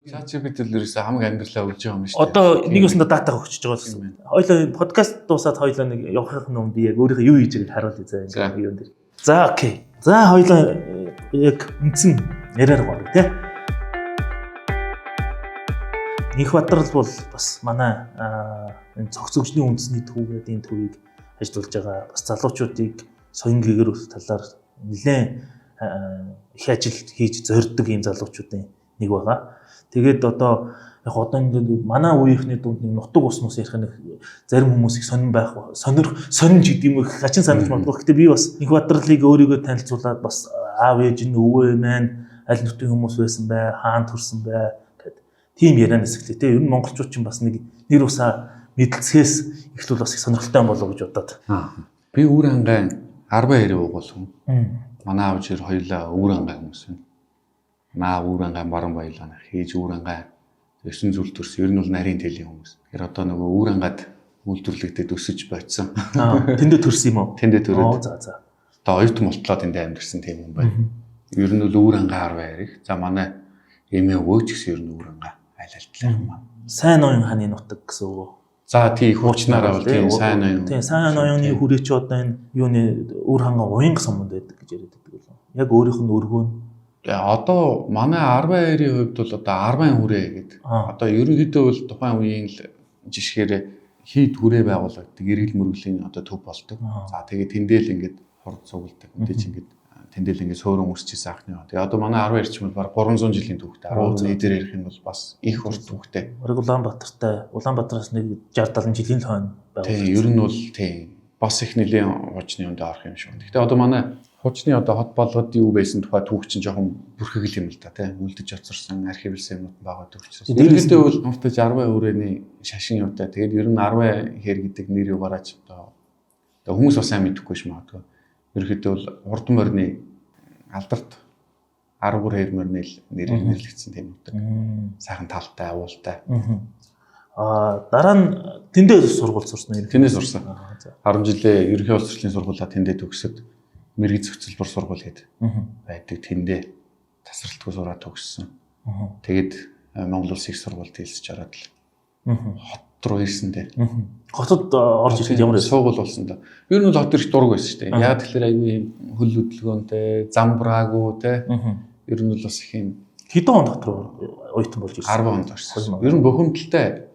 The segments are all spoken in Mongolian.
ChatGPT-лээрээс хамаг амьдралаа өгж байгаа юм шүү дээ. Одоо нэг юусанда дата өгчөж байгаа гэсэн. Хоёлоо подкаст дуусаад хоёлоо нэг явахын өмнө би яг өөрийнхөө юу хийж байгааг харуулъя за ингэ юм дээр. За окей. За хоёлоо яг үндсэн яриаар гоо тий. Их Бадрал бол бас манай энэ цогц хөгжлийн үндэсний төв гэдэг энэ төвийг ажиллуулж байгаа бас залуучуудыг соён гээгэр талаар нэлээд их ажил хийж зорддог ийм залуучуудын нэг байгаа. Тэгээд одоо яг одоо ингээд манай үеийнхний дунд нэг нутаг ус мус ярих нэг зарим хүмүүс их сонирн байх сонирн гэдэг юм их хачин санаж магадгүй. Гэхдээ би бас Их Бадралыг өөрийгөө танилцуулаад бас аав ээж нь өвөө маань аль нутгийн хүмүүс байсан бай, хаан төрсөн бай гэд тийм ярианаас эхлэв те. Ер нь монголчууд чинь бас нэг нэр усаа мэдлцгээс ихлүүл бас их сонирхолтой болов гэж бодоод. Би өвөр ангаан 10 20 уугуул хүн. Манай аав жир хоёлаа өвөр ангаан хүмүүс байна. Маа өвөр ангаан баран баялаа хийж өвөр ангаан 9 зүйл төрсөн. Ер нь бол нарийн тэлийн хүмүүс. Тэгэхээр одоо нөгөө өвөр ангаад үйлдвэрлэгдээд өсөж бойцсон. Тэндээ төрсөн юм уу? Тэндээ төрөөд. За. Одоо оюут молтлоо тэндээ амьдэрсэн тийм юм байна. Ер нь бол өвөр ангаан 10 20. За манай эмээ өвөөч гэсэн ер нь өвөр ангаан айлалтлаа юм байна. Сайн ноён хааны нутаг гэсэн үг. За тий хуучнаараа бол тийм сайн ноён. Тийм сайн ноёны хүрээч одоо энэ юуны өвөр хангаа уянга суманд байдаг гэж яриад байдаг л. Яг өөрийнх нь өргөө нь одоо манай 12-ийн хувьд бол одоо 10 хүрээ гэдэг. Одоо ерөнхийдөө бол тухайн үеийн л жишгээр хийд хүрээ байгуулагддаг эргэл мөргөлийн одоо төв болдог. За тэгээд тэндэл ингээд хурд цугладаг. Мэдээж ингээд тэндэл ингээд сөөрөн үрсчихсэн анхны. Тэгээ одоо манай 12 ч юм бол баг 300 жилийн түүхтэй. 10 лидер ярих юм бол бас их урт түүхтэй. Улаанбаатартай Улаанбаатараас нэг 60 70 жилийн хойно байгуулсан. Тийм ер нь бол тийм бас их нэлийн хуучны өндөө орох юм шүү. Гэхдээ одоо манай хуучны одоо хот болгоод юу байсан тухай түүх чинь жоохон бүрхэгэл юм л да тийм үлдэж оцорсон архивлсан юмуд байгаа төвчсөн. Ерөнхийдөө бол нуртаж 10 өрөөний шашин юутай. Тэгээд ер нь 10 хэр гэдэг нэр югаараач одоо хүмүүс бас сайн мэдэхгүй ш магадгүй. Ерөнхийдөө бол хурдан морины алдарт 13 хэр морины нэрээр нэрлэгдсэн тийм үүдэг. Сайхан талтай, уултай. Дараа нь тэндээ сургууль сурсан юм. Тэндээ сурсан. 10 жилээ ерөнхий улс төрлийн сургуулаа тэндээ төгсөд мэргэц хөтөлбөр сургууль гэдэг байдаг. Тэндээ тасралтгүй сураад төгссөн. Тэгээд Монгол Улсын их сургуульд хэлсэж ороод л хот руу ирсэн дээ. Хотод орж ирэхэд ямар суугуул болсон да. Ер нь бол хот ирэх дург байсан шүү дээ. Яг тэгэхээр аюу юм хөл хөдөлгөөнтэй, зам браагүй те. Ер нь бол бас их юм хэдэн он дотор оюутан болж ирсэн. 10 онд орсон. Ер нь бухимдалтай.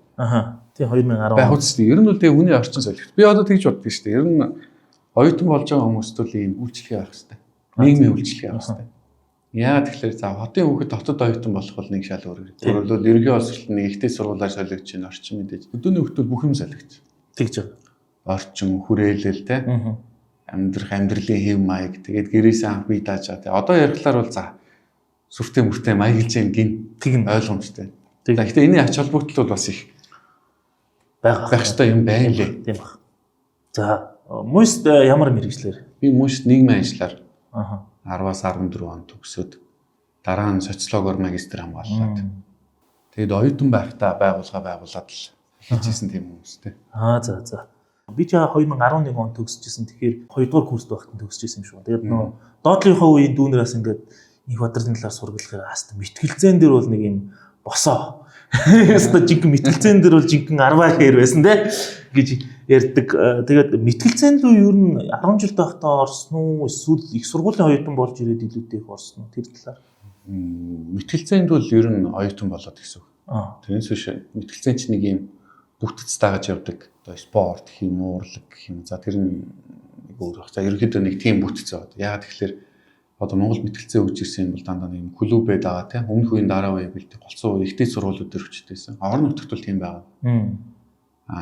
Тийм 2010 байх үстэй. Ер нь бол тэгээ хүний орчин солигт. Би одоо тэгж боддог шүү дээ. Ер нь оюутан болж байгаа хүмүүст бол ийм үйлчлэгээ авах хэрэгтэй. Нийгмийн үйлчлэгээ авах хэрэгтэй. Яа тэгэхээр за хотын хүүхэд хотод оюутан болох бол нэг шал өөр. Тэр бол ерөнхий улс төрлийн нэг ихтэй сургуулаар солигдож байна. Орчин мэдээж. Өдөөний хүүхдүүд бүх юм солигдож. Тэгж байгаа. Орчин, хүрээлэл те. Амьдралын хэв маяг. Тэгээд гэрээсээ анх бие дааж байгаа. Одоо ярихлаар бол за сүртэй мөртэй маяглж юм гин тэг ойлгомжтой. Гэхдээ энэ ач холбогдол бол бас их байх ёстой юм байна лээ. Тийм баг. За мөст ямар мэргэжлэр? Би мөст нийгмийн ажиллаар 10-аас 14 он төгсөөд дараа нь социологоор магистр хамгааллаад. Тэгээд оюутан байхдаа байгууллага байгуулад л хийжсэн тийм хүмүүстэй. За. Би ч 2011 он төгсөжсэн. Тэгэхээр 2 дугаар курст байхад төгсөжсэн юм шүү. Тэгээд нөө доотлынхоо үеийн дүүнераас ингээд Их Бадралын талаар сургалахаар хаста мэтгэлцэн дээр бол нэг юм босоо. Яста жинхэнэ мэтгэлцэн дээр бол жинхэнэ 10 хэр байсан те гэж ярьдаг. Тэгээд мэтгэлцэн рүү ер нь 10 жил байхдаа орсон уу? Эсвэл их сургуулийн оюутан болж ирээд илүүтэй их орсон уу? Тэр талаар. Мэтгэлцэнд бол ер нь оюутан болоод гэсэн үг. Тэрнээс биш мэтгэлцэн чинь нэг юм бүтц дагаж явдаг. Одоо спорт, хэм уурлаг гэх юм. За тэр нь нэг өөр баг. За ерөнхийдөө нэг тийм бүтц байгаа. Яагаад тэгэхээр одоо Монгол мэтгэлцээ өгч ирсэн юм бол дандаа нэг клубэд байгаа тийм өмнөх үеийн дараа үе бэлдэх голцоо ихтэй сургуулиуд төр хүчтэйсэн. Орон нутагт бол тийм байгаа.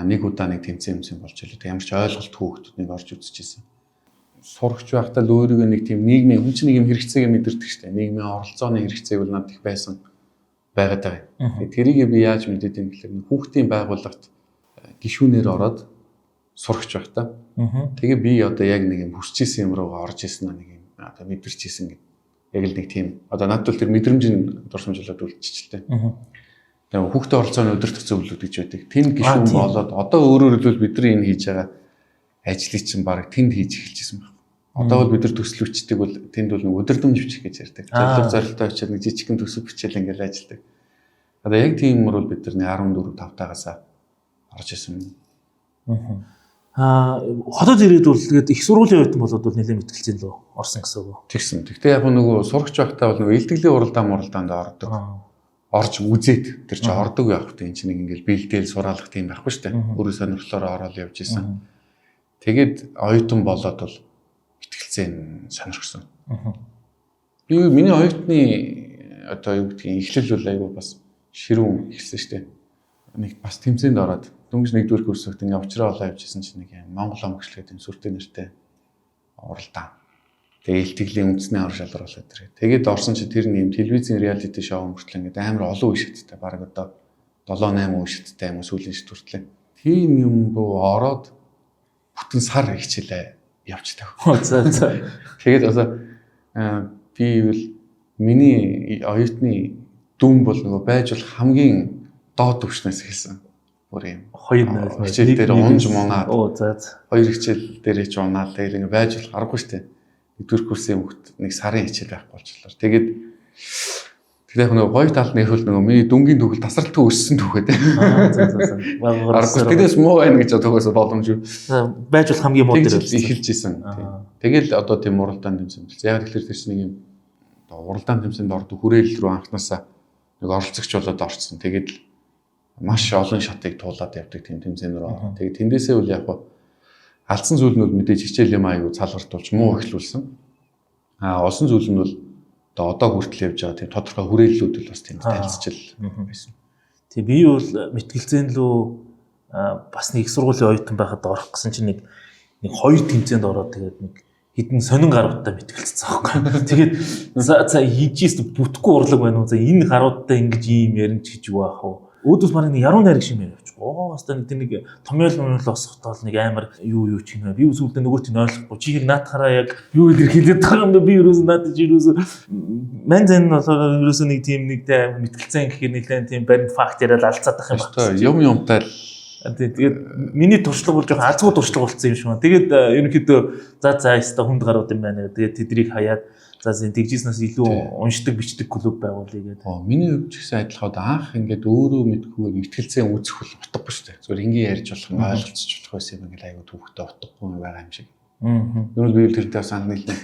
Нэг удаа нэг тэмцээн болж илээ. Ямар ч ойлголт хүүхдүүд нэг орж үзчихсэн. Сурагч байхдаа л өөрийгөө нэг тийм нийгмийн хүн чинь нэг юм хэрэгцээгээ мэдэрдэг шүү дээ. Нийгмийн оролцооны хэрэгцээг бол надад их байсан байгаад байгаа. Тэрийг би яаж мэдээд юм гэхээр хүүхдийн байгууллагт гишүүнээр ороод сурагч байхдаа. Тэгээ би одоо яг нэг юм хүсчихсэн юм руугаа орж исэн нэг юм одоо мэдэрчээсэн гэдэг. Яг л нэг тийм одоо надад бол тэр мэдрэмжийн дурсамжлаад үлдчихэлтэй. Тэгээ хүүхдээ оролцооны өдөртөх зөвлөлүүд гэж байдаг. Тэнд гишүүн болоод одоо өөрөөр хэлбэл бидний энэ хийж байгаа ажлыг чинь баг тэнд хийж эхэлчихсэн байна. Одоо бол бид нар төсөл хүчдэг бол тэнд бол нэг өдөрдөмж бичих гэж ярьдаг. Зорилго зорилттой очиад нэг жижигхэн төсөв бичээл ингээл ажилладаг. Одоо яг тийм бол бид нар 14 5-таагаас орж исэн. Хотод ирээд бол тэгээд их сургуулийн оюутан болоод бол нэлээд мэтгэлцэн лөө орсон гэсэн үг. Тэгсэн. Гэхдээ яг нөгөө сурагч байхдаа бол нөгөө илтгэлийн уралдаанд ордог. Орж үзээд тэр чинь ордог явах тийм чинь ингээл бэлдээл сураалах тийм байхгүй шүү дээ. Өөрөө сонирхлоор ороод явж исэн. Тэгээд оюутан болоод бол мэтгэлцэн сонирхсон. Миний оюутны одоо юу гэдгийг эхлэл бол айгүй бас ширүүн эхэлсэн шүү дээ. Нэг бас тэмцээнд ороод дөнгөж 1-р курст ингээ уучраа олоо явжсэн чинь нэг юм Монгол омгч гэдэг юм сүртэй нэртэй уралдаан. Тэгээ илтгэлийн үндэсний аврал шалрал болоод тэр. Тэгээд орсон чи тэр нэм телевизийн реалити шоу мөртлөө ингээ амар олон үе шаттай. Бараг одоо 7-8 үе шаттай юм уу сүүлийн шат хүртлээ. Тийм юм руу ороод бүтэн сар хичээлээ явчихдаг. Тэгээд одоо би бол миний оюутны дүн бол нөгөө байж бол хамгийн доод төвшнөөс эхэлсэн. Бүр юм. 2 хичээл дээр унж мунаад. Хоёр хичээл дээр ч унаад тэгээд ингээ байж бол аргагүй шүү дээ. 1-р курсын хүүхд нэг сарын хичээл байхгүй болчихлоо. Тэгээд яг нөгөө гоё тал нь ихвэл нөгөө миний дүнгийн төгөл тасралтгүй өссөн түүхээ те. Аргагүй тэгээс муу байна гэж төгөөс боломжгүй. Байж бол хамгийн муу дээр эхэлж исэн. Тэгэл одоо тийм уралдаан тэмцээн болсон. Яг тэгэхээр тэр чинь нэг юм уралдаан тэмцээнд ордог хүрээл рүү анханасаа нэг оролцогч болоод орсон. Тэгээд маш олон шатыг туулаад явдаг тийм тэмцээн рүү. Тэгээд тэндээсээ үл яг алдсан зүйл нь бол мэдээж хичээл юм аягүй цалгартуулж муу эхлүүлсэн. Олсон зүйл нь бол одоо хүртэл явж байгаа тийм тодорхой хүрээллүүд бол бас тийм танилцчил байсан. Тэг би бол мэтгэлцэн лөө бас нэг их сургуулийн оюутан байхад орох гэсэн чинь нэг 2 тэмцээнд ороод тэгээд нэг хэдэн сонин гаруудтай мэтгэлцсэн аахгүй. Тэгээд за хийжээс бүтэхгүй урлаг байна уу? За энэ гаруудтай ингэж ийм ярин ч гэж юу аах вэ? Өөдөөс бараг нэг яруу найраг шимээр явчих. Хастаа нэг томьёол осготол нэг амар юу ч юм. Би үзүүлдэ нөгөөт нь ойлгохгүй. Чи наадахаараа яг юу гэдэр хэлээд байгаа юм бэ? Би ерөөсөө наадаж ерөөсөө мань зэн ерөөсөө нэг тийм нэгтэй мэтгэлцэн гэхээр нэлээд тийм баримт факт яриад алцаад байх юм байна. Юмтай л тэгээд миний туршлага бол жоохон азгүй туршлага болсон юм шиг байна. Тэгээд ерөнхийдөө за яста хүнд гарууд юм байна. Тэгээд тэдрийг хаяад за тэгжснээс илүү уншдаг бичдэг клуб байгуулъя гэдэг. Миний хувьд ч гэсэн адилхан анх ингээд өөрөө мэдгүй мэтгэлцэн үүсэх бол утгагүй шүү дээ. Зүгээр ингээ ярьж болох нь ойлголцож болох байсан юм ингээл айгуу түүхтэй утгагүй байгаа юм шиг. Юу нь би тэрнтэй санал нийлнэ.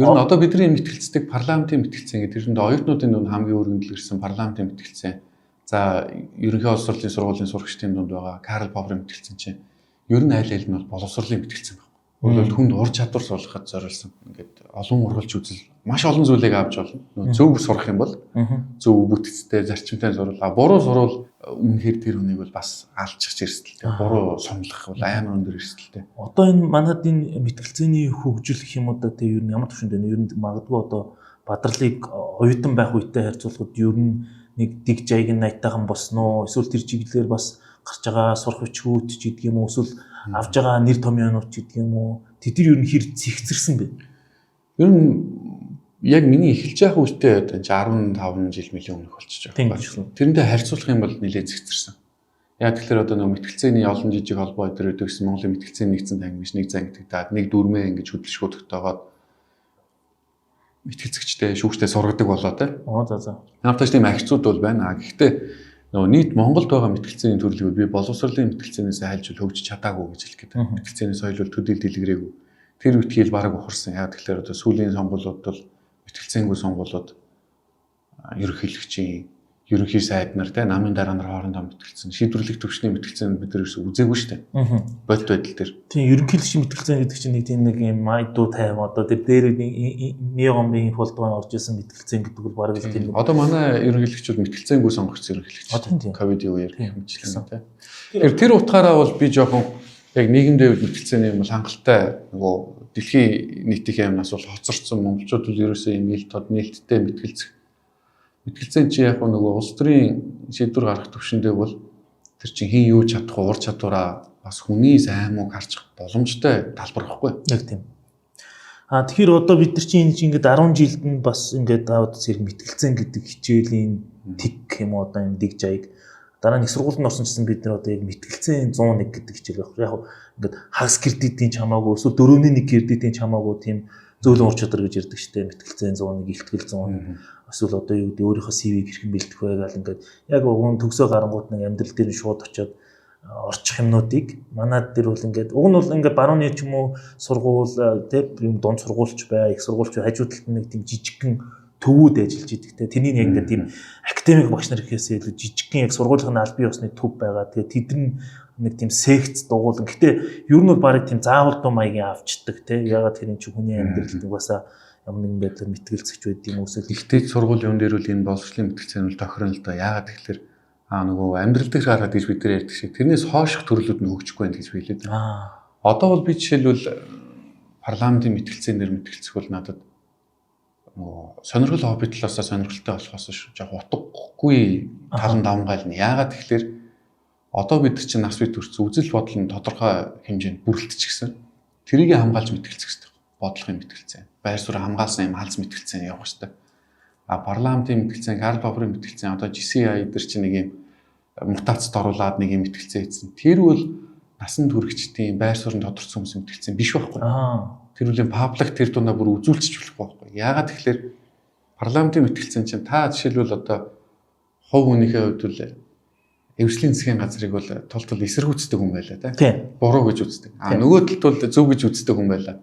Ер нь одоо бидний мэтгэлцдэг парламентын мэтгэлцэн гэдэг тэрэнд оюутнуудын дунд хамгийн өргөндөл ирсэн парламентын мэтгэлцэн. За ерөнхий улс хурлын сургуулийн сурагчдын дунд байгаа Карл Попперын мэтгэлцэн чинь ер нь аль аль нь бол боловсролын мэтгэлцэн. Өөрөлд хүнд ур чадвар суулгахад зориулсан. Ингээд олон ургалж үзэл маш олон зүйлийг авч болно. Зөв сурах юм бол зөв бүтцтэй зарчимтай сурвал буруу сурвал үнэхээр тэр хүнийг бол бас алчих эрсдэлтэй. Буруу сомлох бол амар өндөр эрсдэлтэй. Одоо энэ манад энэ мэтгэлцээний хөгжил гэх юм уу да тэг ер нь ямар төвшөнд байна? Ер нь магадгүй одоо Бадралыг оюутан байх үедээ харьцуулахад ер нь нэг дэг жайг найтайхан босноо. Эсвэл тэр чиглэлээр бас гарч байгаа сурах хүчгүүд ч гэдэг юм уу? Эсвэл авж байгаа нэр томьёонууд ч гэдэг юм уу? Тэд нар ер нь хэр зэгцэрсэн бэ? Ер нь яг миний эхэлж байх үедээ одоо 15 жил мөлийн өмнөх болчихж байгаа. Тэрнтэй харьцуулах юм бол нэлээд зэгцэрсэн. Яг тэгэхээр одоо нөгөө мэтгэлцээний олон жижиг холбоо өдр өгсөн Монголын мэтгэлцээний нэгдсэн танхимч нэг зан гэдэг даад нэг дүрмээ ингэж хөдөлшгөөдөгтэйгээд мэтгэлцэгчтэй шүүгчтэй сургадаг болоо те. За. Наавтайч тийм ахицууд бол байна. Гэхдээ нөгөө нийт Монголд байгаа мэтгэлцээний төрлийг би боловсролын мэтгэлцээнээс хайлж хөгжиж чадаагүй гэж хэлэх гээд. Мэтгэлцээний соёл бол төдийл дэлгэрээгүй. Тэр үтгийл бараг ухарсан. Яг тэгэхээр одоо сүүлийн сонгуулиуд бол мэтгэлцээнгүй сонгуулиуд ерөнхийлөгчийн ерөнхий сайд нар те намын дараа нар хоорондоо мэтгэлцэн шийдвэрлэх төвчний мэтгэлцэн бид нар үзээгүй шүү дээ. Бодит байдал дээр. Тийм ерөнхийлөгчийн мэтгэлцэн гэдэг чинь нэг тийм нэг юм айдуу тайм одоо тэр дээр неогомбын фолдгоо орж исэн мэтгэлцэн гэдэг бол бараг л тийм. Одоо манай ерөнхийлөгчүүд мэтгэлцэнгүй сонгогдсон ерөнхийлөгч. ковидын үеэр хэмжлэн те. Тэр утгаараа бол би жоохон яг нийгэмдээ мэтгэлцээний юм бол хангалттай нөгөө дэлхийн нийтийн юмнаас бол хоцорсон монголчууд бол ерөөсөө юм ил тод нээлттэй мэтгэлцэн чи яг нөгөө улс төрийн шийдвэр гаргах төвшөндөө бол тэр чинь хин юу чадах ур чадвараа бас хүний сайн мууг харж боломжтой талбар байхгүй. Яг тийм. Тэгэхээр одоо бид нар чинь ингээд 10 жилд нь бас ингээд даваад зэрэг мэтгэлцэн гэдэг хичээлийн тэг юм уу одоо энэ дэг жайг дараа нь их сургуульд орсон чинь бид нар одоо яг мэтгэлцэн 101 гэдэг хичээл байх. Яг ингээд хагас кредитийн ч хамаагүй эсвэл 4-1 кредитийн ч хамаагүй тийм зөөлөн ур чадвар гэж ярьдаг шүү дээ. Мэтгэлцэн 101, ихтгэл 100. эсвэл одоо юу гэдэг өөрийнхөө CV-г хэрхэн бэлдэх вэ гэл ингээд яг уг нь төгсөө гарангууд нэг амьдрал дээр нь шууд очиод орчих юмнуудыг манад дээр бол ингээд уг нь бол ингээд барууны ч юм уу сургууль тэг юм дунд сургуульч бай, их сургуульч хажуу талд нэг тийм жижигхэн төвүүд ажиллаж идэг те. Тэнийг яг ингээд тийм академик багш нар гэхээсээ илүү жижигхэн яг сургуулийн аль бие усны төв байгаа. Тэгээ тэд нэг тийм секц дугуулan. Гэтэ ер нь бол барыг тийм заавал дуу маягийн авчдаг те. Ягаад тэр чинь хүний амьдралд угаасаа ямар нэгэн байдлаар мэтгэлцэж байд юм уусэл ихтэй сургуулийн юм дээр үл энэ боловсролын мэтгэлцээ нь тохирно л да. Ягаад тэгэхээр нөгөө амьдрал дээр гараад гэж бид нар ярьдаг шиг тэрнээс хооших төрлүүд нь хөгжихгүй байх гэж билээ. Одоо бол би жишээлбэл парламентын мэтгэлцээн дээр мэтгэлцэх бол надад нөгөө сонирхол хобби талаасаа сонирхолтой болохоос жоо утгагүй талан давмгайл нь. Ягаад тэгэхээр одоо бид нар чинь нас бий төрсөн үзэл бодол нь тодорхой хэмжээнд бүрэлдэчихсэн. Тэрийг хамгаалж мэтгэлцэх хэрэгтэй. Бодлогын мэтгэлцээ. Байр суурь хамгаалсан юм халз мэтгэлцээ явах хэрэгтэй. Парламентын мэтгэлцээ, Карл Попперын мэтгэлцээ одоо GCI дээр чинь нэг юм мутацид оруулаад нэг юм мэтгэлцээ хийсэн. Тэр бол насанд хүрэгчдийн байр суурь тодорцсон хүмүүсийн мэтгэлцээ биш байхгүй. Тэр үлийн паблик тэр дундаа бүр үзүүлчих болохгүй байхгүй. Яагаад тэгэхээр парламентын мэтгэлцээ чинь та жишээлбэл одоо хувь хүнийхээ хувьд бол эвслийн засгийн газрыг бол тул эсэргүүцдэг хүн байлаа тийм. Буруу гэж үздэг. Нөгөө талд бол зөв гэж үздэг хүн байлаа.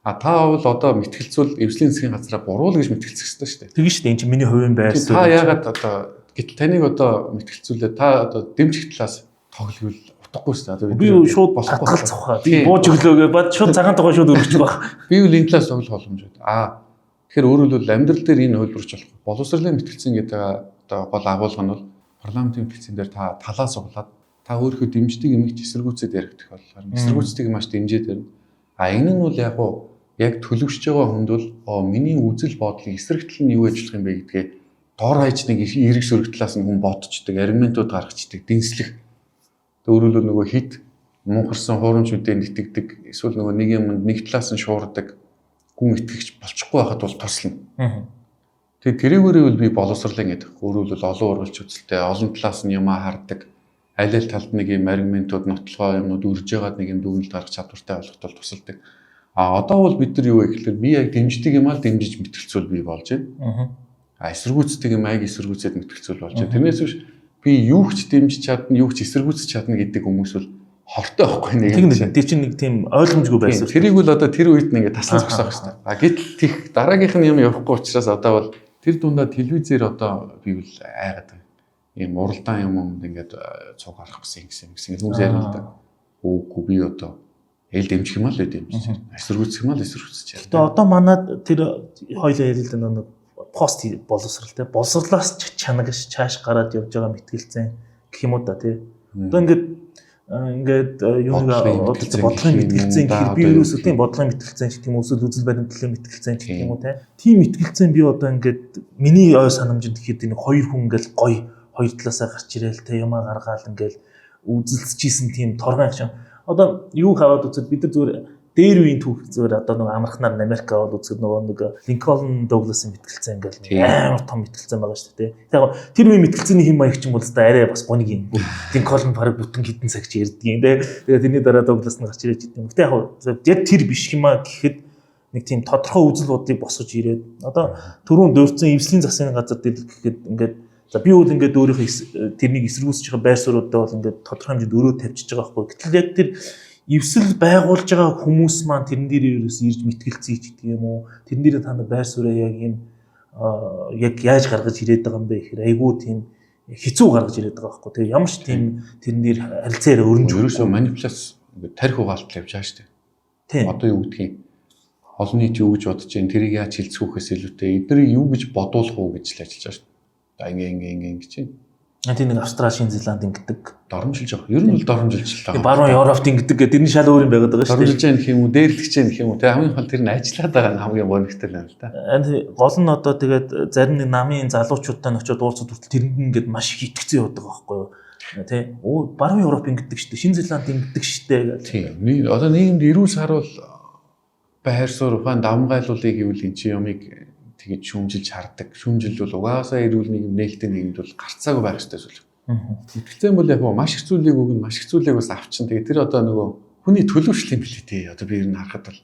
Та бол одоо мэтгэлцүүл эвслийн засгийн газраа буруул гэж мэтгэлцэх хэрэгтэй шүү дээ. Тэгэн шүү дээ. Энд чинь миний хувийн байр суурь. Та яагаад одоо гэтэл таныг одоо мэтгэлцүүлээ та одоо дэмжих талаас тоглол утгагүй шүү дээ. Одоо би шууд татгал цохоо. Би бууж өглөөгээ бод шууд цагаан тугаа шууд өргөж баг. Би үл энэ талаас тоглох боломжтой. Тэгэхээр өөрөөр хэлбэл амьдрал дээр энэ хөлбөрч болох. Боловсролын мэтгэлцэн гэдэг одоо гол агуулга нь бол парламентын мэтгэлцэн дээр та талаа суглаад та өөрийнхөө дэмждэг юмыг эсэргүүцээд яригдах болохоор эсэргүүцдэг маш дэмжээд байна. Энэ нь бол яг төлөвшөж байгаа хүнд бол миний үзэл бодлын эсрэг тал нь юу ажиллах юм бэ гэдгээ дор хаяж нэг эрэг сөрөг талаас нь хүн бодчихдээ аргументууд гаргачдаг, дэнслэх. Өөрөөр нөгөө хит мунхарсан хуурамч үдээ нэтгэдэг, эсвэл нөгөө нэг юмд нэг талаас нь шуурдаг хүн итгэгч болчихгүй байхад бол тослно. Тэгээд тэрүүгээрээ бол би боловсрлын гэдэг. Өөрөөр бол олон ургалч үзэлтэй, олон талаас нь юмаа хардаг. Аль аль талд нэг юм аргументууд, нотлохоо юмнууд үрж байгаад нэг юм дүгнэлт гаргах чадвартай болгоход бол тусалдаг. Одоо бол бид нар юу вэ гэхээр би яг дэмждэг юм аа дэмжиж мэтгэлцүүл бий болж байна. Эсэргүүцдэг юм аяг эсэргүүцээд мэтгэлцүүл болж байна. Тэрнээс биш би юу ч дэмжиж чадна, юу ч эсэргүүцэж чадна гэдэг хүмүүс бол хортой байхгүй нэг юм. Тэр чинь нэг тийм ойлгомжгүй байсан. Тэрийг бол одоо тэр үед нэг таслаж өгсөн байх хэрэгтэй. Гэтэл тех дараагийнх нь юм явахгүй учраас одоо бол тэр дундаа телевизээр одоо би бол айгаад ийм уралдаан юмд ингээд цуг гарах гэсэн хүмүүс ярил л да. Үгүй би одоо эл дэмжих юм аа л дэмжиж. Эсэргүүцэх юм аа л эсэргүүцэж. Гэтэ одоо манад тэр хоёлоо ярил л нэг пост боловсралтай. Боловсрлоос чанагш чааш гараад явж байгаа мэтгэлцэн гэх юм уу да тий. Одоо ингээд бодлогын мэтгэлцэн гэхээр би юусоо тийм бодлогын мэтгэлцэн ч тийм эсвэл үзэл баримтлалын мэтгэлцэн ч гэх юм уу тий. Тийм мэтгэлцэн би одоо ингээд миний ой санамжинд гэхэд энэ хоёр хүн ингээл гоё хоёр талаасаа гарч ирээл те юмаа гаргаал ингээл үзэлцчихсэн тийм торгон шиг. Одоо юу хаваад үзэл бид нар зүгээр дээр үеийн түүх зүгээр одоо нэг амархнаар Америк аваад үзэхэд нөгөө нэг Линкольн Дугласын мэтгэлцэн ингээл амар том мэтгэлцэн байгаа шүү дээ. Яг тэр үеийн мэтгэлцээний хэм маяг ч юм бол та арай бас гоник юм. Линкольн бараг бүтэн хитэн цаг чи ярьдаг юм те. Тэгээд тэрний дараа Дуглас нь гарч ирээд идэв. Гэтэ яг тэр биш юм а гэхэд нэг тийм тодорхой үзэл бодлыг босгож ирээд одоо түрүүн дөрвцэн эвслийн засгийн газар дээр гэхэд ингээд за би бол ингээд өөрийнхөө тэрнийг эсэргүүцэж байгаа байр суурьудаа бол ингээд тодорхой хэмжээнд өрөө тавьчихж байгаа байхгүй. Гэтэл яг тэр эвсэл байгуулж байгаа хүмүүс маань тэрэн дээр ерөөс ирж мэтгэлцээ гэдэг юм уу? Тэрэн дээр та нар байр суурьаа яг юм яг яаж гаргаж ирээд байгаа юм бэ гэхээр айгүй тийм хэцүү гаргаж ирээд байгаа байхгүй. Тэгээ ямар ч тийм тэрэн дээр харилцаараа өрнөж ерөөсөө манипуляц ингээд тарих угаалт явж байгаа шүү дээ. Тийм. Одоо юу гэдгийг олон нийт юу гэж бодож байна? Тэрийг яаж хилцэхүүхээс илүүтэй эднийг юу гэж бодуулах уу гэж л ажиллаж байгаа шүү дээ. Ингээ гэж байна. Тийм нэг Австрали, Шинэ Зеланд ингэдэг. Доромжилж байгаа. Ер нь бол доромжилж л байгаа. Баруун Европт ингэдэг гэдэг тэрний шал өөр юм байгаад байгаа шүү дээ. Доромжилж яах юм уу, дээрлэгч яах юм уу? Тэг хамгийн гол тэр нь ажиллаад байгаа нь хамгийн гонигтай л байна л да. Гол нь одоо тэгээд зарим нэг намын залуучуудтай очиод уулзаад хүртэл тэрэнд ингээд маш их итгэцэн явдаг байхгүй юу? Тэ. Баруун Европ ингэдэг шүү дээ. Шинэ Зеланд ингэдэг шүү дээ гэх. Тийм. Одоо нийгэмд эрүүл сарвал байр суурь ухаан давмгайлуулыг гэвэл эн чинь юмыг тэгээд шүүмжилж хардаг. Шүүмжил бол угаасаа эрүүл нийгэм нээлттэй нийгэмд бол гарцаагүй байх ёстой зүйл. Мэтгэлцэн бол яг маш их зүйлийг өгнө, маш их зүйлийг бас авчин. Тэгээд тэр одоо нөгөө хүний төлөвшлөлийн билээ тий. Одоо би ер нь харахад бол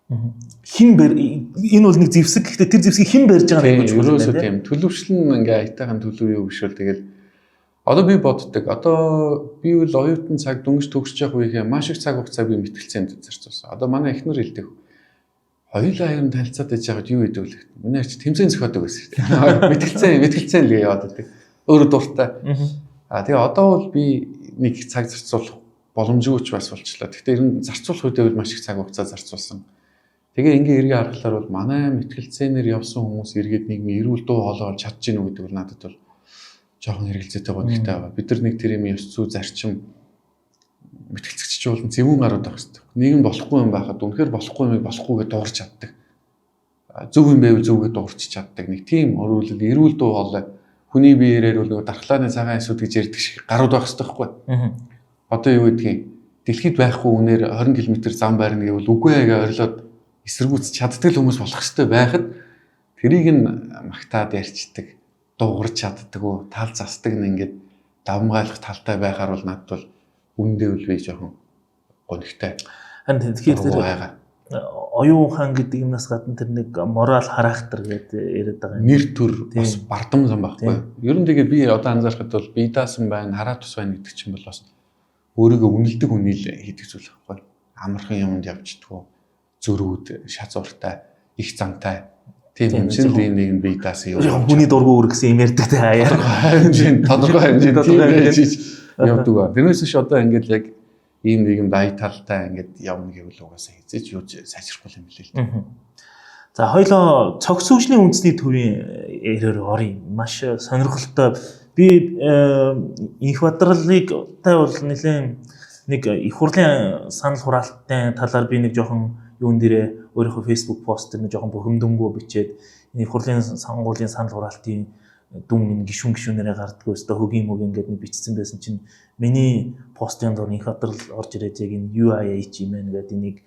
Хин энэ бол нэг зэвсэг. Гэхдээ тэр зэвсгийг хэн барьж байгаа нь ерөөсөө тийм төлөвшлэн ингээ аятайхан төлөв юу биш бол тэгэл одоо би боддог. Одоо би бол оюутан цаг дүнж төгсөж явах үеийнхээ маш их цаг хугацаа би мэтгэлцээнд зарцуулсан. Одоо манай эхнэр хэлдэг. Хоёулаа ер нь танилцаад байж байгаад юу гэдэг вэ? Миний арч тэмцээн зохиодог байсан шүү дээ. Мэтгэлцээ л яваад байдаг. Өөрөө дуртай. Тэгээ одоо бол би нэг цаг зарцуулах боломжгүйч бас болчлаа. Гэхдээ ер нь зарцуулах үедээ бол маш их цаг хугацаа зарцуулсан. Тэгээ ингээ эргээ харахаар бол манай мэтгэлцээнээр явсан хүмүүс эргээд нийгмийн эрүүл дуу хоолой олж чадж гинүү гэдэг бол надад бол жоохон хэрэгэлзээтэй годэгтэй байгаа. Бид нар нэг тэр юм ёс зүй зарчим мэтгэлцэгч болон зөвүүн гарууд байх хэрэгтэй. Нийгэм болохгүй юм байхад үнэхээр болохгүй юмыг болохгүйгээ дуурч чаддаг. Зөв юм байвал зөвгээ дуурч чаддаг. Нэг тийм өрөөлөл эрүүл дуу хоолой хүний биеэрээ бол нөгөө дархлааны цагаан эсүүд гэж ярьдаг шиг гарууд байх хэрэгтэй байхгүй. Одоо юу гэдгийг дэлхийд байхгүй үнээр 20 км зам байрна гэвэл үгүй ээ гэж орилоод эсэргүүцэж чаддаг хүмүүс болох хэрэгтэй байхад тэрийг нь магтаад ярьцдаг, дуугарч чаддаг уу, тал засдаг нь ингээд давмгайлах талтай байхаар бол надад бол үндэ үл би жоохон гонхтой. Харин тэгэхээр тэр оюун ухаан гэдэг юмнаас гадна тэр нэг морал характер гэдэг яриад байгаа. Нэр төр бас бардам зам байхгүй. Ер нь тэгээд би одоо анзаархад бол бие даасан байна, хараа тус байна гэдэг чинь бол бас өөрийгөө үнэлдэг үнэл хийдэг зүйл байхгүй. Амархан юмд явждгүү, зөрүүд, шац уртай, их замтай. Тийм юмшил нэг бие даасан юм. Хүний дургу үргэсэн юм ярьдаг те хэмжээнд тодорхой хэмжээнд явдаг ба. Тэрнээс ш одоо ингээд яг ийм нэг юм дай талтай ингээд явна гэвэл угаасаа хизээч юу сайжрахгүй юм билээ л. За хоёлоо цогц хөгжлийн үндэсний төвийн ярээр орё. Маш сонирхолтой. Би Инх Бадралыг тай бол нэлээд нэг их хурлын санал хураалтын талаар би нэг жоохон юун дээрээ өөрийнхөө Facebook пост дээр нэг жоохон бухимдамгүй бичээд их хурлын сонгуулийн санал хураалтын дүн гişүнээрээ гардггүй өстө хөгийн мөг ингээд нэг бичсэн байсан чинь миний постын дор Инх Бадрал орж ирээд яг энэ UIH юм байна гэдэг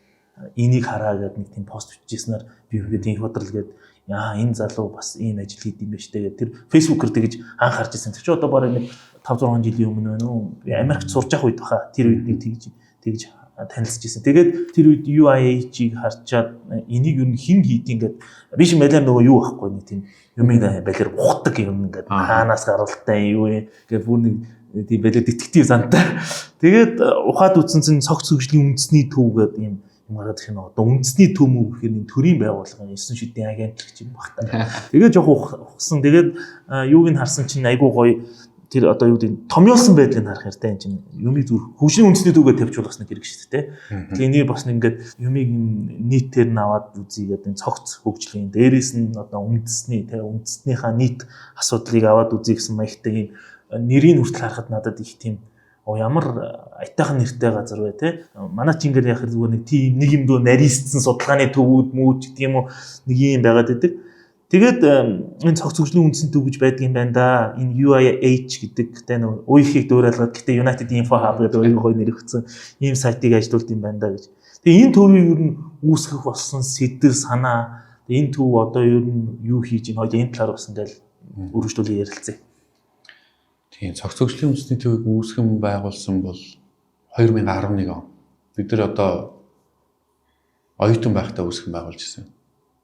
энийг хараа гэдэг нэг тийм пост бичижсэнээр би үргэлж Инх Бадрал гэдэг яа энэ залуу бас ийм ажил хийд юм байна штэ гэдэг тэр Facebook-ээр тэгж анх харж ирсэн. Тэр чи одоо бараг нэг 5-6 жилийн өмнө байна уу? Би Америкт сурч явах үед баха. Тэр үед нэг тэгж танилцж ирсэн. Тэгээд тэр үед UIH-ийг харчаад энийг юу хэн хийдин гэдэг би шиг балиар нөгөө юу байхгүй нэг тийм юмыг балиар ухдаг юм ингээд хаанаас гаралтай юу гэдэг бүр нэг тийм балиар детектив зантай. Тэгээд ухаад үтсэн чинь цогц хөгжлийн үндэсний төв гэдэг юм гараад ирэх нь одоо үндэсний төв мүү гэхээр энэ төрийн байгууллага 9 шидийн агентлаг юм багтаа. Тэгээд жоох ухсан. Тэгээд юуг нь харсан чинь айгуу гоё тэр одоо юу гэдэг томьёолсон байдлыг харах хэрэгтэй энэ чинь юмыг зүр хөгжлийн үндэсний төвгээ тавьчихулах нэг хэрэг шүү дээ. Тэгээ энийг бас ингээд юмыг нийтээр нь аваад үзье гэдэг энэ цогц хөгжлийн дээрээс нь одоо үндэснийхаа нийт асуудлыг аваад үзье гэсэн маягтай юм нэрийг хүртэл харахад надад их тийм ямар айтайхан нэртэй газар бай те. Манай чи ингээд яхаар зүгээр нэг тийм нэг юм дөө нарийцсан судалгааны төвүүд мүүд гэдэг юм уу нэг юм байгаад байдаг. Тэгээд энэ цогц хөгжлийн үндэсний төв гэж байдаг юм байна да. Энэ UIH гэдэг тэ нөө УИХ-ийг дөөрэлгээд гэтээ United Info Hub гэдэг өөр гоё нэр өгсөн ийм сайтыг ажилуулд юм байна да гэж. Тэгээ энэ төвийг ер нь үүсгэх болсон сэдв санаа энэ төв одоо ер нь юу хийж ийн хоёул энэ талаар бас ингээл өргөжлүүлээ ярилцъя. Тийм цогц хөгжлийн үндэсний төвийг үүсгэн байгуулсан бол 2011 он. Бид нар одоо оюутан байхдаа үүсгэн байгуулж ирсэн.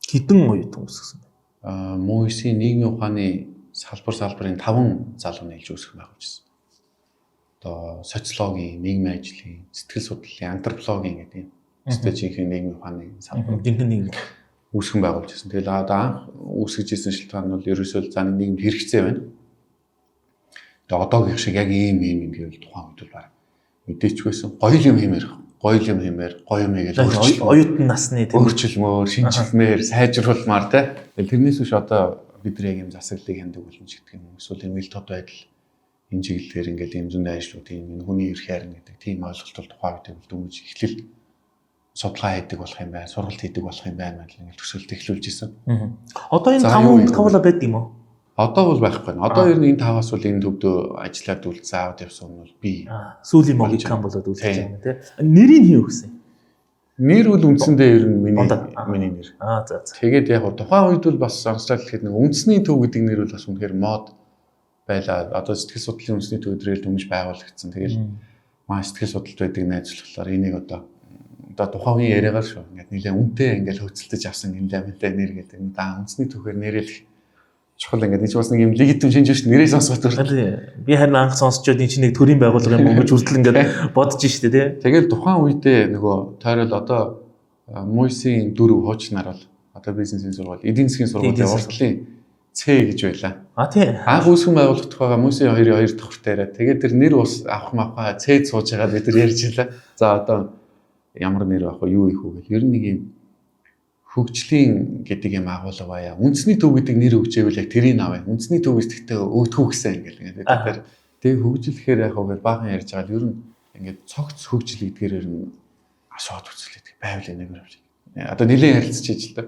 Хэдэн оюутан үүсгэсэн бэ? МУИС-ийн нийгмийн ухааны салбарын 5 залуу нийлж үүсгэн байгуулж ирсэн. Одоо социологийн, нийгмийн ажлын, сэтгэл судлалын, антропологийн гэдэг юм. Стратегийн нийгмийн ухааны салбар үүсгэн байгуулж ирсэн. Тэгэл одоо анх үүсгэж ирсэн шалтгаан нь бол ерөөсөө зан нийгэмд хэрэгцээ байна. Тэгээ одоогийн шиг яг ийм гэвэл тухайн үед бол баг мэдээч байсан. Гоё юм хиймээр, гоё юм гэж оюутан насны өөрчлөлмөр, шинжилмээр, сайжруулмаар те. Тэрнээс биш одоо бид нар яг юм засаглалыг хяндаг боломж гэдэг юм. Эсвэл юм ил тод байдал энэ чиглэлээр ингээд юм зөндөө ажлууд юм хүний эрх харин гэдэг тийм ойлголт бол тухайн үед дөнгөж эхлэл судалгаа хийдэг болох юм байна, сургалт хийдэг болох юм байна гэж ингээд төсөөлт эхлүүлж исэн. Одоо энэ 5 тавла байдаг юм уу? Одоо бол байхгүй. Одоо ер нь энэ таваас бол энэ төвдөө ажиллаад үлдсэн аваад явсан юм бол би сүүлийн логикан болоод үлдэж байгаа юм тий. Нэрийг хин өгсөн. Нэр бол үндсэндээ ер нь миний нэр. За. Тэгээд яг тухайн үед бол бас онцлог гэхэд нэг үндэсний төв гэдэг нэр бол бас үнэхээр мод байлаа. Одоо сэтгэл судлалын үндэсний төв өдрөөл дөнгөж байгуулагдсан. Тэгэл маань сэтгэл судлалт байдаг найзлахлаар энийг одоо одоо тухайн үеийн яриагаар шүү. Ингээд нэлээд үнэтэй ингээд хөөцөлдөж авсан инлементтэй нэр гэдэг. Үндэсний түүхээр нэрэл чухал ингээд энэ ч бас нэг юм легитим шинж биш нэрээ сонсгоод байна. Би харин анх сонсчод энэ чинь нэг төрийн байгууллага юм уу гэж хүртэл ингээд бодож штэ тий. Тэгэл тухайн үедээ нөгөө тойрол одоо Мойсийн дөрөв хуучнаар бол одоо бизнесийн сургууль, эдийн засгийн сургуулийн уртлын Ц гэж байлаа. Тий. Анх үүсгэн байгуулагдах байгаа Мойсийн хоёр давхартай яриа. Тэгээд тэр нэр ус авах мавха Ц сууж байгаа бид нар ярьж байлаа. За одоо ямар нэр авах вэ? Юу их вэ гэл. Ер нь нэг юм хөгжлийн гэдэг юм агуулга бая. Үндэсний төв гэдэг нэр өгчээвэл яг тэрийг авъя. Үндэсний төвөөс тэгтээ өөдгөө гэсэн ингээл ингээд тэр тэг хөгжлөхээр яг үгээр баахан ярьж байгаа л ер нь ингээд цогц хөгжил гэдгээр ер нь асууд үзүүлээд байвал нэг юм шиг. Одоо нэлээд ярилцж иж л да.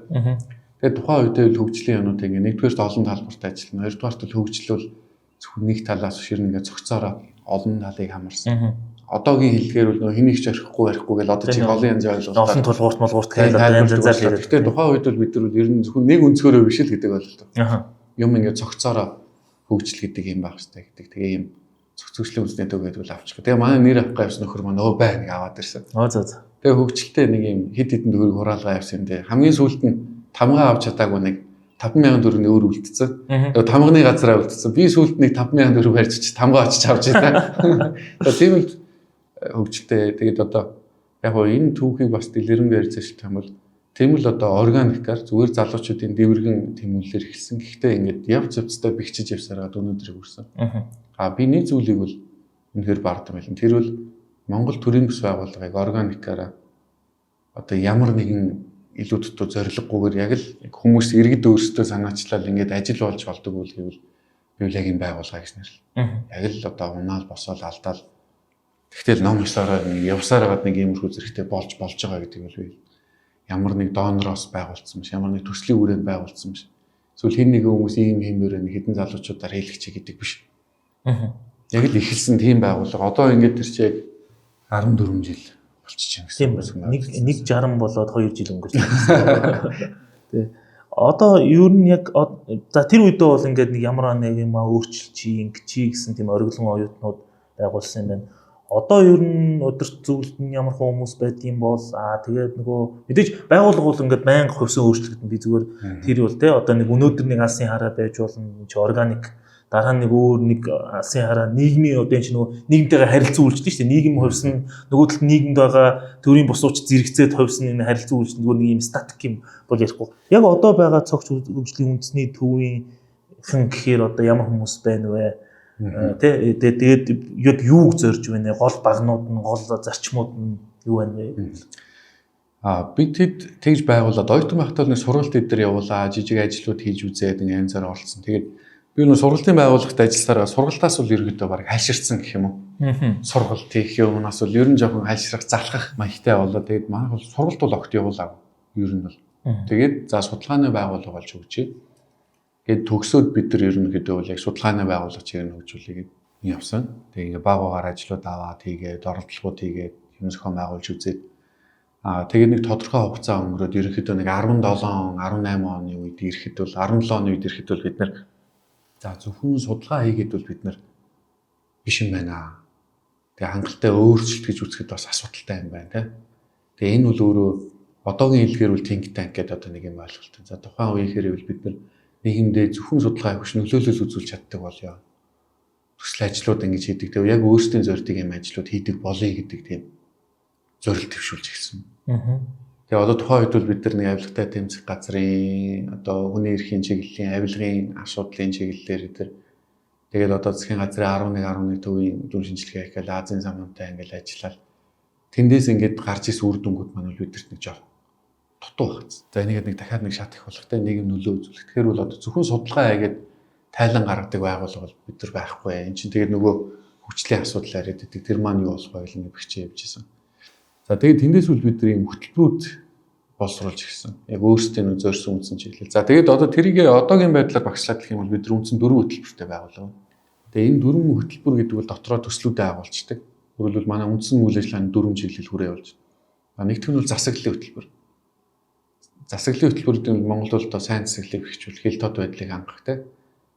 Тэгээд тухайн үедээ хөгжлийн юмнууд ингээд нэгдүгээрт олон талбарт ажиллана. Хоёрдугаарт хөгжил бол зөвхөн нэг талаас биш ер нь ингээд цогцоороо олон талыг хамарсан. Одоогийн хэлгээр бол хэнийг ч арихгүй гэл одоо чи олон янз ойлголт олон тулгуурт молгуурт гэхэл одоо янз янзаар л. Гэхдээ тухайн үед бол бид нар ер нь зөвхөн нэг өнцгөрөө биш л гэдэг ойлголт. Юм ингээд цогцоороо хөгжил гэдэг юм байх хэрэгтэй гэдэг. Тэгээ юм цогцөглөлийн үндэсний төв гэдэг бол авчих. Тэгээ манай нэр авах гайвс нөхөр маань өө бай нэг аваад ирсэн. За. Тэгээ хөгжилтэй нэг юм хэд хэдэн төгрөг хураалгаа явсан юм дээ. Хамгийн сүүлд нь тамгаа авч чадаагүй нэг 50000 төгрөгийн өөр үлдсэн. Тэгээ тамганы газараа үлдсэн. Би сүүлд нэг 50000 төгрөг барьж тамгаа очиж авч байлаа. Тэгээ тийм л хөгжилтэй. Тэгээд одоо яг гоо энэ түүхийг бас дэлгэрэнгүй ярьж байгаа юм бол тийм л одоо органикаар зүгээр залуучуудын дэврэгэн тэмүүлэлээр эхэлсэн. Гэхдээ ингээд явц явцтай бэхжиж явсараад өнөөдрийг хүрсэн. Би нэг зүйлийг бол үнэхээр бардам байлаа. Тэр бол Монгол төрийн бас байгууллагыг органикаараа одоо ямар нэгэн илүү дутуу зориггүйгээр яг л хүмүүс иргэд өөрсдөө санаачлал ингээд ажил болж болдог үйл гэвэл би яг юм байгуулгаа гэж нэрлээ. Яг л одоо унаал босоод алдаал тэгтэл ном ёсороо нэг явсаар байгаад нэг иймэрхүү зэрэгтэй болж байгаа гэдэг нь би ямар нэг донороос байгуулсан биш, ямар нэг төслийн үрээнд байгуулсан биш. Эсвэл хэн нэгэн хүмүүс ийм хэмээр нэг хэдэн залуучуудаар хэлэгчээ гэдэг биш. Яг л ихэлсэн тийм байгууллага. Одоо ингээд тэр чинь 14 жил болчихж байна гэсэн. Нэг 60 болоод 2 жил өнгөрсөн. Тэ. Одоо ер нь яг за тэр үедээ бол ингээд нэг ямар нэг юм өөрчлөлчий ингэчий гэсэн тийм ориглон оюутнууд байгуулсан юм байна. Одоо ер нь өдөрт зөвлөлт нь ямар хүмүүс байдığım бол тэгээд нөгөө мэдээж байгууллага бол ингээд байнга хувьсан өөрчлөгдөн би зүгээр тэр бол те одоо нэг өнөөдөр нэг алсын хараа байж болно чи органик дараа нэг өөр нэг алсын хараа нийгмийн одоо энэ нөгөө нийгэмтэйгээ харилцан үйлчлдэг шүү дээ нийгэм хувьсан нөгөө талд нийгэмд байгаа төрийн босууч зэрэгцээд хувьсан энэ харилцан үйлчлдэг нөгөө нэг юм статик юм бол ярихгүй яг одоо байгаа цогц хөгжлийн үндэсний төвийн хэн гэхээр одоо ямар хүмүүс байна вэ тэгээд яг юуг зорж байна гол багнууд нь гол зарчмууд нь юу байна вэ бид тэгж байгуулад оюутан байхдаа нэг сургалт дээр явуулаа жижиг ажлууд хийж үзээд нэг янзаар оролцсон. Тэгээд би нэг сургалтын байгууллагт ажилласараа сургалтаас бол ерөөдөө баг хайширсан гэх юм уу. Сургалт хийх юмнаас бол ер нь жоохон хайшрах залхах маягтай болоо. Тэгээд манай бол сургалт бол огт явуулаагүй. Ер нь бол. Тэгээд за судалгааны байгууллага болж өгчээ. Тэгээд төгсөөд бид нар ерөнхийдөө бол яг судалгааны байгууллага чигээр хөгжүүлээд явсан. Тэгээд ингээ багуугаар ажлууд аваад хийгээд оролдлогууд хийгээд юм зохион байгуулж үзээд тэгээд нэг тодорхой хугацаа өнгөрөөд ерөнхийдөө нэг 17 18 оны үед ирэхэд бол 17 оны үед ирэхэд бол бид нар за зөвхөн судалгаа хийгээд бол бид нар биш юм байна. Тэгээд хангалттай өөрчлөлт гэж үзэхэд бас асуудалтай юм байна тий. Тэгээд энэ бол өөрөө одоогийн хэлгээр бол think tank гэдэг одоо нэг юм ойлголт. За тухайн үеийнхээ бол бид нар нийгэмдээ зөвхөн судалгаа хийх нөлөөлөл үзүүлж чаддаг болёо. Төсөл ажлууд ингэж хийдэг. Тэгээд яг өөрсдийн зорилтыг юм ажлууд хийдэг болъё гэдэг тийм зорилт төвшүүлж ирсэн. Тэгээ одоо тухайн үед бол бид нар нэг авилгатай тэмцэх газрын одоо хүний эрхийн чиглэлийн авилгын асуудлын чиглэлээр тэр тэгээд одоо засгийн газрын 11 төвийн дүн шинжилгээ хийгээл Азийн самунтай ингээл ажиллаад тэндээс ингээд гарч ирсэн үр дүнгууд маань бол бидэрт нэг жоо дутуу багц. За энийгээд нэг дахиад нэг шат их болгохтой нэг юм нөлөө үзүүлэх. Тэгэхээр бол одоо зөвхөн судалгаа хийгээд тайлан гаргадаг байгууллага бол бид нар байхгүй. Энд чинь тэгээд нөгөө хүчлийн асуудал яриад байдаг. Тэр маань юу болох вэ гэж бичиж явьжсэн. За тэгээд тэндээс үл бид нар юм хөтөлбөрүүд боловсруулж ирсэн. Яг өөрсдөө нөө зорьсон үндсэн чиглэл. За тэгээд одоо тэрийг одоогийн байдлаар багшлаад гэх юм бол бид нар үндсэн 4 хөтөлбөртэй байгууллага. Тэгээд энэ 4 хөтөлбөр гэдэг бол дотроо төслүүдэд агуулждаг. Өөрөлдвөл манай үндсэн үйл ажиллагааны 4 чиглэл хүрээ болж. Нэгтгэх нь бол засаглалын хөтөлбөр. Засаглалын хөтөлбөрүүд нь Монголд бол одоо сайн засаглалыг бэхжүүлэх, хил тод байдлыг хангах те.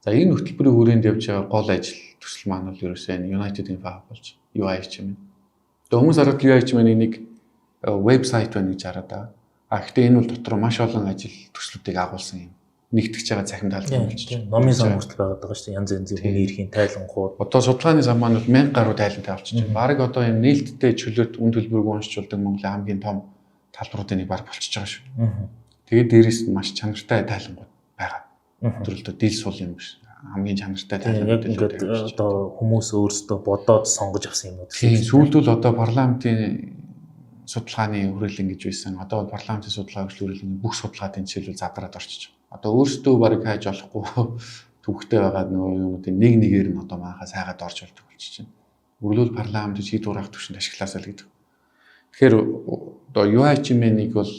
За энэ хөтөлбөрийн хүрээнд явж байгаа гол ажил төсөл маань бол ерөөсөө United Info болж UI ч юм. Тэгээд хүмүүс хараад UI ч маань нэг вебсайт байна гэж хараад байгаа. Гэхдээ энэ бол дотор маш олон ажил төслүүдийг агуулсан юм. Нэгтгэж байгаа цахим даалгавар болж байна. Номын сан хүртэл байгаад байгаа шүү дээ. Янз янзын хүний эрхийн тайланхууд. Одоо судалгааны зам маань 1000 гаруй тайлантай авчиж байна. Бараг одоо энэ нээлттэй чөлөөт үн төлбөрийг уншуулдаг Монголын хамгийн том талбаруудын нэг баг болчихж байгаа шүү. Тэгээд дээрээс нь маш чанартай тайлангууд байгаа. Өдрөлдөө дийл сул юм биш. Хамгийн чанартай тайлбар. Ингээд одоо хүмүүс өөрсдөө бодоод сонгож авсан юм уу? Тийм, сүүлдүүл одоо парламентын судалгааны хүрээлэн гэж байсан. Одоо парламентын судалгаа хөшлөрлийн бүх судалгаатын жишээлбэл задраад орчиж байгаа. Одоо өөрсдөө барыг хайж олохгүй төвхтэй байгаа нөгөө юмнуудын нэг нэгээр нь одоо манхаас хайгаад орж болдог болчихж байна. Өглөөл парламентд шийд урах төвшөнд ашиглаасаа л гэдэг. Тэгэхээр одоо UIHM-ийг бол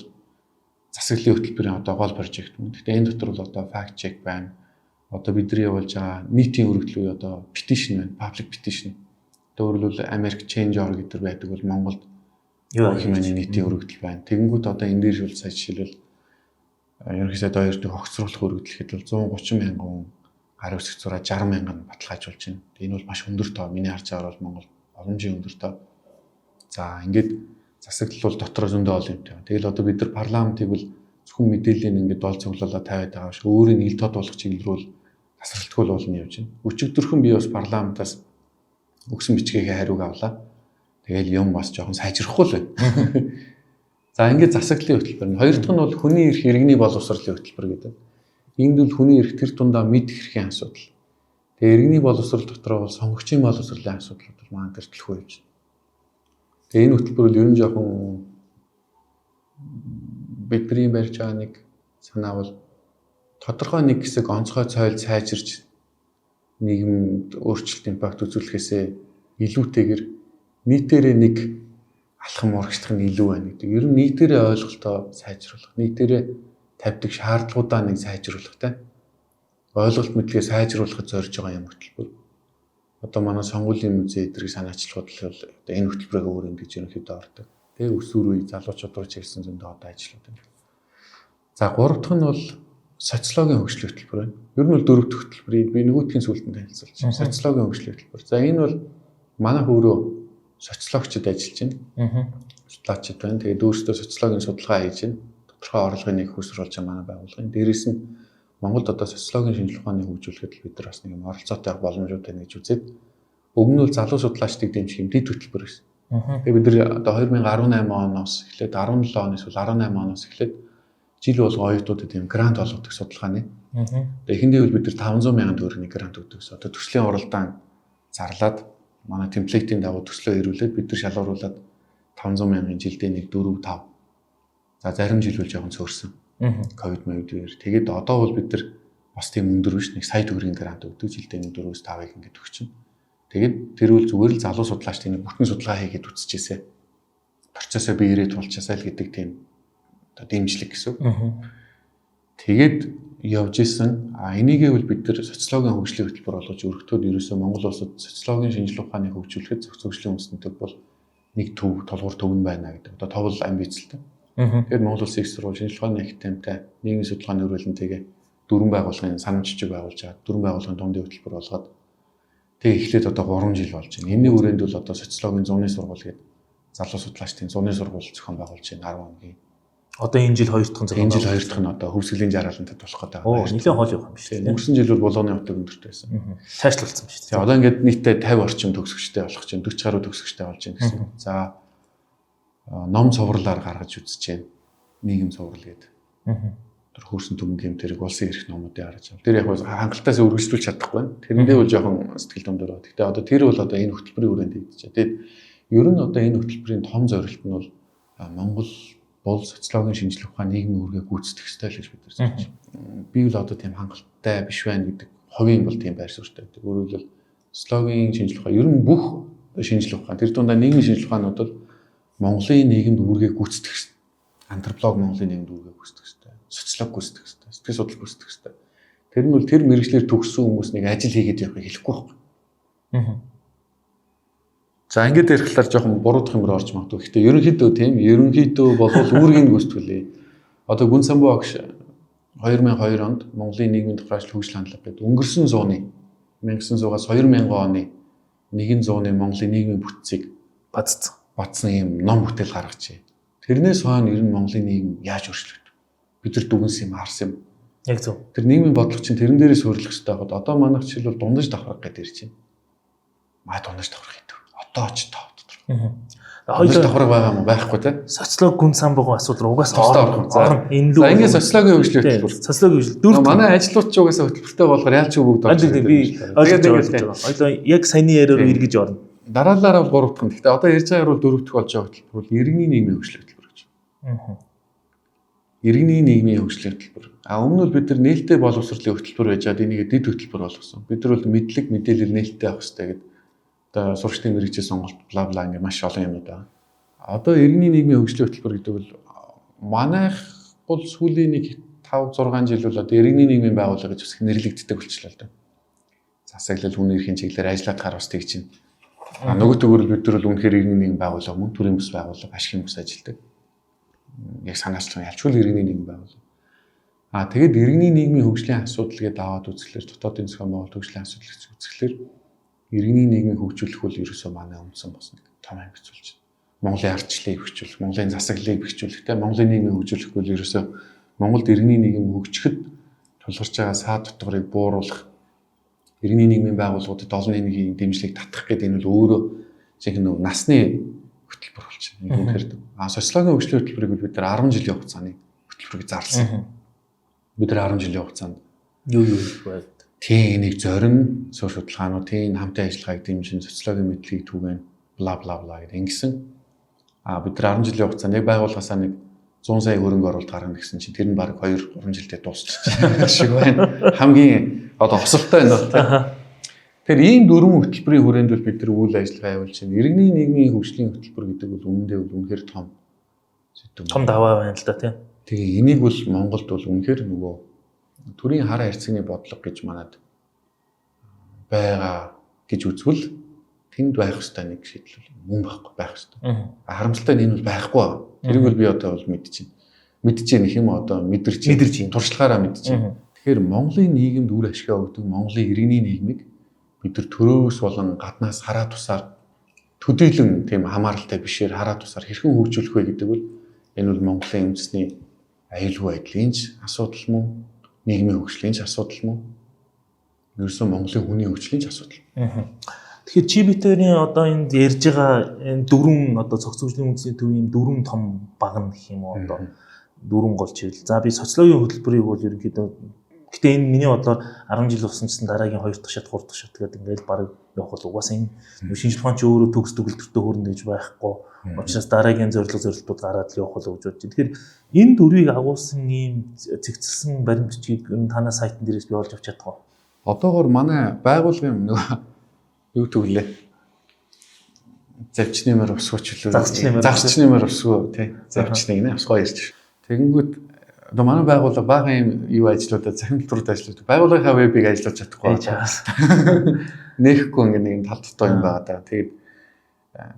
засаглалын хөтөлбөрийн одоо гол прожект юм. Гэхдээ энэ дотор бол одоо fact check байна. Одоо бидний явуулж байгаа нийтийн өргөдөл үе одоо petition байна, public petition. Өөрөлдвөл Америк Change.org гэдэг байдаг бол Монголд UIHM-ийн нийтийн өргөдөл байна. Тэгэнгүүт одоо энэ дээр шул сая жишээлбэл ерөнхийдөө хоёрыг огцруулах өргөдөл гэхэд бол 130 мянган гар үсэг зураа 60 мянган баталгаажуулж байна. Энэ бол маш өндөр тоо. Миний харж байгаа бол Монгол боломжийн өндөр тоо. За ингээд засаглал бол дотор зөндөө ол юмтай. Тэгэл одоо бид нар парламентыг бол зөвхөн мэдээллийн ингээд дол цуглуулаад тавиад байгаа ш. Өөрийн ил тод болох чиглэл рүү тасралтгүй болно явж байна. Өчигдөрхөн би бас парламентаас өгсөн бичгийн хариуг авлаа. Тэгэл юм бас жоохон сайжрахгүй л байна. За ингээд засаглалын хөтөлбөр. Хоёр дахь нь бол хүний эрх иргэний боловсролын хөтөлбөр гэдэг. Энд бол хүний эрх тэр тундаа мэдэх эрхийн асуудал. Тэгээ иргэний боловсрол дотор бол сонгогчийн боловсролын асуудлууд бол маань тэр төлхөө явж байна. Тэгээ энэ хөтөлбөр бол ер нь жоохон бидний барьж байгаа нэг санаа бол тодорхой нэг хэсэг онцгой соёл сайжирч нийгэмд өөрчлөлт импакт үзүүлэхээсээ илүүтэйгээр нийтээрээ нэг алхам урагшлах нь илүү байна гэдэг. Ер нь нийтээрээ ойлголтоо сайжруулах, нийтээрээ тавьдаг шаардлагуудаа нэг сайжруулах те. Ойлголт мэдлэгээ сайжруулахад зорж байгаа юм хөтөлбөр. Одоо манай сонгуулийн музей эдрийг санаачлагууд л одоо энэ хөтөлбөрөөр өөр ингэж ерөнхийдөө ордог. Тэгээ өсвөр үе залуучууд руу чиглэсэн зөндөө одоо ажлууд байна. За гурав дахь нь бол социологийн хөгжлийн хөтөлбөр байна. Ер нь бол дөрөв дэх хөтөлбөрийг би нөгөөдхийн сүлтөнд танилцуулж байна. Социологийн хөгжлийн хөтөлбөр. За энэ бол манай өөрөө социологчид ажиллаж байна. Судлаачид байна. Тэгээд өөрсдөө социологийн судалгаа хийж байна. Тодорхой орлогын нэг хөсөр болж байгаа манай байгууллагын. Дээрээс нь Монголд одоо социологийн шинжилгээ ухааны хөгжүүлэхэд бид нар бас нэг юм оролцоотой боломжууд байна гэж үзээд өмнө нь бол залуу судлаачдыг дэмжих юм дэд хөтөлбөр байсан. Тэгээд бид нар одоо 2018 оноос эхлээд 17 оноос бол 18 оноос эхлээд жил болго оюутнуудад юм грант олгодог судалгааны. Тэгээд эхэндээ бол бид нар 500 мянган төгрөгийн грант өгдөг. Одоо төслийн уралдаан зарлаад манай темплейтийн дагуу төслөө ирүүлээд бид нар шалгууруулад 500 мянган жилдээ нэг 4 5. За зарим жил бол жоохон цөөрсөн. Ковид үеэр. Тэгээд одоо бол бид нар бас тийм өндөр биш нэг сая төгрөгийн грант өгдөг. Жилдээ нэг 4-5-ыг ингээд өгч чинь. Тэгээд тэр үл зүгээр л залуу судлаачдын бүтэн судалгаа хийгээд үтсэжээсэ. Процессоо биеэрээ тулчаасаа л гэдэг тийм одоо дэмжлэг гэсэн. Тэгээд явж исэн. Энийгээ бол бид нар социологийн хөгжлийн хөтөлбөр болгож өргөтөөд ерөөсөө Монгол улсад социологийн шинжилгээ ухааныг хөгжүүлэхэд зөвхөн үндэстэнтэй бол нэг төв толгуур төвн байна гэдэг. Одоо товл амбицтай. Тэгэхээр Монгол Улсын их сургууль шинжилгээ ухааны академитай нийгмийн судалгааны хөрөлөнтэйгээ дөрвөн байгууллагын санамж жижиг байгуулж байгаа. Дөрвөн байгууллагын дундын хөтөлбөр болгоод тэгээ эхлээд одоо 3 жил болж байна. Энэний хүрээнд бол одоо социологийн зуны сургууль гэдэг залуу судлаачдын зуны сургууль зохион байгуулж байна 10 хоногийн. Одоо энэ жил 2 дахь энэ жил 2 дахь нь одоо хөвсгөлийн жаргалантад болох гэдэг. Нэлээд хол явах юм биш үү? Өнгөрсөн жил бол болгоны утга өндөртэй байсан. Цаашлуулсан биш үү? За одоо ингээд нийтдээ 50 орчим төгсөгчтэй болох чинь 40 гаруй төгсөгчтэй болж байна гэсэн. За ном цувралаар гаргаж үзэж байна. Нийгэм цуврал гэдэг. Тэр хөрсөн түмэн гэмтэрэг улсын эрх номуудыг харж байна. Тэр яг хангалтаас өргөжлүүлж чадахгүй байна. Тэрэндээ бол жоохон сэтгэл дундор байна. Гэхдээ одоо тэр бол одоо энэ хөтөлбөрийн хүрээнд хийгдэж байна. Тэгээд ер нь одоо энэ хөтөлбөрийн том зорилт нь бол Монгол бол социологийн шинжилгээ ухааны нийгмийн үргээ гүйцэтгэх ёстой л гэж бид нар хэлж байна. Би бол одоо тийм хангалттай биш байна гэдэг хувийн бол тийм байр суурьтай байдаг. Өөрөөр хэлбэл социологийн шинжилгээ ухаан ер нь бүх шинжилгээ ухаан тэр дундаа нийгмийн шинжилгээ ухаанууд бол Монголын нийгэмд үргээ гүйцэтгэх ёстой. Антрополог Монголын нийгэмд үргээ гүйцэтгэх ёстой. Социолог гүйцэтгэх ёстой. Сэтгэл судлал гүйцэтгэх ёстой. Тэр нь бол тэр мэргэжлэр төгссөн хүмүүс нэг ажил хийгээд явахыг хэлэхгүй байхгүй. За ингээд ярихлаар жоохон буруудах юм руу орж магадгүй. Гэхдээ ерөнхийдөө тийм ерөнхийдөө болвол үүргийг гүйцэтгүүлээ. Одоо Гүн Самбуу агш 2002 онд Монголын нийгмийн тухайчлал хөгжил хандлага гэдэг өнгөрсөн зууны 1900-аас 2000 оны 100-ны Монголын нийгмийн бүтцийг батсан юм ном бүтээл гаргажээ. Тэрнээс хойно ер нь Монголын нийгэм яаж өөрчлөгдөв? Бид нар дүгнсэн юм харсан юм. Яг зөв. Тэр нийгмийн бодлого чинь тэрэн дээрээ суурилах хэрэгтэй байгаад одоо манайх жишээлбэл дундаж давхрах гэдэг ирж байна. Маа дундаж давхрах гэдэг. Одоо ч тав дотор. Хоёул давхрах байгаа юм байхгүй те? Социолог гүн сан байгаа асуудал угаасаа орно. Энэ лүү. За ингээд социологийн хөгжлийн хөтөлбөр. Социологийн хөгжил. Дөрөв манай ажилтнууд ч угаасаа хөтөлбөртэй болгоор яалч бүгд орж ирдэг. Би ойлгож байгаа. Хоёул яг саяны яриараа эргэж орно. Дараалалаа бол 3 дахь. Гэхдээ одоо ярьж байгаа бол 4 дахь болж байгаа хөтөлбөр бол иргэний нийгмийн хөгжлийн хөтөлбөр гэж. Иргэний нийгмийн хөгжлийн хөтөлбөр. Өмнө нь бид нар нээлттэй боловсролын хөтөлбөр байж хаад энийг дэд хөтөлбөр болгосон. Бид нар бол мэдлэг мэдээлэл нээлттэй авах хэрэгтэй гэдэг. Одоо сурагчдын мэргэжил сонголт бла бла ингээд маш олон юм байна. Одоо иргэний нийгмийн хөгжлийн хөтөлбөр гэдэг бол манайх бол сүүлийн нэг 5 6 жил бол одоо иргэний нийгмийн байгууллага гэж үсэх нэрлэгддэг болчихлоо л да. Засаглал хүн эрхийн чиглэлээр ажиллахаар бас тэгж чинь. Нөгөө төгөөрөл бид нар бол үнэхээр иргэний нийгэм байгууллага мөн төрийн бүс байгууллага ашигын бүс ажилдаг. Яг санаачлагын ялчгүй иргэний нийгэм байгууллага. Тэгээд иргэний нийгмийн хөгжлийн асуудал гэдээ аваад үзэхлээр дотоодын зохион байгуулалт хөгжлийн асуудал гэж үзэхлээр иргэний нийгмийг хөгжүүлэх бол ерөөсөө манай үндсэн бас нэг том амбиц болж байна. Монголын ардчлалыг хөгжүүлэх, Монголын засаглалыг хөгжүүлэхдээ Монголын нийгмийг хөгжүүлэх бол ерөөсөө Монголд иргэний нийгэм хөгжихэд тулгарч байгаа саад дутгарыг бууруулах, иргэний нийгмийн байгууллагуудад олон нийгмийн дэмжлэг татах гэдэг энэ бол өөрөө жинхэнэ насны хөтөлбөр болж байна. Үнэхээр социологийн хөгжлийн хөтөлбөрийг бид нар 10 жилийн хугацааны хөтөлбөрийг зарласан. Бид нар 10 жилийн хугацаанд юу байд. Тийм энийг зорин суурь судалгаануудын хамтын ажиллагааг дэмжин социологийн мэдлэгийг түгэн бла бла бла гэдэг ингэсэн. Бид нар 10 жилийн хугацаанд яг байгууллагаасаа нэг 100 сая хөрөнгө оруулалт гаргана гэсэн чинь тэр нь баг 2 3 жилдээ дуусчихсан шиг байна. Хамгийн одоо хосолтой байна. Тэгэхээр ийм дөрвөн хөтөлбөрийн хүрээнд бол бид нар үйл ажиллагаа явуулж байна. Иргэний нийгмийн хөгжлийн хөтөлбөр гэдэг бол үнэндээ бол үнэхээр том сэдв. Том даваа байна л да тийм. Тэгээ энийг бол Монголд бол үнэхээр нөгөө төрийн хараа харьцагны бодлого гэж манад байгаа гэж үзвэл тэнд байх ёстой нэг шийдэл мөн байхгүй байх ёстой. Харамсалтай нь энэ бол байхгүй. Тэрийг бол би одоо бол мэдчихээн их юм одоо мэдэрч туршлагаараа мэдчихээн. Тэгэхээр Монголын нийгэмд үр ашиг өгдөг Монголын иргэний нийгмийг бид нар төрөөс болон гаднаас хараа тусаар төдийлөн тийм хамааралтай бишээр хараа тусаар хэрхэн хөгжүүлэх вэ гэдэг бол энэ бол Монголын үндэсний аюулгүй байдлын асуудал мөн нийгмийн хөгжлийн асуудал мөн ерөөсөн Монголын хүний хөгжлийн асуудал. Тэгэхээр чи битэрийн одоо энд ярьж байгаа энэ дөрвөн одоо цогц хөгжлийн үндэсний төвийн дөрвөн том баг нь гэх юм уу одоо дөрвөн гол чиглэл. За би социологийн хөтөлбөрийг бол ерөнхийдөө гэтээ энэ миний бодлоор 10 жил болсон гэсэн дараагийн 2 дахь шат 3 дахь шат гэдэг ингээд баг явах бол угаасаа энэ шинжлэх ухаан ч өөрөө төгс төгөлтөртөө хөрнө гэж байхгүй. Учраас дараагийн зорилтууд гараад л явах болов гэж бодож байна. Тэгэхээр энэ дөрвийг агуулсан ийм цэгцэлсэн баримтчийг танай сайтн дээрээс би олж авч чадах уу? Одоогоор манай байгууллагын нөгөө юу төглөө? Завч нэмэр усгууч лөө. Загч нэмэр усгуу тий. Завч нэг нэ усгоо ярьж. Тэгэнгүүт одоо манай байгууллага бага юм юу ажлуудад захин төлбөрт ажилладаг. Байгууллагынхаа вебийг ажиллаж чадахгүй байна. Нэхгүй ингэ нэг тал дотоо юм байгаа даа. Тэгээд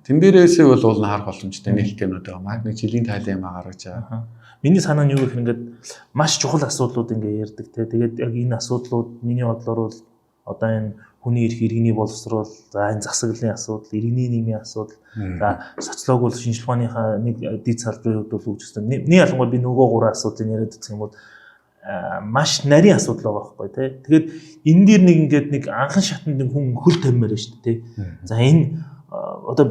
тэн дээрээсээ бол уулна харах боломжтой нээлттэй юмнууд байгаа. Маг нэг жилийн тайлан юм гаргаж байгаа. Миний санаа нь юу гэх ингээд маш чухал асуудлууд ингээ ярьдаг те. Тэгээд яг энэ асуудлууд миний бодлоор бол одоо энэ хүний эрх иргэний боловсрол, за энэ засаглалын асуудал, иргэний нийгмийн асуудал, за социолог бол шинжлэх ухааныхаа нэг дэд салбарын хувьд бол үүссэн. Нэг ялангуяа би нөгөө гурван асуудлыг яриад үзэх юм бол маш нарийн асуудал байгаа байхгүй тий. Тэгээд энэ дээр нэг ингээд нэг анхан шатнд нэг хүн хөл таммаар байна шүү дээ тий. За энэ одоо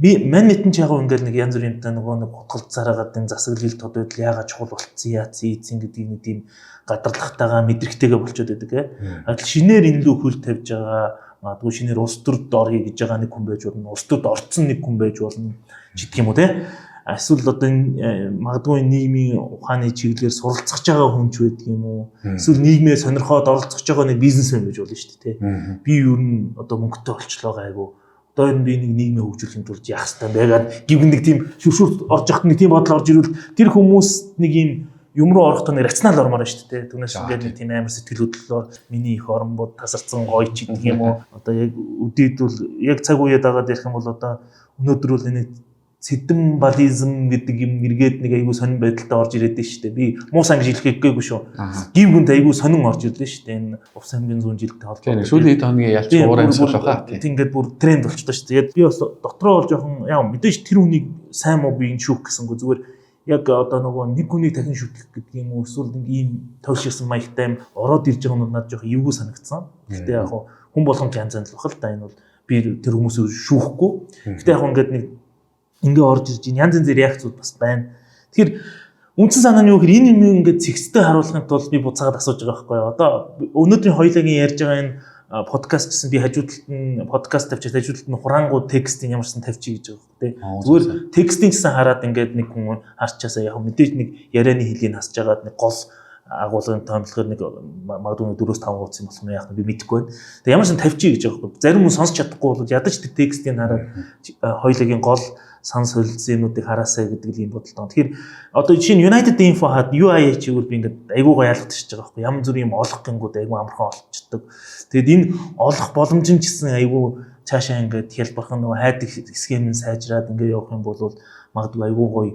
би мань мэдэн ч яг ингээд нэг янз бүрийн нөгөө нэг хутгалцаараад энэ засаглал тодод яагаад чухал болцсон яац ийцэн гэдгийг нэг тийм гадарлагтайгаа мэдрэгтэйгээ болчиход байдаг. Адил шинээр энэ лүү хөл тавьж байгаа магадгүй шинээр улс төрд орхий гэж байгаа нэг хүн байж болно. Улс төрд орцсон нэг хүн байж болно. Жидг юм уу те? Эсвэл одоо энэ магадгүй нийгмийн ухааны чиглэлээр суралцах байгаа хүн ч байдаг юм уу? Эсвэл нийгмээ сонирхоод оролцох байгаа нэг бизнесмен байж болно шүү дээ те. Би юу н одоо мөнгөтэй болчлоо гайгүй. Одоо энэ би нэг нийгмээ хөгжүүлэхийн тулд яах ёстой байгаад гівгэн нэг тийм шүршүрт орж яхад нэг тийм бодол орж ирвэл тэр хүмүүс нэг юм юм руу орохдоо нэг рационал ормоор шүү дээ. Түүнээс ингээд нэг тийм амар сэтгэл хөдлөлөөр миний их оронбод тасарсан гоё ч гэдэг юм уу. Одоо яг үдээд бол яг цаг үед агаад ярих юм бол одоо өнөөдөр бол нэг сэдэм бализм гэдэг юм эргээд нэг айгүй сонин байдалтай орж ирээд байна шүү дээ. Би муу сан гэж хэлэх гээгүй шүү. Гів хүнд айгүй сонин орж ирлээ шүү дээ. Энэ Увс аймгийн 100 жилдээ холбоотой. Сүүлийн хоногийн ялч уур амьсгал баха. Ингээд бүр тренд болчихдоо шүү. Тэгээд би бас дотроо бол жоохон яа мэдээж тэр хүнийг сайн муу би шүүх гэсэнгүй зүгээр яг одоо нөгөө нэг хүнийг дахин шүтлэх гэдэг юм уу эсвэл нэг ийм тойширсан маягтай ороод ирж байгаа нь надад жоохон эвгүй санагдсан. Гэхдээ яг хүн болгонд янз янз л бахал та энэ бол би тэр хүмүүсийг шүүхгүй. Гэхдээ яг ингээд нэг ингээ орж ирж янз янзын реакцууд бас байна. Тэгэхээр үндсэн санаа нь юу гэхээр энэ юм ингээд цэгцтэй харуулахын тулд би буцаагаад асууж байгаа байхгүй юу. Одоо өнөөдрийн хоёулагийн ярьж байгаа энэ подкаст гэсэн би хажуудалд нь подкаст тавьчихад хажуудалд нь хураангууд текстийн ямарсан тавьчих гэж байгаа тий. Зүгээр текстийн гэсэн хараад ингээд нэг хүн харчаасаа яг мэдээж нэг ярианы хэлийг хасж агаад нэг гол агуулгын томилоход нэг магадгүй 4-5 хуудас юм болох нь яах нь би мэдэхгүй байна. Тэгээ ямарсан тавьчих гэж байгаа байхгүй. Зарим хүн сонсч чадахгүй бол ядаж тэр текстийг хараад хоёулагийн гол сан солилцсон юмнуудыг хараасаа гэдэг л юм бодолтой. Тэгэхээр одоо жишээ нь United Info хаад UI чигээр би ингээд айгүй гоё ялгдчихж байгаа байхгүй. Янз бүрийн юм олох гингүүд айгүй амархан олцдог. Тэгэд энэ олох боломж нь ч гэсэн айгүй цаашаа ингээд хялбархан нөгөө хайдаг схем нь сайжраад ингээд явах юм бол магадгүй айгүй гоё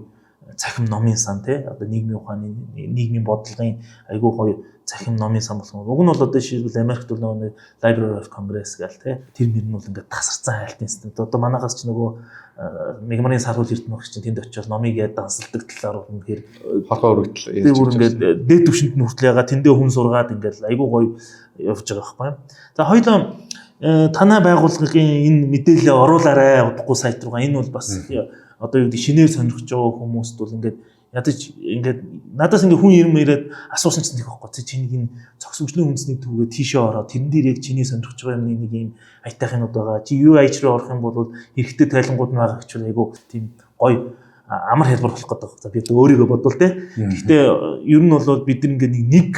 цахим номын сан тий. Одоо нийгмийн ухааны нийгмийн бодлогын айгүй гоё цахим номын сан болох. Уг нь бол одоо жишээлбэл Америкт бол нөгөө Library of Congress гэл тий. Тэр нэр нь бол ингээд тасарсан хайлтын систем. Одоо манайхаас ч нөгөө Мегмарын сарвал эрдэнэ чинь тэнд очиод номыг яд дансалдаг талаар үнэхээр хорхоо өргөдөл ярьж байгаа. Ингээд дээд түвшинд нь хүртэл ягаа тэндээ хүн сургаад ингээд айгүй гоё явж байгаа байхгүй. За хоёулаа танай байгууллагын энэ мэдээлэлээ оруулаарай удахгүй сайт руугаа. Энэ бол бас одоо юу гэдэг шинээр сонирхож байгаа хүмүүст бол ингээд ядаж ингээд надаас ингээд хүн ирээд асуусан чинь нэг байхгүй. Чиний энэ цогцөмжлын үндэсний төвөө тийшээ ороод тэрэн дээр яг чиний сонирхож байгаа юмны нэг юм айтайхнууд байгаа. Чи UI руу орох юм бол хэрэгтэй тайлангууд нь байгаа гэж айгу тийм гоё амар хэлбэр болох гэдэг. За би өөрийгөө бодвол те. Гэхдээ ер нь бол бид ингээд нэг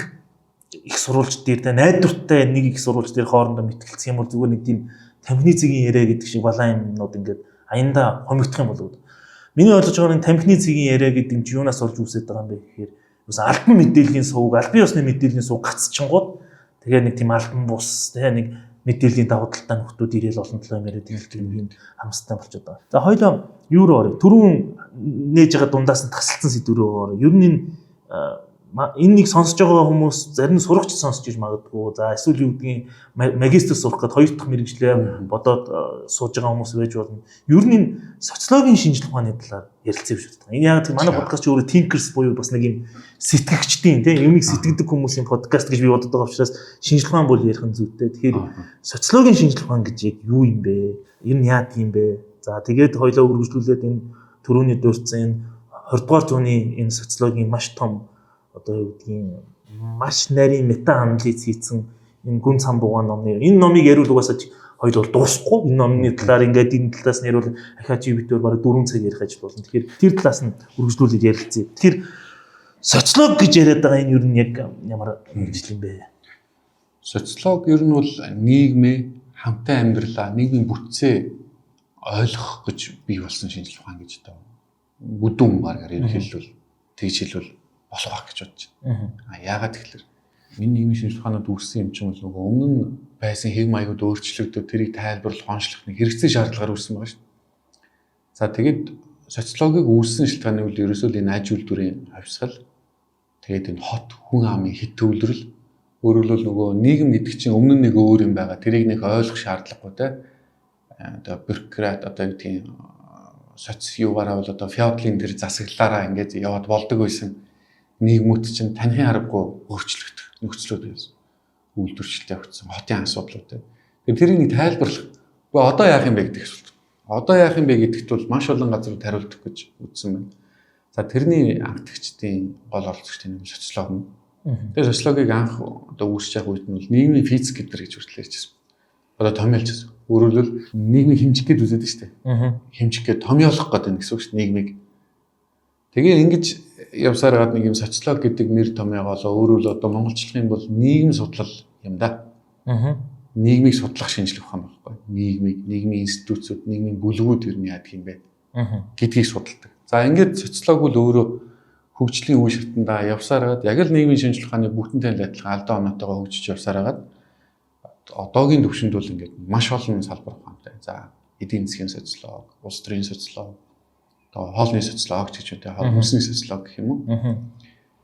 их сурвалж дээр те найдвартай нэг их сурвалж дээр хоорондоо мэтгэлцэх юм бол зүгээр нэг тийм тамхины цэгийн яриа гэдэг шиг балаан юмнууд ингээд аянда хомигдох юм болов уу. Миний ойлгож байгаа нь тамхины цэгийн яриа гэдэг нь юунаас олж үүсээд байгаа юм бэ гэхээр бас албан мэдээллийн сувг, албан ёсны мэдээллийн сувг гацчихгууд тэгээ нэг тийм албан бус тэгээ нэг мэдээллийн давуу талтай нөхдүүд ирээл олон талаа яриад хэлдэг юм хамстай болчиход байгаа. За хоёулаа юу руу орё? Түрүүн нээж байгаа дундаас нь тасалсан сэдв рүү орё. Ер нь энэ нэг сонсож байгаа хүмүүс зарим нь сурагч сонсож иж магадгүй. За эсвэл юу гэдгийг магистр сурах гээд хоёр дахь мэрэгчлээ бодоод сууж байгаа хүмүүс байж болно. Ер нь энэ социологийн шинжилгээ ухааны талаар ярилцсан юм шиг байна. Энэ яг тийм манай подкаст чи өөрөө thinkers буюу бас нэг юм сэтгэгчдийн тийм юмыг сэтгэдэг хүмүүсийн подкаст гэж би бодод байгаа учраас шинжилгээ ухаан бол ярих нь зүйтэй. Тэгэхээр социологийн шинжилгээ ухаан гэж яг юу юм бэ? Энэ яа тийм бэ? За тэгээд хоёлоо үргэлжлүүлээд энэ төрөүний дурдсан энэ 20 дугаар зууны энэ социологийн маш том одоо юу гэдгийг маш нарийн мета анализ хийсэн энэ гүн цамбуугаан номны энэ номыг яриул угаасаа хоёр бол дуусахгүй. Энэ номны талаар ингээд энэ талаас нь яриул ахаа чи битүүр бараг 4 цаг ярих гэж болно. Тэгэхээр тэр талаас нь үргэлжлүүлээд ярилцъя. Тэгэхээр социолог гэж яриад байгаа энэ юу нь яг ямар мэргэжил юм бэ? Социолог ер нь бол нийгмээ хамтаа амьдралаа нийгмийн бүтцээ ойлгох гэж бий болсон шинжилгээ ухаан гэж одоо бүдүүн багаар ерөнхийдөө тэгж хэлвэл болох гэж бодож байна. Яагаад тэгэхээр миний нийгмийн шинжилгээ ухаанууд үүссэн юм чинь нөгөө өмнө нь байсан хэв маягууд өөрчлөгдөв, тэрийг тайлбарлах, онцлох нэг хэрэгцээ шаардлагаар үүссэн байгаа шүү. За тэгээд социологийг үүссэн шалтгааны үл ерөөсөө энэ аж үйлдвэрийн хавьсгал, тэгээд энэ хот хүн амын хит төвлөрөл, өөрөөр нөгөө нийгэм гэдэг чинь өмнө нь нэг өөр юм байгаа. Тэрийг нэг ойлгох шаардлагагүй те. Одоо бюрократ одоо юу гэдгийг соци юугаараа бол одоо феодлын тэр засаглалаараа ингээд яваад болдог байсан. Нийгмүүд чинь танихын аргагүй өөрчлөгдөх нөхцлүүд байсан. Үйлдвэрчлэлтэй явагдсан хотын асуудлууд. Тэгэхээр тэрийг нэг тайлбарлах. Гэхдээ одоо яах юм бэ гэдэг асуулт. Одоо яах юм бэ гэдэгт бол маш олон газрууд хариултах гэж үзсэн байна. За тэрний анхдагчдын гол оролцогчдын социолог нь. Тэгэхээр социологийг анх одоо үүсэж явах үед нь бол нийгмийн физик гэдэр гэж хүртэл ярьжсэн. Одоо томьёолжсэн. Өөрөөр нийгмийг хэмжих гээд үзээд шүү дээ. Хэмжих гээд томьёолох гэдэг нь гэсэн үг шүү дээ нийгмийг. Тэгээ ингэж явсаар гад нэг юм социолог гэдэг нэр томьёогоолоо өөрөөр одоо монголчлах юм бол нийгэм судлал юм да. Нийгмийг судлах шинжилгээ ухаан байхгүй. Нийгмийн институтсууд, нийгмийн бүлгүүд ер нь яадаг юм бэ гэдгийг судалдаг. За ингээд социолог бол өөрөө хөгжлийн үе шатндаа явсаар гад яг л нийгмийн шинжилгээ ухааны бүтэнтэй адилхан алдаа оноотойгоо хөгжиж явсаар гад одоогийн төвшөнд бол ингээд маш олон салбар ухаантай. За эдийн засгийн социолог, улс төрийн социолог, одоо хоолны социологч гэж үүтэй хоол хүнсний социолог гэх юм уу.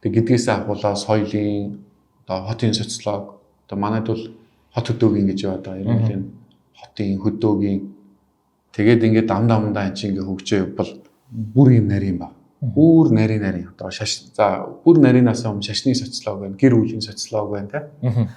Тэг гэдгээс агуулаа соёлын одоо хотын социолог одоо манайд бол хот хөдөөгийн гэж байгаа юм л хотын хөдөөгийн тэгээд ингээд дамдаа энэ чинь ингээ хөгжөө явбал бүр юм нарийн ба. Бүр нарийн одоо бүр нарийнаас өмнө шашны социолог байна, гэр бүлийн социолог байна те.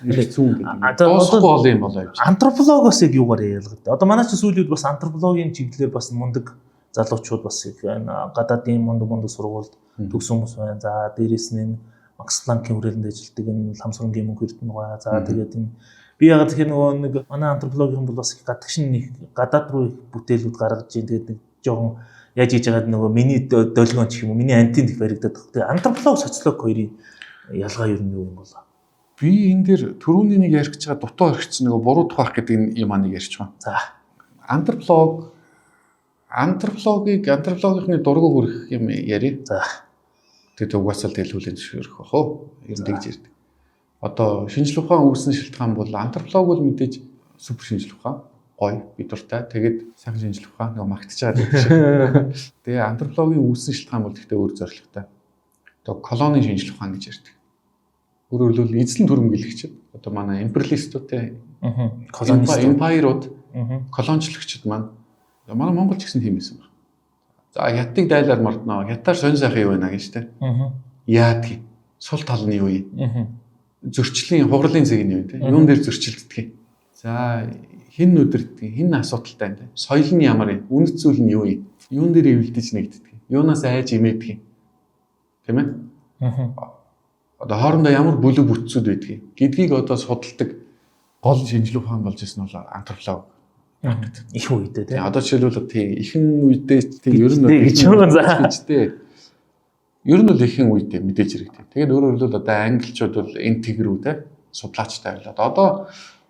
Ирэх зүүн гэдэг. Дуусахгүй бол юм болоо явж. Антропологоос яг юугаар ялгадаг. Одоо манай ч сүүлийн үед бас антропологийн чиглэлээр бас мундаг залуучууд бас их гадаадын мундаг сургуульд төгсөн хүмүүс байна. За дээрэс нь Макс Планкийн хүрээлэнд ажилладаг энэ Ламсрунгийн мөнх эрдэнэ. За тэгээд энэ би яг тэгэхээр нөгөө нэг манай антропологийн бол бас гадагшин нэг гадаад руу их бүтээлүүд гаргаж ийн тэгээд нэг жоохон яаж хийж байгаад нөгөө миний долгион ч юм уу миний антинд их баригдаад байна. Тэгээд антрополог социолог хоёрын ялгаа юу юм бол би энэ дэр түрүүний нэг ярих гэж байгаа дутуу орхиц нөгөө буруу тухайх гэдэг юм аа нэг ярьж байна. За антропологийнхны дургу хүрэх юм яри. За тэгээд угаасаа дэлгүүлэн зөвшөөрөх бах уу? Ер нь тэгж ярьдаг. Одоо шинжлэх ухаан үүссэн шалтгаан бол антрополог бол мэдээж супер шинжлэх ухаан гоё би дуртай. Тэгээд сайхан шинжлэх ухаан нөгөө магтчихад байдаг шиг. Тэгээ антропологийн үүссэн шалтгаан бол гэхдээ өөр зорилготой. Одоо колони шинжлэх ухаан гэж ярьдаг. Өөрөөр хэлбэл эзлэн түрэмгийлэгчид одоо манай империалистуудын эмпайрууд колончлогчид маань манай Монгол ч гэсэн тийм байсан байна. За хятадыг дайлаар мартнаа. Хятадаар сонь сайхан юу байна гэж тэ. Яадаг. Сул талны юу юм. Зөрчлийн хугарлын цэгийн юм тэ. Юун дээр зөрчилддөг. За хин өдөрдөг, хин асуудалтай юм тэ. Соёл нь ямар юм? Үнэт зүйл нь юу юм? Юун дээр эвэлдэж нэгддэг. Юунаас айж имээдэг. Тийм ээ? Одоо хоорондоо ямар бүлэг бүтцүүд байдгийг гэдгийг одоо судалдаг гол шинжлэх ухаан болж ирсэн бол антрополог. Их үедээ тийм. Одоо жишээлбэл тийм ихэнх үедээ тийм ер нь гэж юм за. Ер нь бол ихэнх үедээ мэдээж хэрэгтэй. Тэгээд өөрөөр хэлбэл одоо англичууд бол интегрүү те судлаачтай байлаа. Одоо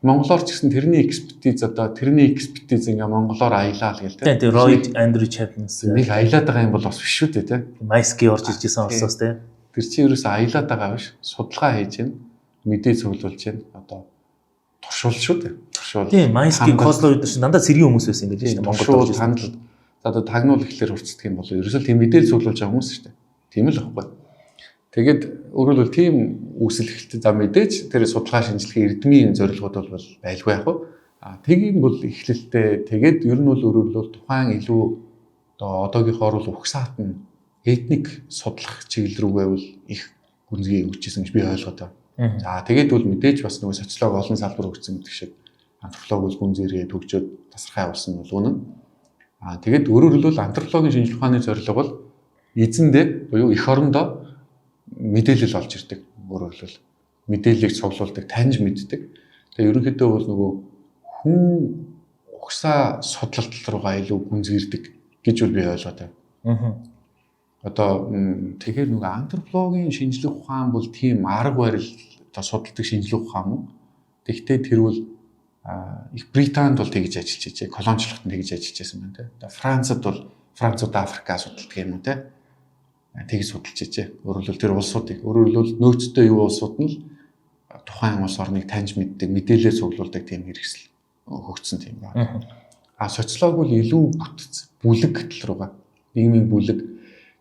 монголоор ч гэсэн тэрний экспертиз ингээ монголоор аялаа л гээл те. Тийм Ройд Андрю Чапманс нэг аялаад байгаа юм бол бас биш шүү дээ те. Майски орж ирж исэн олсоос те. Тэр чинь ерөөсөө аялаад байгаа биш. Судалгаа хийж гин мэдээ цуглуулж гин одоо туршуул шүү дээ. Туршуул. Тийм Майски Косло үед чинь дандаа цэргийн хүмүүс байсан юм гэж байна. Монголд хандлал. За одоо тагнуул ихлээр хурцдаг юм бол ерөөсөө тийм мэдээлэл цуглуулж байгаа хүмүүс шүү дээ. Тийм л аахгүй. Тэгээд өөрөөр хэлбэл тийм үүсэл эхэлтэн за мэдээж тэр судалгаа шинжилгээ эрдмийн зорилгууд бол байлгүй яг уу. Тийм бол эхлэлтэй тэгээд ер нь бол өөрөөр хэлбэл тухайн илүү одоо одоогийнхоор бол угсаат нь этник судлах чиглэл рүүгээ бол их гүнзгий өгчээсэн гэж би ойлгоод байна. За тэгээд бол мэдээж бас нөгөө социолог олон салбар өгсөн гэдэг шиг антрополог бол гүнзгийрээ төгжөөд тасархай болсон бол үнэн. Тэгээд өөрөөр хэлбэл антропологийн шинжлэх ухааны зорилго бол эзэндээ буюу эх орондоо мэдээлэл олж ирдэг. Өөрөөр хэлбэл мэдээллийг цуглуулдаг, таньж мэддэг. Тэгээ ерөнхийдөө бол нөгөө хүн угсаа судлалт руугаа илүү гүнзгийрдэг гэж би ойлгоод байна. Одоо тэгэхээр нөгөө антропологийн шинжлэх ухаан бол тийм арга барил одоо судалдаг шинжлэх ухаан мөн. Тэгэхдээ тэр бол их Британд бол тэгж ажиллаж байжээ, колоничлогт нь тэгж ажиллаж байсан байна те. Одоо Францад бол Францууд Африкаа судалдаг юм уу те. Тэгж судалж байжээ. Өөрөөр хэлбэл тэр улсуудыг өөрөөр хэлбэл нөөцтэй юу улсууд нь л тухайн улс орныг таньж мэддэг, мэдээлэл цуглуулдаг тийм хэрэгсэл хөгжсөн тийм байна. Социолог бол илүү бүтц, бүлэг тал руугаа нийгмийн бүлэг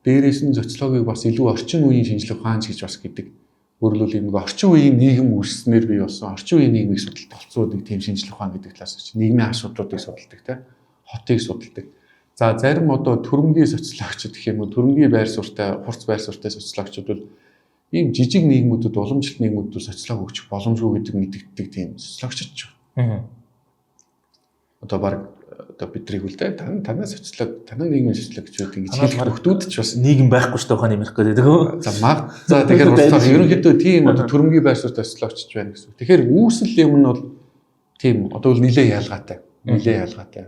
дээрээс нь социологийг бас илүү орчин үеийн шинжлэх ухаанч гэж бас гэдэг. Өөрөөр хэлбэл нэг орчин үеийн нийгэм үүснээр бий болсон орчин үеийн нийгмийг судалдаг толцоодыг тийм шинжлэх ухаан гэдэг талаас нь нийгмийн асуудлуудыг судалдаг те хотыг судалдаг. За зарим одоо төрөмгийн социологчид гэх юм уу төрөмгийн байр суурьтай хурц байр суурьтай социологчид бол ийм жижиг нийгмүүдэд уламжлалт нийгмүүдэд социолог өгчих боломжгүй гэдэг мэддэг тийм социологчид ч байна. Одоо баг одоо бидрийг үлдээ танаа социолог танаа нийгмийн социолог гэж байдаг ингэж хэлэх хүмүүд ч бас нийгэм байхгүй шүү дээ ухааны ярих гэдэг үү. За тэгэхээр болохоор ерөнхийдөө тийм одоо төрөмгийн байр суурьтай социологч байна гэсэн. Тэгэхээр үүсэл юм нь бол тийм одоо бол нэлээд ялгаатай.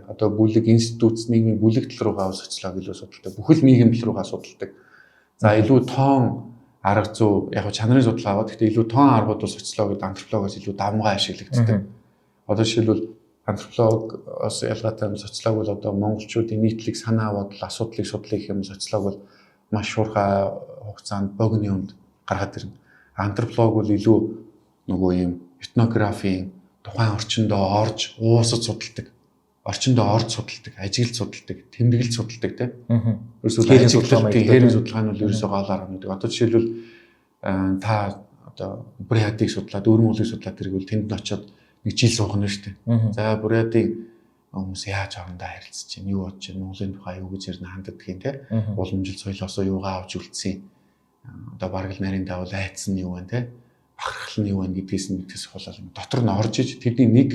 Одоо бүлэг институт нийгмийн бүлэг тал руугаа социолог илүү судалдаг. Бүхэл нийгэм тал руугаа судалдаг. За илүү тоон арга зүй яг чанарын судалгаа аваад гэхдээ илүү тоон аргууд бол социологид антропологоос илүү давмгай ашиглагддаг. Одоо жишээлбэл антропологоос ялгаатай социолог бол одоо монголчуудын нийтлэг санаа бодол асуудлыг судлах юм социолог бол маш шуурхай хугацаанд богино юмд гаргаад ирнэ. Антрополог бол илүү нөгөө юм этнографийн тухайн орчиндөө орж уусад судалдаг. орчиндөө орд судалдаг, ажилд судалдаг, тэмдэглэлд судалдаг тийм. Ерөөсөө хээрийн судалгаа нь бол ерөөсөө гол арга гэдэг. Одоо жишээлбэл та одоо Бурятыг судлаад, өвөр Монголыг судлаад тэргүүл тэнд нь очиод нэг жил суух нь шүү дээ. За Бурятыг хүмүүс яаж хоорондоо харилцаж чинь, юу бодож чинь, Монголын тухай юу гэж ярина ханддаг юм те. Уламжлалт соёлоосоо юугаа авч үлдсэн. Одоо бараг л нарийн давал айцсан юу вэ те. Бахархал нь юу вэ гэдгээс хулаал дотор нь орж иж тэдний нэг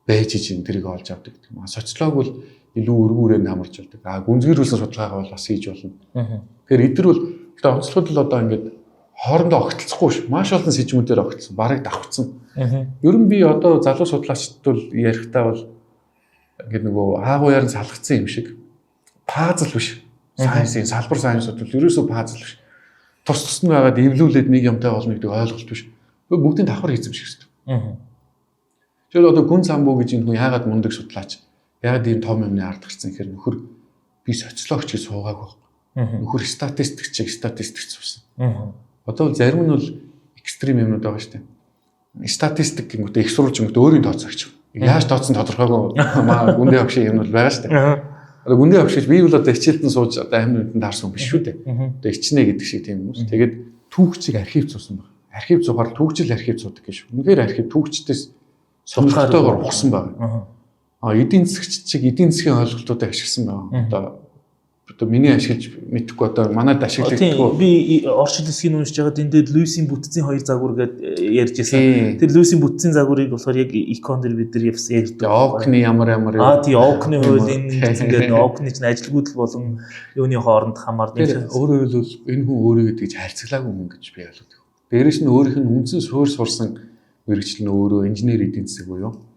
байж иж тэрийг олж авдаг гэх юм. Социолог бол илүү өргөөрөө намарч болдог. Гүнзгийрүүлсэн судалгаагаа бол бас хийж болно. Тэгэхээр эдгээр бол одоо онцлогод л одоо ингээд хоорондоо огтлцохгүй ш. Маш олон сэжмүүдээр огтлсон, бараг давхцсан. Ер нь би одоо залуу судлаачд бол ярихдаа бол ингээд нөгөө аагууяар нь салгацсан юм шиг пазл биш. Сайенсийн салбар сайенсууд бол ерөөсөө пазл биш. Тус тус нь байгаад эвлүүлээд нэг юмтай болно гэдэг ойлголт биш. Бүгдийн давхар хийцэн шиг шүү. Тэр одоо гүн самбуу гэж энэ хүн яагаад мундаг судлаач? Яагаад ийм том юмны ард гарсан гэхээр нөхөр би социологч гэж суугаагүй байхгүй. Нөхөр статистикч суусан. Одоо бол зарим нь бол экстрим юмнууд байгаа шүү дээ. Статистик гингүүтээ их сурвалж гингүүтээ өөрийн тооцоогч. Яаж тооцсон тодорхойгүй маа гүндээ авах юм бол байгаа шүү дээ. Одоо гүндээ авах гэж би бол одоо хичээлдэн сууж одоо амин нүдэнд харсан биш шүү дээ. Одоо ичнэ гэдэг шиг тийм хүмүүс. Тэгээд түүхчийг архив зуусан байна. Архив зугаар түүхчил архив зуудаг гэж. Үнэхээр архив түүхчдээс сонирхолтойгоор ухсан байна. Эдийн засгч чиг эдийн засгийн ойлголтуудыг ашигласан байна. Одоо миний ашиглаж мэдхгүй одоо манайд ашиглагддаг. Би орчин хэсгийг уншиж байгаад энэ дээр Льюисийн бүтцийн хоёр загвар гэдээ ярьж байсан. Тэр Льюисийн бүтцийн загварыг болохоор яг икон дээр бид нар ярьдаг. Окны ямар тий окны хуулийн ингээд окны чинь ажилгүйдэл болон юуны хооронд хамаардаг. Өөрөөр хэлбэл энэ хүн өөрөө гэдгийг хайрцаглаагүй хүн гэж би ойлгодог. Дээрээс нь өөрийнх нь үндсэн суурь сурсан мэргэжил нь өөрөө инженер эдийн засаг буюу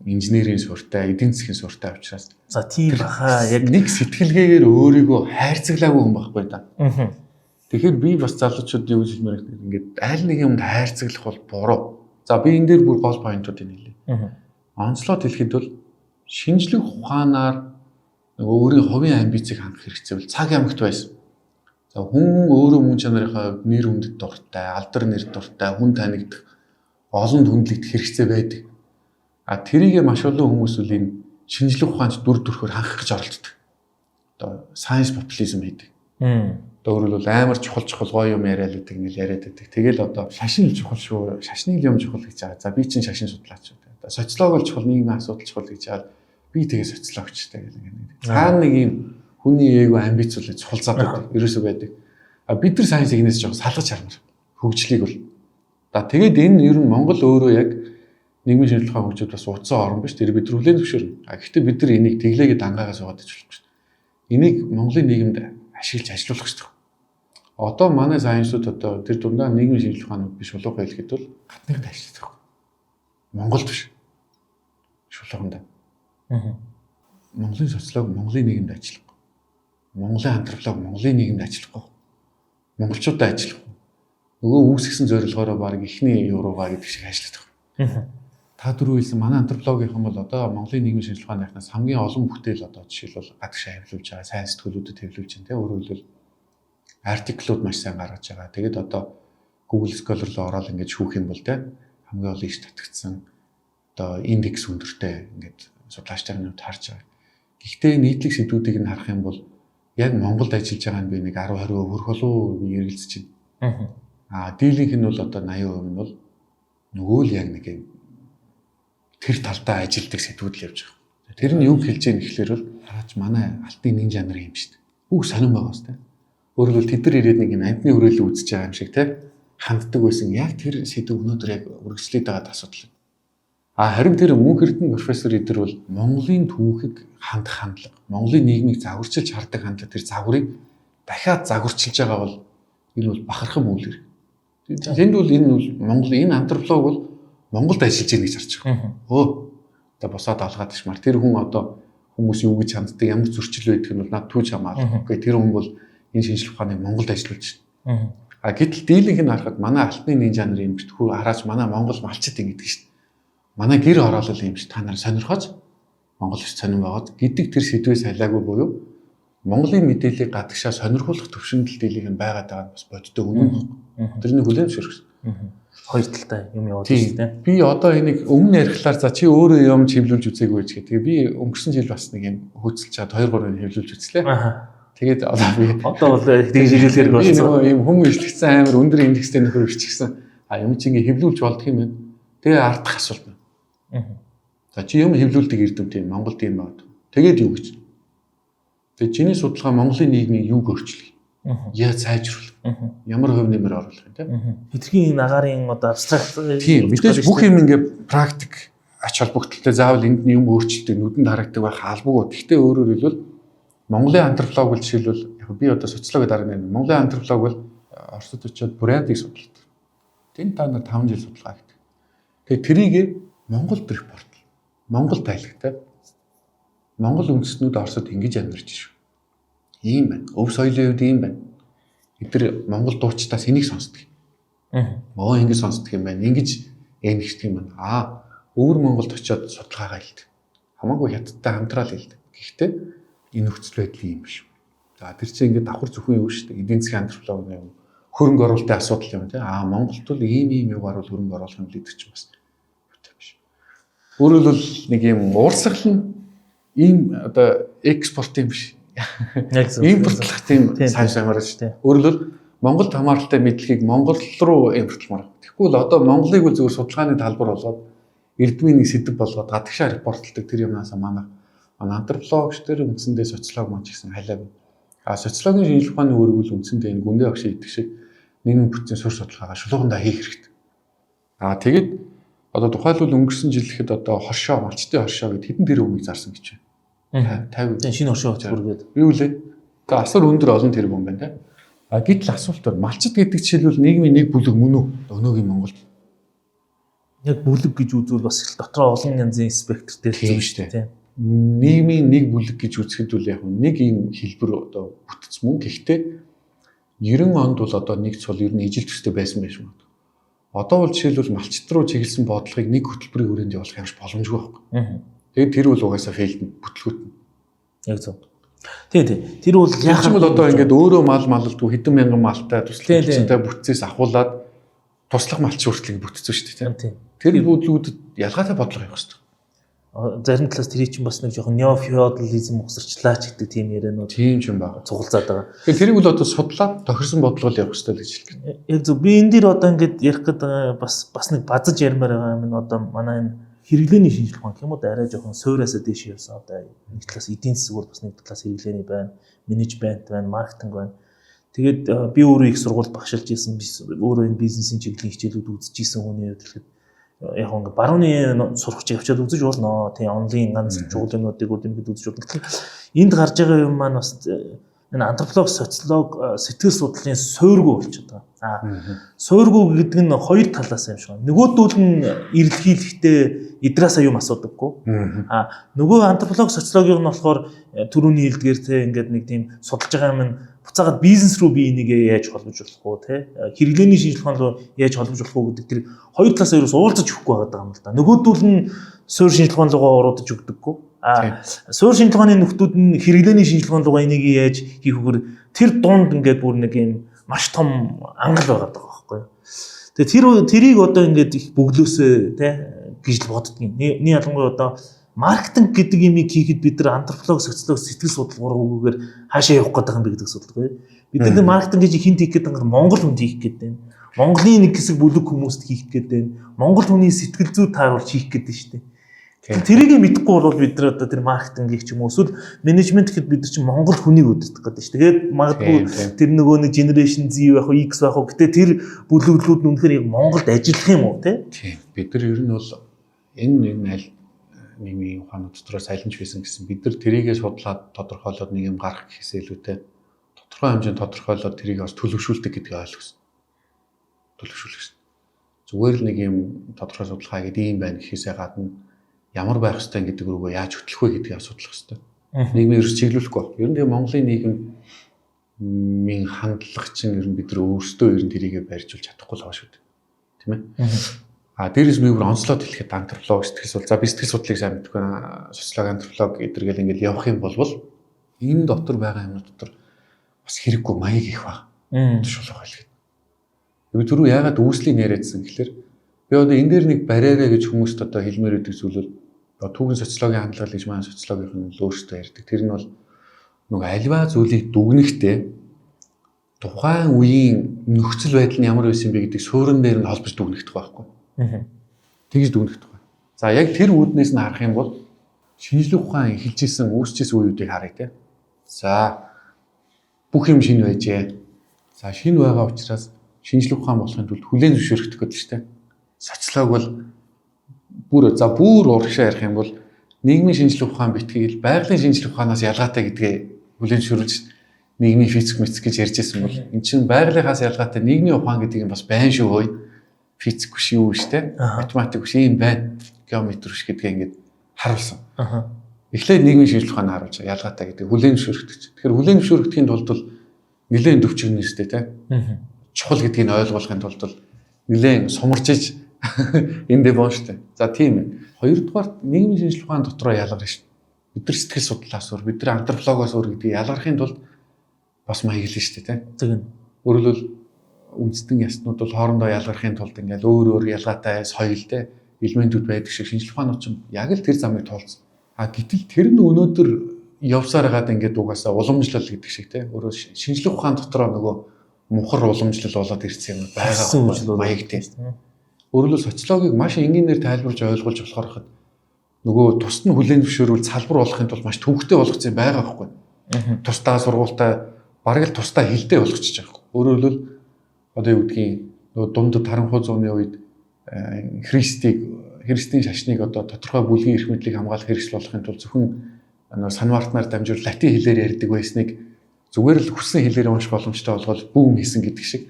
инженерийн суртай, эдийн засгийн суртай учраас за тийм баха яг нэг сэтгэлгээгээр өөрийгөө хайрцаглаагүй хүн байхгүй да. Тэгэхээр би бас залуучууд юу гэж хэлмээр байна. Ингээд аль нэг юмд хайрцаглах бол буруу. За би энэ дээр бүр гол поинтуудыг хэлье. Онцлог хэлэхэд бол шинжлэх ухаанаар нөгөө өөрийн хувийн амбицийг хангах хэрэгцээ бол цаг ямагт байсан. За хүн өөрөө мөн чанарынхаа нэр хүндэд дуртай, алдар нэр дуртай, хүн танигдах, олон хүндлэгдэх хэрэгцээ байдаг. Тэрийгэ маш олон хүмүүс үл энэ шинжлэх ухаанд дүр төрхөөр хангах гэж оролддог. Одоо science populism хийдэг. Одоо өөрөөр хэлбэл амар чухал гоё юм яриад байдаг ингээл яриад байдаг. Тэгэл одоо шашин чухал шүү. Шашны юм чухал гэж байгаа. За би чинь шашин судлаач шүү. Одоо социолог бол чухал, нийгмийн асуудал чухал гэж байгаа. Би тэгээ социологчтай гэл ингээд. Цаана нэг юм хүний эго амбиц үл чухал заадаг. Ерөөсөө байдаг. Бид нар science игнээс жоох салгаж хармаар. Хөгжлийг бол. Тэгээд энэ ер нь Монгол өөрөө яг нийгмийн шинжилгээ хөгжөөд бас утсан орн биш. Тэр бид хүлээн зөвшөөрнө. Гэхдээ бид нар энийг тэглээгээ дангаагаас угаад иж болохгүй шүү дээ. Энийг Монголын нийгэмд ашиглаж ажиллуулах шүү дээ. Одоо манай сайенсууд одоо тэр дундаа нийгмийн шинжилгээ ухаанууд биш болов хэлэхэд бол гадныг ажилладаг. Монголд биш. Шулууганда. Монголын социолог Монголын нийгэмд ажиллах. Монголын антрополог Монголын нийгэмд ажиллах. Монголчуудад ажиллах. Нөгөө үүсгэсэн зорилгоороо баг ихний юуруугаа гэдэг шиг ажилладаг. Та дөрөв хэлсэн манай антропологийнхан бол одоо Монголын нийгмийн шинжилгээ ухаанаас хамгийн олон бүтээл одоо жишээлбэл гадагшаа хэвлүүлж байгаа, сайн сэтгүүлүүдэд хэвлүүлж байна тийм өөрөөр хэлбэл артиклууд маш сайн гаргаж байгаа. Тэгээд одоо Google Scholar руу ороод ингэж шүүх юм бол тийм хамгийн олон иш татгдсан одоо индекс өндөртэй ингэж судлаачтай нь харж байгаа. Гэхдээ нийтлэг сэдвүүдийг нь харах юм бол яг Монголд ажиллаж байгаа нь би нэг 10-20% хүрэх болов уу эргэлзэж байна. Дийлийнх нь бол одоо 80% нь бол нөгөө л яг нэг тэр талдаа ажилдаг сэдвүүд л явж байгаа. Тэр нь юу хэлж яах гэхээр бол хараач манай алтын нэг жанр юм шүү дээ. Бүх сонирн байгаа шүү дээ. Өөрөөр хэлбэл тэд нар ирээд нэг амтны өрөөлөө үзэж байгаа юм шиг те ханддаг байсан. Яг тэр сэдв өнөөдөр яг үргэлжлээд байгаа асуудал. Харин тэр мөнх эрдэнэ профессор эдэр бол Монголын түүхийг хандах хандлага, Монголын нийгмийг загварчилж хардаг хандлага тэр загварыг дахиад загварчилж байгаа бол энэ бол бахархан үйл хэрэг. Тэнд бол энэ бол Монгол энэ антрополог бол Монголд ажиллаж байгаа гэж харж байгаа. Одоо босоод алгаад ишмар тэр хүн одоо хүмүүс юу гэж ханддаг ямар зөрчил байдаг нь бол над түүж хамаарахгүй. Тэр хүн бол энэ шинжлэх ухааныг Монголд ажиллуулж байна. Гэтэл дийлэнх нь харахад манай алтны нэг жанр юм биш. Хүү хараач манай Монгол малчид ингэдэг шүү дээ. Манай гэр ороолол юм биш. Та нар сонирхож Монгол их сонирн байгаад гэдэг тэр сэдвээс халаагүй буюу Монголын мэдээллийг гадагшаа сонирхуулах төвшөнд дийлэнх нь байгаад байгаа нь бас бодтой үнэн. Тэрний хүлээн зөвшөөрөх. хоёр талтай юм яваад байна шүү дээ. Би одоо энийг өмнө ярихлаар за чи өөрөө юм хэвлүүлж үзээгүй гэж гэдэг. Би өнгөрсөн жил бас нэг юм хөөцөлж чад 2-3 хэвлүүлж үзлээ. Тэгээд одоо би одоо бол тэгж ирүүлэр болсон. Ийм хүмүүс ишлэгсэн амар өндөр индекстэй нөхөр бичсэн. Юм чи ингээ хэвлүүлж болдох юм байна. Тэгээ ардах асуулт байна. За чи юм хэвлүүлдэг эрдэмтэй Монголд юм байна. Тэгээд юу гэж? Тэгээд чиний судалгаа Монголын нийгмийг юуг өөрчлөх? Яаж сайжруулах? Ямар хувь нэмэр оруулах юм те? Хэдэрхийн агарын одоо абстракт мэдээж бүх юм ингээ практик ач холбогдолтой заавал энд юм өөрчлөлтөд нүдэнд харагддаг байх албагүй. Гэхдээ өөрөөр хэлбэл Монголын антрополог бол жишээлбэл яг би одоо социологи дараа нэг Монголын антрополог бол Оросд очиод брендийг судалдаг. Тэнд та нар 5 жил судалгаа хийдэг. Тэгээд тэрийг Монгол репорт, Монгол тайлагтай Монгол үндэстнүүд Оросд ингэж амьдарч шүү. Ийм байна. Өв соёлын хувьд ийм байна. Эдгээр Монгол дуучдаас энийг сонсдог. Ингэж сонсдог юм байна. Ингэж эмгэгддэг юм байна. Өвөр Монголд очиод судалгаагаа хийдэг. Хамаагүй хятадтай хамтраал хийдэг. Гэхдээ энэ нөхцөл байдал юм биш. За тэр чинь ингээд давхар зөвхөн юу шүү дээ. Эдийн засгийн антрополог юм. Хөрөнгө оруулалтын асуудал юм тийм. Монголд бол ийм юугаар бол хөрөнгө оруулах юм лидер ч бас үүтэй биш. Өөрөөр хэлбэл нэг юм уурсгал нь ийм одоо экспорт юм биш. Импортлох тийм сайн самаар шүү дээ. Өөрөөр хэлбэл Монголд хамааралтай мэдлэгийг Монгол руу импортлмаар. Тэгэхгүй бол одоо Монголыг бол зөвхөн судалгааны талбар болгоод эрдмийн нэг сэдэв болгоод гадагшаа репортлдог тэр юмнаас манай антропологч тэр үндсэндээ социолог маань ч гэсэн халиав. Социологийн шинжилгээ ухааны үүрэг бол үндсэндээ энэ гүндээ багш идэх шиг нэгэн бүтцийн суурь судалгаагаа шулуугандаа хийх хэрэгтэй. Тэгээд одоо тухайлбал өнгөрсөн жил ихэд одоо хоршоо малчтын хоршоо гэд хэдэн тэр өмнө зарсан гэж байна. 50. Тэгээ шинэ хоршоо хүргээд. Юу лээ? Тэгээ асар өндөр олон тэр юм байна те. Гэтэл асуулт байна. Малчт гэдэг жишээлбэл нийгмийн нэг бүлэг мөн үү? Өнөөгийн Монголд. Яг бүлэг гэж үзвэл бас их дотроо олон янзын спектр дээр тийм шүү дээ. Нийгмийн нэг бүлэг гэж үзэхэд бол яг нэг юм хэлбэр одоо бүтц мөн. Гэхдээ 90 онд бол одоо нэг цол ер нь ижил төстэй байсан байж магадгүй. Одоо бол жишээлбэл малчт руу чиглэсэн бодлогыг нэг хөтөлбөрийн хүрээнд явуулах ямарч боломжгүй байхгүй. Тэгээд тэр бол угаасаа фейлдэн бүтлгүүт нь. Яг зөв. Тийм. Тэр бол яах юм бол одоо ингээд өөрөө малдгүй хэдэн мянган малтай туслахчтай бүтцээс ахуулаад туслах малч хүртлийг бүтцсэн шүү дээ. Тэр бүдлгүүдэд ялгаатай бодлого явах хэрэгтэй. Зарим талаас тэрий чинь бас нэг жоохон неофеодализм ухсарчлаа ч гэдэг тийм ярианууд тийм ч юм байна. Цугалзаад байгаа. Тэгэхээр тэрийг бол одоо судлаад тохирсон бодлого явах хэрэгтэй гэж хэлдэг. Яг зөв. Би энэ дээр одоо ингээд ярих гэдэг бас нэг базаж ярмаар байгаа юм. Одоо манай энэ хэрэглээний шинжилгээ гэх юм уу арай жоохон суйраасаа дээш явсан. Одоо нэг талаас эдийн засаг бол бас нэг талаас хэрэглээний байна, менежмент байна, маркетинг байна. Тэгээд би өөрөө их сургуульд багшилж исэн. Өөрөө энэ бизнесийн чиглэлийн хичээлүүд үзэж исэн хүний хувьд хэлэхэд яг ингээ барууны сурагч явчаад үзэж болно. Тийм онлайн ганц чуулгануудыг үдэмгэд үзэж болно. Тэгэхээр энд гарч байгаа юм маань бас энэ антрополог, социолог, сэтгэл судлалын суурьгүй болчиход байгаа. Суурьгүй гэдэг нь хоёр талаас юм шиг байна. Нөгөөдөл нь эрэлхийлэхдээ идраасаа юм асуудаггүй. Нөгөө антрополог, социологийн нь болохоор түрүүний хэлдгээр те ингээд нэг тийм судалж байгаа юм нь буцаагаад бизнес руу би энийг яаж холбож болох уу те хэрэглээний шинжилгээнд руу яаж холбож болох уу гэдэг тэр хоёр талаас ерөөс уулзаж өгөхгүй байгаа юм л да. Нөгөөдөл нь суурь шинжилгээнд руу оруудаж өгдөггүй. Суурь шинжилгээний нөхдүүд нь хэрэглээний шинжилгээнд руу энийг яаж хийх үгээр тэр дунд ингээд бүр нэг юм маш том ангал байгаа байхгүй юу. Тэгээ тэрийг одоо ингээд их бөглөөсөө те гэж л боддгийн. Нэг ялангуяа одоо маркетинг гэдэг юмыг хийхэд бид нар антрополог, социолог, сэтгэл судлал гурвуугаар хаашаа явах гэдэг юм бэ гэдэг асуудал. Бид нар маркетинг гэж хинт хийх гэдэг нь Монгол хүнд хийх гэдэг юм. Монголын нэг хэсэг бүлэг хүмүүст хийх гэдэг юм. Монгол хүний сэтгэл зүй тааруулж хийх гэдэг шүү дээ. Тэрийг мэдэхгүй бол бид нар одоо тэр маркетингийг ч юм уу эсвэл менежмент гэхэд бид нар чинь Монгол хүнийг өдөртөх гэдэг шүү. Тэгээд магадгүй тэр нөгөө нэг generation Z байх уу, X байх уу гэтээ тэр бүлэглүүд нь үнэхээр яг Монголд ажиллах юм уу те? Тийм. Бид нар ер нь бол энэ аль нийгмийн ухааны дотор сайланч байсан гэсэн бид нар тэрийгээ судлаад тодорхойлоод нэг юм гарах гэхээсээ илүүтэй тодорхой хэмжээнд тодорхойлоод тэрийг бас төлөвшүүлдэг гэдгийг ойлгосон. Төлөвшүүлэх шин. Зүгээр л нэг юм тодорхой судалгаа гэдэг юм байна гэхээсээ гадна ямар байх ёстой гэдэг рүүгээ яаж хөтлөх вэ гэдгийг асуудлах ёстой. Нийгмийн ерөөс чиглүүлэхгүй байна. Ер нь тэгээ Монголын нийгмийн хандлага чинь ер нь бид нар өөрсдөө ер нь тэрийгээ барьжуулж чадахгүй л байгаа шүү дээ. Тийм ээ. Дээрээс би бүр онцлоод хэлэхэд антрополог, сэтгэл судлал, за би сэтгэл судлалыг сайн мэдгүй байна. Социолог, антрополог эдэргээл ингээд явах юм бол энэ дотор байгаа юмнууд дотор бас хэрэггүй маяг их баг. Шулах хэлгээд. Би түрүү яагаад үүслийг яриадсан гэхээр би одоо энэ дээр нэг бариараа гэж хүмүүст одоо хэлмээр байдаг зүйл бол түүхэн социологийн хандлага гэж маань социологийн нь өөрсдөө ярьдаг. Тэр нь бол нөгөө альва зүйлийг дүгнэхдээ тухайн үеийн нөхцөл байдал нь ямар байсан бэ гэдэг суурин дээр нь холбож дүгнэхдэх байхгүй. Тэгж дүгнэхдэх байна. За яг тэр үүднээс нь харах юм бол шинжлэх ухаан эхэлж исэн үүсчихсэн үеүүдийг харъя те. За бүх юм шинэ байжээ. За шинэ байгаа учраас шинжлэх ухаан болохын тулд хүлээн зөвшөөрөх гэдэг шүү дээ. Социолог бол бүр урагшаа ярих юм бол нийгмийн шинжлэх ухаан битгий байгалийн шинжлэх ухаанаас ялгаатай гэдгээ хүлээн зөвшөөрж нийгмийн физик гэж ярьж байсан бол эн чинь байгалийнхаас ялгаатай нийгмийн ухаан гэдэг нь бас байна шүү хөөе. Физик биш юу шүү дээ. Математик биш юм байна. Геометри биш гэдгээ ингээд харуулсан. Эхлээд нийгмийн шинжлэх ухаан харуулж ялгаатай гэдэг хүлээн зөвшөөрөгдөж. Тэгэхээр хүлээн зөвшөөрөгдөхийн тулд бол нэлээд төвчгөн нэстэй те. Чухал гэдгийг ойлгуулахын тулд бол нэлээд сумарчиж эндээ боо штэ. За тийм ээ. Хоёрдугаар нийгмийн шинжлэх ухаан дотроо ялгарна штэ. Бид нар сэтгэл судлаас өөр, бид нар антропологоос өөр гэдгийг ялгархын тулд бас маяглана штэ те. Тэгнь. Өөрөлдвөл үндэстэн яснууд бол хоорондоо ялгархын тулд ингээл өөр ялгаатай соёл те элементүүд байдаг шиг шинжлэх ухаанууд ч яг л тэр замыг туулсан. Гэтэл тэр нь өнөөдөр явсаар хагаад ингээд угаасаа уламжлал гэдэг шиг те. Өөрөөр шинжлэх ухаан дотроо нөгөө мухар уламжлал болоод ирсэн юм байгаа маяг те. Өөрөлдвөл социологийг маш энгийнээр тайлбарж ойлгуулж болохоор хад нөгөө тусад нь хүлээн зөвшөөрүүл салбар болохын тулд маш төвөгтэй болгоцсон байгаа байхгүй. Тусдаа сургуультай бараг л тусдаа хилдэ болгочихж байгаа. Өөрөөр хэлбэл одоо юу гэдгийг нөгөө дунд таранхуй зууны үед христийн шашныг одоо тодорхой бүлгийн эрх мэдлийг хамгаалах хэрэгсэл болохын тулд зөвхөн санвартнаар дамжуул латин хэлээр ярьдаг байсныг зүгээр л хүссэн хэлээр унших боломжтой болгоод бүүм хийсэн гэдэг шиг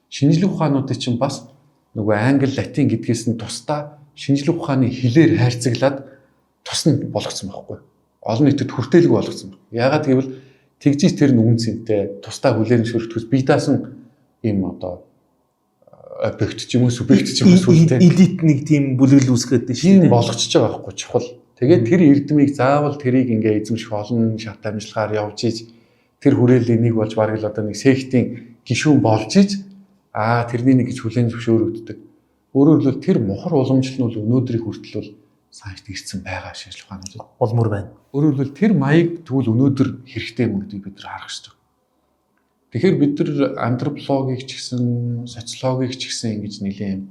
шинжлэх ухаануудын чинь бас нөгөө англи латин гэдгээс нь тусдаа шинжлэх ухааны хэлээр хайрцаглаад тус нь болгоцсон байхгүй. Олон нийтэд хүртээлэг болгоцсон байна. Яагаад гэвэл тэгжиж тэр нь үнцэнтэй тусдаа хүлээн зөвшөөрөхөөс бие даасан ийм одоо объект ч юм уу субъект ч юм уу сүлтэй элит нэг тийм бүлэгэл үүсгээд тийм болгочихж байгаа байхгүй чухал. Тэгээд тэр эрдмийг заавал тэрийг ингээ эзэмших олон шат амжилгаар явж иж тэр хүрээлэл энийг болж бараг л одоо нэг сектийн гишүүн болж иж тэрний нэг гэж хүлээн зөвшөөрөгддөг. Өөрөөр хэлбэл тэр мухар уламжлал нь өнөөдрийг хүртэл бол санаж ирсэн байгаа шинжлэх ухаанууд улмөр байна. Өөрөөр хэлбэл тэр маяг тэгвэл өнөөдөр хэрэгтэй юм гэдгийг бид нар харах хэрэгтэй. Тэгэхээр бид нар антропологийг ч гэсэн социологийг ч гэсэн ингэж нэлийн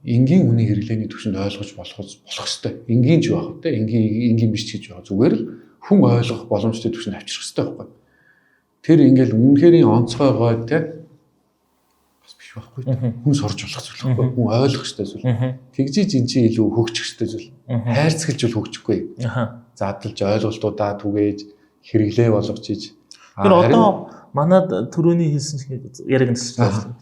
энгийн үнийн хэрэглээний түвшинд ойлгож болох хэрэгтэй. Энгийн ч байх те энгийн биш ч гэж байгаа. Зүгээр л хүн ойлгох боломжтой түвшинд авчрах хэрэгтэй байхгүй. Тэр ингээл үнэхэрийн онцгой гой те бас биш байхгүй. Хүн сурж болох зүйл байхгүй. Хүн ойлгох хэрэгтэй зүйл. Тэгжиж энэ чинь илүү хөгжих хэрэгтэй зүйл. Хайрцагж бол хөгжихгүй. Задлж ойлголтуудаа түгээж хэрэглээ болгож иж тэр одоо манад түрүүний хэлсэн яг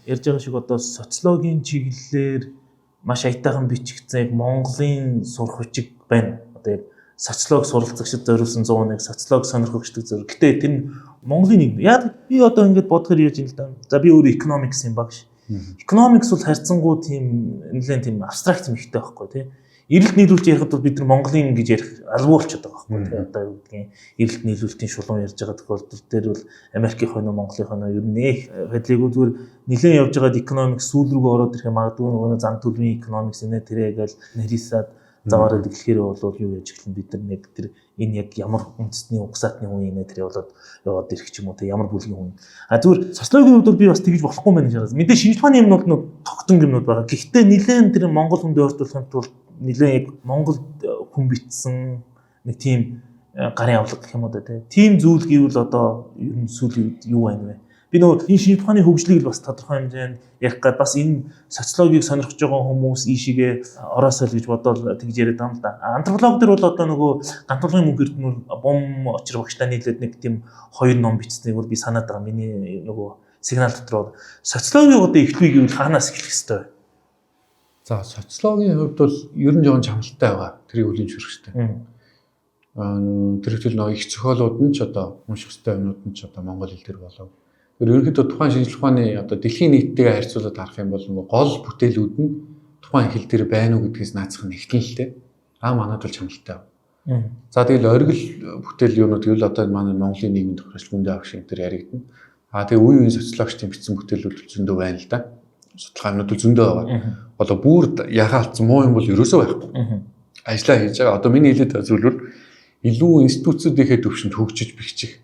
ярьж байгаа шиг одоо социологийн чиглэлээр маш аятайхан бичигдсэн Монголын сурах бичиг байна. Одоо яг социолог суралцагчид зориулсан 101 социолог сонирхогчдод зориул. Гэтэ тэр нь Монголын нэг яг би одоо ингэж бодохоор яаж юм л да. За би өөрөө economics юм багш. Economics бол харьцангуй тийм нэлээд тийм абстракт юм ихтэй байхгүй тий. Эрэлт нийлүүлж ярихад бол бид нар Монголын гэж ярих албан болчиход байгаа байхгүй тий. Одоо юу гэдгийг эрэлт нийлүүлэлтийн шулуун ярьж байгаа тохиолдол дээр бол Америкийн хойно Монголын хойно ер нь хэдлийг зүгээр нэлээд явж байгаа economics сүүл рүүгээ ороод ирэх магадгүй нөгөө зан төлөвийн economics нэ тэрээгээл нэрийсаад заваараа дэлгэхээр бол юу яаж эхлэн бид нар нэг тэр энэ яг ямар үндэсний угсаатны хүн нэ тэрээ болоод яваад ирэх ч юм уу тий ямар бүлгийн хүн. Зүгээр социологийн хувьд бол би бас тэгж болохгүй мэн гэж байна. Мэдээ шинжлэх ухааны юмнууд нь тогтсон юмнууд байгаа. Гэхдээ нэлээд тэр Монгол хүнд ойртуулахын тулд нэлээд Монголд хүн битсэн нэг тийм гарын авлага гэх юм уу тий. Тийм зүйл гэвэл одоо ер нь сүүлийн үед юу байна вэ? Би нөгөө энэ шинжлэх ухааны хөгжлийг бас тодорхой хэмжээнд ярих гээд бас энэ социологийг сонирхож байгаа хүмүүс ийшээгээ ороосоо л гэж бодоод тэгж яриад байгаа юм л да. Антрополог дээр бол одоо нөгөө гантуулгын мөнх эрдэнэр бом очир багштай нийлээд нэг тийм 2 ном бичсэнийг бол би санаад байгаа. Миний нөгөө сигнал дотроо социологийн одоо эхлэе гэвэл хаанаас эхлэх ёстой вэ? За социологийн хувьд бол ер нь жоон чамлалтай байгаа. Тэрийг хүлээн зөвшөөрөх хэрэгтэй. Тэр ихтэл нөгөө их зохиолууд нь ч одоо унших ёстой юмнууд нь ч одоо монгол хэл дээр болов. Ерөнхийдөө тухайн шинжлэх ухааны одоо дэлхийн нийттэйгээ харьцуулаад харах юм бол нөгөө гол бүтээлүүд нь тухайн хэл дээр байна уу гэдгээс наацх нь ихтэн л дээ. Манад бол чамлалтай. За тэгэл оргил бүтээл юунууд гэвэл одоо манай Монголын нийгмийн тохиолдол гүндээ авах шиг тэр яригдана. Тэгээ үе үеийн социологчдын бичсэн бүтээлүүд зөндөө байна л да. Судалгаанууд зөндөө байгаа. Одоо бүр ягаалцсан муу юм бол ерөөсөө байхгүй. Ажлаа хийж байгаа. Одоо миний хэлээд байгаа зүйл бол илүү институцүүдийнхээ төвшөнд хөгжиж бэхжих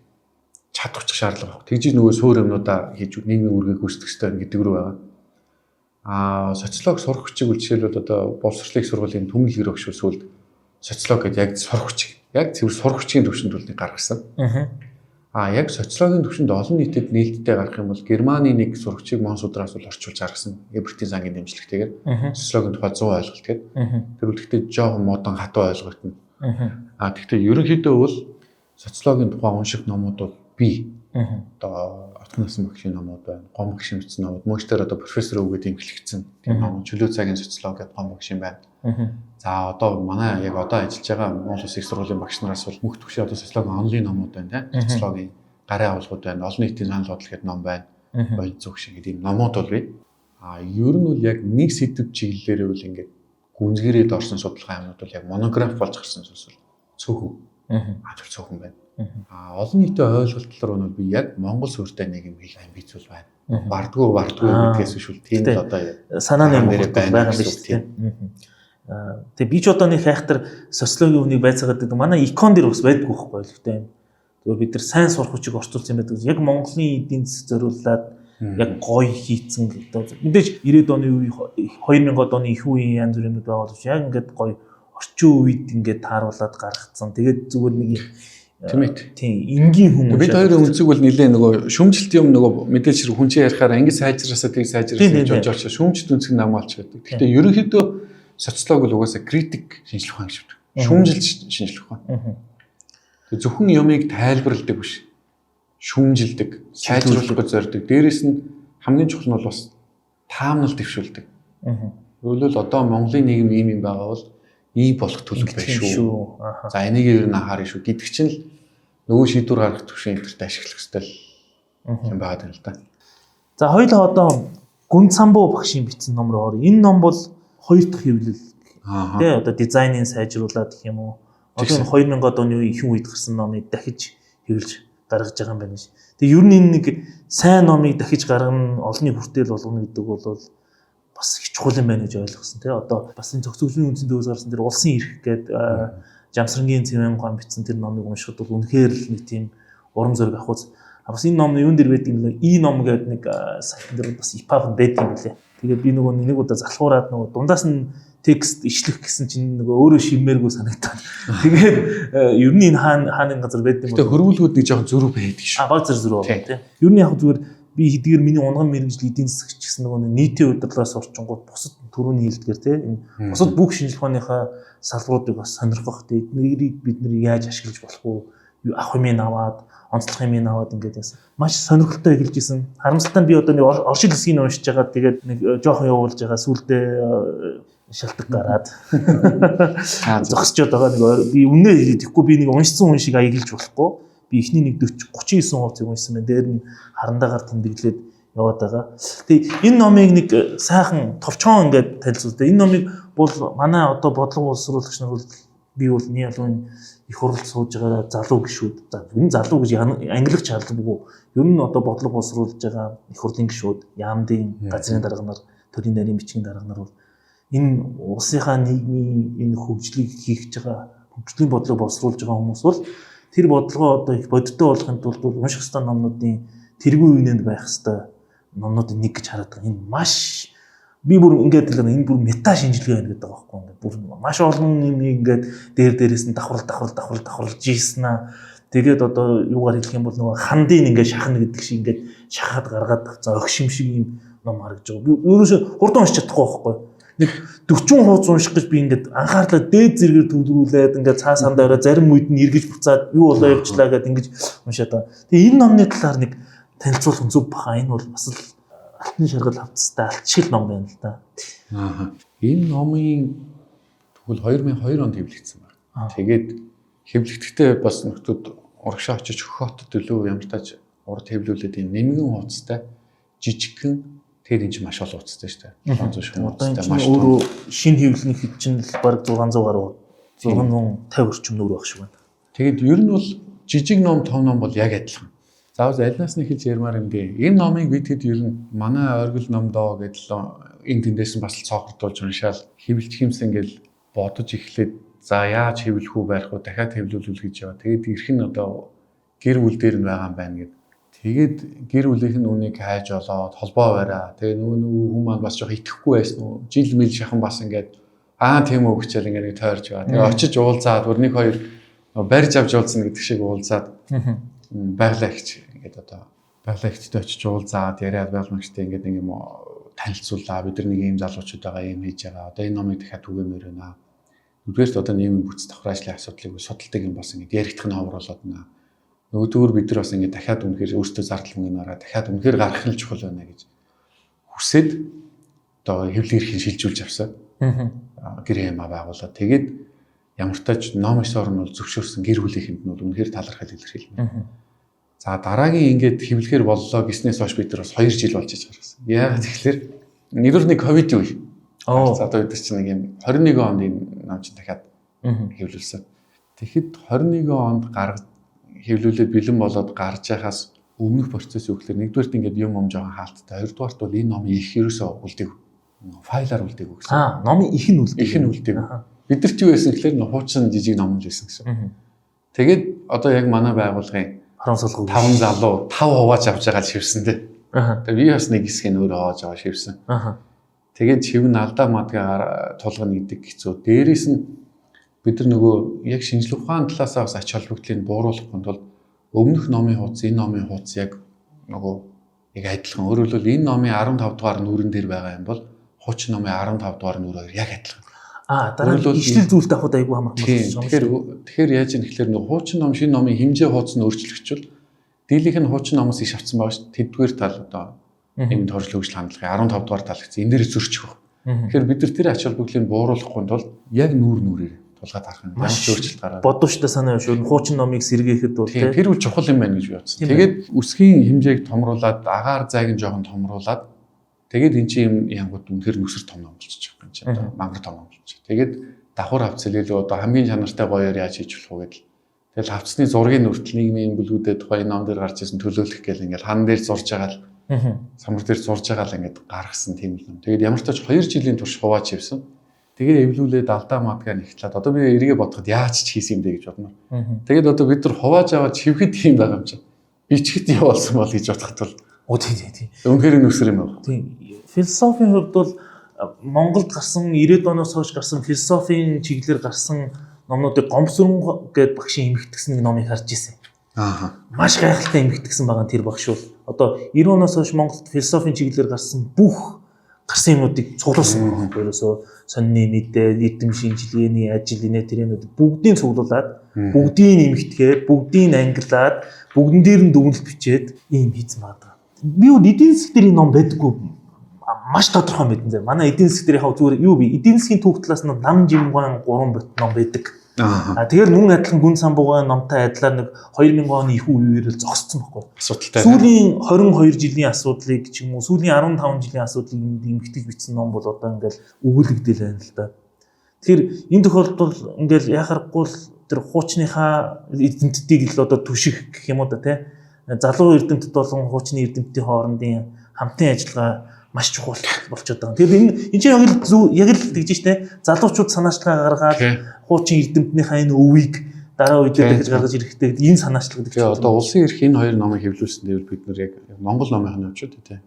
чадварчих шаардлага байна. Тэгжиж нөгөө суур юмнуудаа хийж нийгмийн үргийг үүсгэх хэрэгтэй гэдэг рүү байгаа. Социолог сурах хүчийг жишээлбэл одоо боловсролын сургуулийн түмэн хэр өгш сүүлд социолог гэдэг яг сурах хүчийг яг цэвэр сурах хүчийн төвшөнд бол гаргасан. Яг социологийн төвшөнд олон нийтэд нээлттэй гарах юм бол Германы нэг сурагчийг Монсудраас бол орчуулж гаргасан. Эбертийн зангийн дэмжлэгтэйгээр социологийн тухай 100 ойлголт гэдэг. Тэр үлдэхдээ жоохон модон хатуу ойлголт нь. Тэгвэл ерөнхийдөө бол социологийн тухай унших номууд бол бий. Одоо Автонасан багшийн номууд байна. Гом багшийн бичсэн номууд. Мөнхтөр одоо профессор өвгөд имгэлэгдсэн. Тийм ном чөлөө цагийн социологи гэдэг гом багшийн байна. За одоо манай яг одоо ажиллаж байгаа Монгол Улсын их сургуулийн багш нараас бол мөнх төвшөө одоо социологийн онлайн номууд байна тийм. Социологийн гарын агуулгууд байна. Олон нийтийн санал бодол гэдэг ном байна. Болцоо шиг гэдэг номууд бол бий. Ер нь бол яг нэг сэдв чиглэлээрээ бол ингээд гүнзгийрээд орсон судалгаа юмнууд бол яг монограф болж гарсан зүйл цөөхөн. Зөв цөөхөн байна. Олон нийтийн ойлголтлоор нь би яг Монгол суурьтай нэг юм хийх амбиц бол байна. Бардгүй гэдгээс биш үл тийм л одоо санааны байгаа юм биш тийм. Тэгээ би ч одоо нэг хайхтар социологийн үнийг байцаагаад гэдэг манай икон дээр бас байдгүй байхгүй л гэдэг юм. Зүгээр бид нар сайн сурах хүчийг орчуулсан юм байдаг. Яг Монголын эдийн засаг зориулаад яг гоё хийцэн гэдэг. Мэдээж 90-ад оны үе 2000-ад оны их үеийн янз бүрийн юмуд байгаа боловч яг ингээд гоё орчин үед ингээд тааруулаад гаргацсан. Тэгээд зүгээр нэг тийм энгийн хүмүүс. Бид хоёрын үнцэг бол нэлээ нөгөө шүмжилт юм нөгөө мэдээж хэрэг хүн чинь ярихаар ингээд сайжраасаа тийг сайжраасан гэж бодож орчих. Шүмжилт үнцэг намаалч гэдэг. Гэхдээ ерөнхийдөө социолог бол угаасаа критик шинжлэх ухаан гэж байна. Шүүмжилж шинжлэх ухаан. Тэгээ зөвхөн юмыг тайлбарладаг биш. Шүүмжилдэг, сайжруулахыг зорддог. Дээрээс нь хамгийн чухал нь бол бас таамнал дэвшүүлдэг. Өөрөлдөл одоо Монголын нийгэм ийм юм байгаа бол ийм болох төлөв байх шүү. За энийг ер нь анхаарах шүү гэдэг чинь л нөгөө шийдвэр гаргах төвшин интернет ашиглах хэрэгтэй юм байгаа юм л да. За хоёулаа одоо Гүн Цамбуу багшийн бичсэн ном руу орё. Энэ ном бол хоёр дахь хэвлэл тий одоо дизайныг сайжруулад гэх юм уу. Одоо 2000-ад оны ихэнх үед гарсан номыг дахиж хэвлэж гаргаж байгаа юм байна ш. Тэгээ ер нь энэ нэг сайн номыг дахиж гаргана, олонний хүртэл болгоно гэдэг бол бас их чухал юм байна гэж ойлгосон тий. Одоо бас энэ цогцлогчны үндсэн төвөөс гарсан тэр улсын эрх гэдэг Жамсрангийн Цэвэн гон бичсэн тэр номыг уншихад бол үнэхээр л нэг тийм урам зориг авахуц. Бас энэ ном юун дээр байдаг юм бэ? И ном гэдэг нэг сайтн дээр бас ипав байдаг юм лээ. Тэгээд би нөгөө нэг удаа залхуураад нөгөө дундаас нь текст ишлэх гэсэн чинь нөгөө өөрөө шиммээргүй санагдаад. Тэгээд ер нь энэ хааны газар байдаг юм. Тэгээд хөрвүүлгүүд нэг жоохон зөрүү байдаг шүү. Баг зөрүү байна тийм. Ер нь яг зүгээр би хэдийгээр миний унган мэрэгжил эдийн засагч гэсэн нөгөө нийтийн удирдлагаас орчингууд бусад төрөний хэлдгээр тийм. Энэ бусад бүх шинжлэх ухааныхаа салбаруудыг бас сонирхох тийм. Эднэрийг бид нэр яаж ашиглаж болох вэ? Авах юм аваад онцлох юм аваад ингээд яасан. Маш сонирхолтой эхэлж исэн. Харамсалтай нь би одоо нэг оршил хэсгийг уншиж байгаа. Тэгээд нэг жоохон явуулж байгаа. Сүүлдээ шалтгаан гараад зогсчод байгаа. Нэг би үнэ хэлэхгүй би нэг уншсан хүн шиг аяглаж болохгүй. Би эхний нэг 39% уншсан байна. Дээр нь харандаагаар тэмдэглээд яваад байгаа. Тэгээ энэ номыг нэг сайхан товчхон ингээд танилцуулдаг. Энэ номыг бол манай одоо бодлого боловсруулагч нар бол би бол нэг ялгын их хурл сууж байгаа залуу гишүүд. За энэ залуу гэж ангилах чадлаггүй. Ер нь одоо бодлого боловсруулж байгаа их хурлын гишүүд, яамдын газрын дарга нар, төрийн нарийн бичгийн дарга нар бол энэ улсынхаа нийгмийн энэ хөгжлийг хийх гэж байгаа хөгжлийн бодлого боловсруулж байгаа хүмүүс бол тэр бодлогоо одоо их бодиттой болохын тулд унших ёстой номнуудын тэргүй үеинд байх ёстой номнуудын нэг гэж хараад байгаа. Энэ маш би бүр ингээд л энэ бүр мета шинжилгээ байна гэдэг байгаа байхгүй. Бүр маш олон юм ингээд дээрээс нь давхарлж ийснэ. Тэгээд одоо юугаар хэлэх юм бол нөгөө хандын ингээд шахна гэдэг шиг ингээд шахаад гаргаад за огшим шиг юм ном харагдаж байгаа. Би өөрөөсөө хурдан уншиж чадахгүй байхгүй. Нэг 40% унших гэж би ингээд анхаарлаа дээд зэрэгээр төвлөрүүлээд ингээд цаа сандаараа зарим үед нь эргэж буцаад юу болоо явчлаа гэдээ ингэж уншаад байгаа. Тэгээ энэ номны талаар нэг танилцуулах зүг баха. Энэ бол бас л алтны шаргал хавцтай алтшил ном байна л да. Энэ номын тэгвэл 2002 онд хэвлэгдсэн байна. Тэгээд хэвлэгдэхдээ бас нөхдүүд урагшаа очиж хөхөтд төлөө ямар тааж урд хэвлүүлээд энэ нэмгэн хуудастай жижигхэн тэр энэ ч маш олон хуудастай шүү дээ. 700 шин хуудастай маш өөрөө шинэ хэвлэлийн хэд чинь л баг 600 гаруй 650 орчим нүүр байх шиг байна. Тэгээд ер нь бол жижиг ном том ном бол яг адилхан. Заавал альнаас нь хэлж ярмаар юм гээ. Энэ номыг бид хэд ер нь манай оргил ном доо гэдэл энэ тэндээс нь бас цоохордуулж уншаал хэвлэх юмсан ингээл бодож эхлээд за яаж хэвлэх үү байх вэ? Дахиад хэвлүүлвэл гэж яваа. Тэгээд ирэх нь одоо гэр бүл дээр нь байгаа юм байна гэд. Тэгээд гэр бүлийнх нь үнийг хайж олоод холбоо бариа. Тэгээ нүү хүмүүс маань бас жоох итгэхгүй байсан уу? Жил мэл шахан бас ингээд тийм үү гэхэл ингээд тойрж байгаа. Тэгээ очиж уулзаад өрнийг хоёр барьж авч уулзна гэдэг шиг уулзаад байгалагч ингээд одоо байгалагчтай очиж уулзаад яриад байгалагчтай ингээд нэг юм танилцуулаа. Бид нар нэг ийм залуучууд байгаа юм хийж байгаа. Одоо энэ номыг дахиад түгээмээр байна. Нэгдүгээрт одоо нийгмийн бүтц давхраачлалын асуудлыг судалдаг юм бас ингээд яригдах нь ховор болоод байна. Нөгөөдгөр бид нар бас ингээд дахиад үнэхээр өөртөө зардал мөнгөний ороо дахиад үнэхээр гарах нь чухал байна гэж хүсээд одоо хэвлэл эрхийн шилжүүлж авсан. Гэр юм байгуулаад тэгээд ямар тач ном иш орн бол зөвшөөрсөн гэр бүлийнхэнд нь бол үнэхээр талархал илэрхийлнэ. За дараагийн ингээд хэвлэхээр боллоо гэснээс хойш бид нар бас 2 жил болж иж гаргасан. Яагаад тэгэхээр нэгдүгээр нэг ковид үе. За одоо бид нар чинь нэг юм 21 онд энэ ном чинь дахиад хэвлүүлсэн. Тэгэхэд 21 онд хэвлүүлээд бэлэн болоод гарч яхаас өмнөх процесс юу гэхээр нэгдүгээрт ингээд юм жоохон хаалттай. Хоёрдугаарт бол энэ номын их ерөөсөө үлдэв. Файлаар үлдэв гэсэн. Номын их нь үлдэв. Их нь үлдэв. Бид нар ч юу байсан гэхээр хуучин жижиг ном л байсан гэсэн. Тэгээд одоо яг манай байгууллагын 5 залуу 5 хувааж авч байгаа л шивсэн дээ. Тэгээд би бас нэг хэсгийг өөрөө хувааж аваа шивсэн. Тэгээд шив нь алдаа мадгаар тулгана гэдэг хэцүү. Дээрээс нь бид нар нөгөө яг шинжлэх ухааны талаасаа бас ач холбогдлыг бууруулах тулд өмнөх номын хуудас, энэ номын хуудас яг нөгөө яг адилхан. Өөрөөр хэлбэл энэ номын 15 дугаар нүрэн дээр байгаа юм бол хуучин номын 15 дугаар нүр хоёр яг адилхан. Дараа нь ишлэл зүйлт авахд айгүй хамаагүй байна. Тэгэхээр яаж юм гэхээр нөгөө хуучин ном шинэ номын хэмжээ хуудас нь өөрчлөгчвөл дийлийнх нь хуучин номоос иш авсан байгаа шүү. Тэдгээр тал одоо энэ төрөл хөгжил хандлагын 15 дугаар тал гэсэн. Энэ дээр зөрчих баг. Тэгэхээр бид нар тэр ач холбогдлыг бууруулахгүй тулд яг нүрээр тулгаад харах юм. Маш өөрчлөлт гараад. Бодвочтой санаа шүү. Хуучин номыг сэргээхэд бол тэр үл чухал юм байна гэж би бодсон. Тэгээд үсгийн хэмжээг томруулад, агаар зайг нь жоохон томруулад тэгээд эн чинь янгууд үнэхээр нүсэр том ном болчих юм чинь одоо мангар том ном болчих. Тэгээд давхар хавцлэлээ одоо хамгийн чанартай гоёор яаж хийж болох вэ гэдэл. Тэгэл хавцсны зургийн нүртэл нийгмийн бүлгүүдэд тухайн ном дээр гарч ирсэн төлөөлөх гээл ингээл хан дээр зурж байгаа л самар дээр зурж байгаа л ингээд гаргасан тийм юм. Тэгээд ямар ч тач 2 жилийн турш хувааж явсан. Тэгээд эвлүүлээд алдаа мадгаа нэгтлээд одоо би эргээ бодоход яаж ч хийсэн юм бэ гэж бодноо. Тэгээд одоо бид нар хувааж аваад шивхэд юм байгаа юм чинь. Бичгэд явуулсан бол гэж бодоход бол тийм. Үнэхээр нүсэр юм байна. Тийм. Философийн хувьд бол Монголд гарсан 90-ад оноос хойш гарсан философийн чиглэлээр гарсан номнуудыг Гомсөрөн гэдэг багшийн эмхтгсэн нэг номыг харж ирсэн. Маш гайхалтай эмхтгсэн байгаа тэр багш бол одоо 90 оноос хойш Монголд философийн чиглэлээр гарсан бүх гарсан юмнуудыг цуглуулсан. Ерөөсөө сонины мэдээ, эдэм шинжилгээний ажил тэрнүүд бүгдийг цуглуулад, бүгдийг эмхтгээд, бүгдийг ангилаад, бүгдэн дээр нь дүгнэлт бичээд ийм хийсэн байгаа. Би бол эдийн засгийн ном байдаггүй маш тодорхой мэдэн зэ. Манай эдийн засгийн зүгээр юу би эдийн засгийн түүх талаас нь нам жимган 3 бот ном байдаг. Тэгэхээр мөн адилхан гүн самбуугын номтой адилаар нэг 2000 оны их үеэр л зогссон байхгүй. Асуудалтай. Сүүлийн 22 жилийн асуудлыг ч юм уу сүүлийн 15 жилийн асуудлыг эмгтэж бичсэн ном бол одоо ингээл өгүүлэгдэл байна л да. Тэгэхээр энэ тохиолдолд ингээл яхахгүй л тэр хуучныхаа эзэмтдийг л одоо түших гэх юм уу да тий. Залуу эрдэмтэд болон хуучны эрдэмтдийн хоорондын хамтын ажиллагаа маш чухал болчиход байгаа. Тэгэхээр энэ чинь яг л тэгж штэ залуучууд санаачлага гаргаад хуучин эрдэмтнийхээ энэ өвийг дараа үедээ дахиж гаргаж ирэхтэй энэ санаачлага гэдэг. Одоо улсын эрх энэ хоёр номыг хэвлүүлсэн дээр бид нар яг Монгол номын хавчууд тий.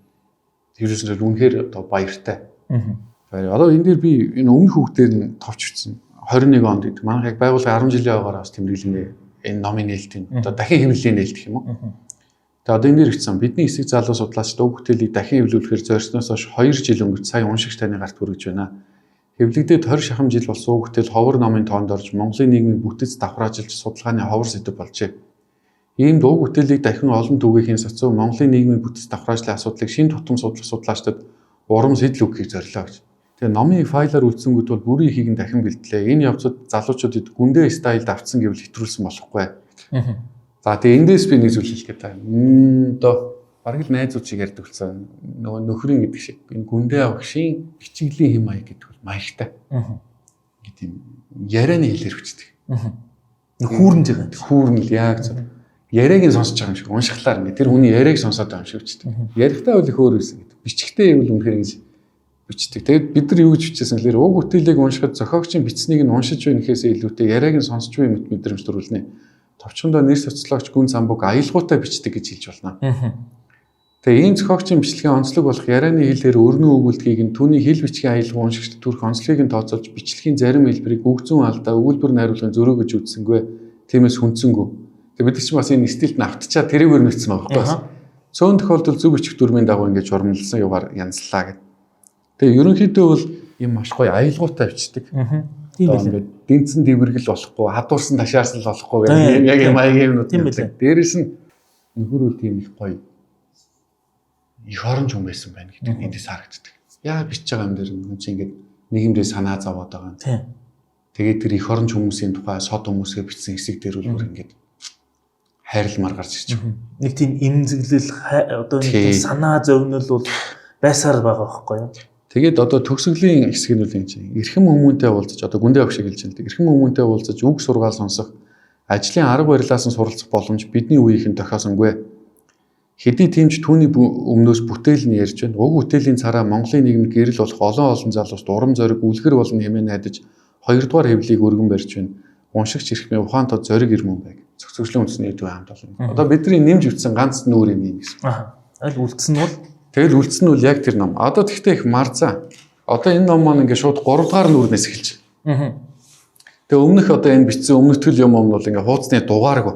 Тэрүүснээр үнэхээр одоо баяртай. Одоо энэ дээр би энэ өмнөх хүүхдээр нь товч бичсэн 21 онд гэдэг. Манай яг байгууллага 10 жилийн байгаараа бас тэмдэглэнэ энэ номын нээлтийн. Одоо дахин хэвлэлийн нээлт гэх юм уу? Тэгээд одоо энэ дээр ихсэн бидний эсэг залуу судлаачид уг бүтээлийг дахин хэвлүүлэхээр зорьсноос хойш 2 жил өнгөрч сая уншигч таны гарт хүрэж байна. Хэвлэгдээд 20 шахам жил болсон уг бүтээл ховор номын тоонд орж Монголын нийгмийн бүтэц давхраажилж судалгааны ховор сэдэв болжээ. Ийм уг бүтээлийг дахин олон түгээхийн сацуу Монголын нийгмийн бүтэц давхраачлалын асуудлыг шин тутам судлаачдад урам сэтэл өгөхийг зорилоо гэж. Тэгээ номын файлаар үлдсэнгүүд бол бүрийн ихийг нь дахин бэлтлээ. Энэ явцад залуучуудад гүндээ стайлд авцсан гэвэл хэтрүүлсэн болохгүй. За тэгээ эндээс би нэг зүйл хэлэх гээд байна. Одоо бараг л найзууд шиг ярьдаг болсон. Нөгөө нөхрийн гэдэг шиг энэ гүндээ авахшийн бичиглийн хэм маяг гэдэг бол маягтай. Гэт юм ярианы хэлээр хүчдэг. Хүүрнж байгаа. Хүүрнэл яг зөв. яриаг нь сонсож байгаа юм шиг уншихлаар ингээд тэр хүний яриаг сонсоод байгаа юм шиг бичдэг. Ярихтаа бол их өөр байсан гэдэг. Бичгтээ ивэл үнэхээр ингэж бичдэг. Тэгээд бид нар юу гэж бичсэн гэхээр уг бүтээлийг уншихад зохиогчийн бичснийг нь уншиж байна гэхээсээ илүүтэй яриаг нь сонсч буй мэт мэдрэмж төрүүлнэ. Товчхондоо нэр социологч Гүн Цамбуг аялгаутай бичдэг гэж хэлж болно. Тэгээ ийм зохиогчийн бичлэгийн онцлог болох ярианы хэлээр өрнөө өгүүлдгийг нь түүний хэл бичгийн аялга уншигчд төрх онцлогийг нь тооцоолж бичлэгийн зарим хэлбэрийг өгзөн алдаа өгүүлбэр найруулгын зөрөө гэж үзсэнгүй. Тиймээс хүнцэнгүй. Тэгээ бид чинь бас энэ стилд нь автчаа тэрээр нүцсэн байгаа байхгүй. Цөөн тохиолдолд зөв бичих дүрмийн дагуу ингэж урмлсан югаар янзлаа гэдэг. Тэгээ ерөнхийдөө бол юм маш гоё аялгаутай бичдэг. Тийм байлээ. Дэнцэн дэвэргэл болохгүй, хадуурсан ташаарсан л болохгүй гэх яг юм аягийн юмнууд. Дээрээс нь нөхөр үл тийм их гоё их оронч хүн байсан байна гэдэг нь эндээс харагддаг. Яа бичиж байгаа юм дээр хүн чинь ингээд нийгэмдээ санаа зовоод байгаа юм. Тийм. Тэгээд тэр их оронч хүмүүсийн тухай сод хүмүүсгээ бичсэн хэсэг дээр бол ингээд хайрламар гарч ирж байгаа. Нэг тийм эмзэглэл одоо нэг санаа зовнил бол байсаар байгаа байхгүй юу? Тэгээд одоо төгсгөлийн хэсэг нь үл юм чинь эрхэм хүмүүнтэй уулзаж одоо гүндээ авах шиг хэлж байна. Эрхэм хүмүүнтэй уулзаж үг сургаал сонсох, ажлын арга барилаас нь суралцах боломж бидний үеийнхэн тохиосонгүй. Хэдий тиймч түүний өмнөөс бүтээл нь ярьж байна. Уг бүтээлийн цараа Монголын нийгэмд гэрэл болох олон залуус урам зориг үлгэр болно хэмээн найдаж 2 дугаар хэвлийг өргөн барьж байна. Уншигч эрхмээ ухаан тод зориг ирмэн байг. Цогцөглөн үндэсний хэдүү хамт болно. Одоо бидний нэмж үтсэн ганц нүүр юм гэсэн. Аль үлдсэн нь бол тэгэл үлдсэн нь бол яг тэр ном. Одоо тэгтээ их марзаа. Одоо энэ ном маань ингээд шууд 3 дугаар нүүрнээс эхэлж байна. Тэгээ өмнөх одоо энэ бичсэн өмнөтгэл юм бол ингээд хуудасны дугааргүй.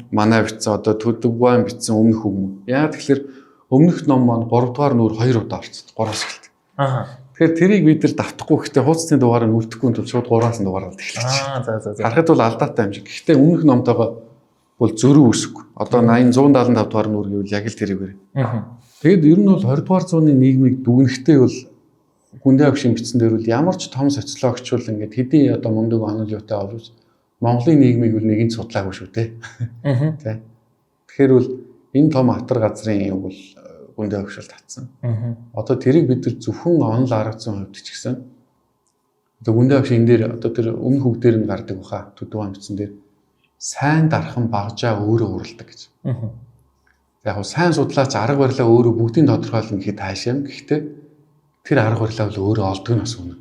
Манай бичсэн одоо төдөвгөн бичсэн өмнөх хүмүүс. Яа тэгэхээр өмнөх ном маань 3 дугаар нүүр 2 удаа орцсон. 3-аас эхэлдэг. Тэгэхээр тэрийг бид нар давтахгүй гэхдээ хуудасны дугаарыг үлдэхгүй тул шууд 3-аас дугаараад эхэлж. Харахад бол алдаатай юм шиг. Гэхдээ өмнөх номтойгоо бол зөрүү үсэхгүй. Одоо 175 дугаар нүүр гэвэл яг л тэрийгээр. Тэгэд ер нь бол 20 дугаар зууны нийгмийг дүгнэхдээ бол гүндээ авшин бичсэн дээр бол ямар ч том социологч бол ингээд хэдий одоо мундаг онол юутай боловч Монголын нийгмийг бол нэгэн судлаагүй шүү дээ. Тэ. Тэгэхээр бол энэ том хатар газрын юм бол гүндээ авшил татсан. Одоо тэрийг бид нар зөвхөн онол аргацсан хувьд ч гэсэн одоо гүндээ авшин энэ дээр одоо тэр өмнөх хөвгдээр нь гардаг баха төдөө амтсан дээр сайн дархан багжаа өөрөө уралдаг гэж. Яг нь сайн судлаач арга барилаа өөрөө бүгдийг тодорхойлно гэхэд хаашаа юм. Гэхдээ тэр арга барилаа бол өөрөө олдог нь бас үнэ.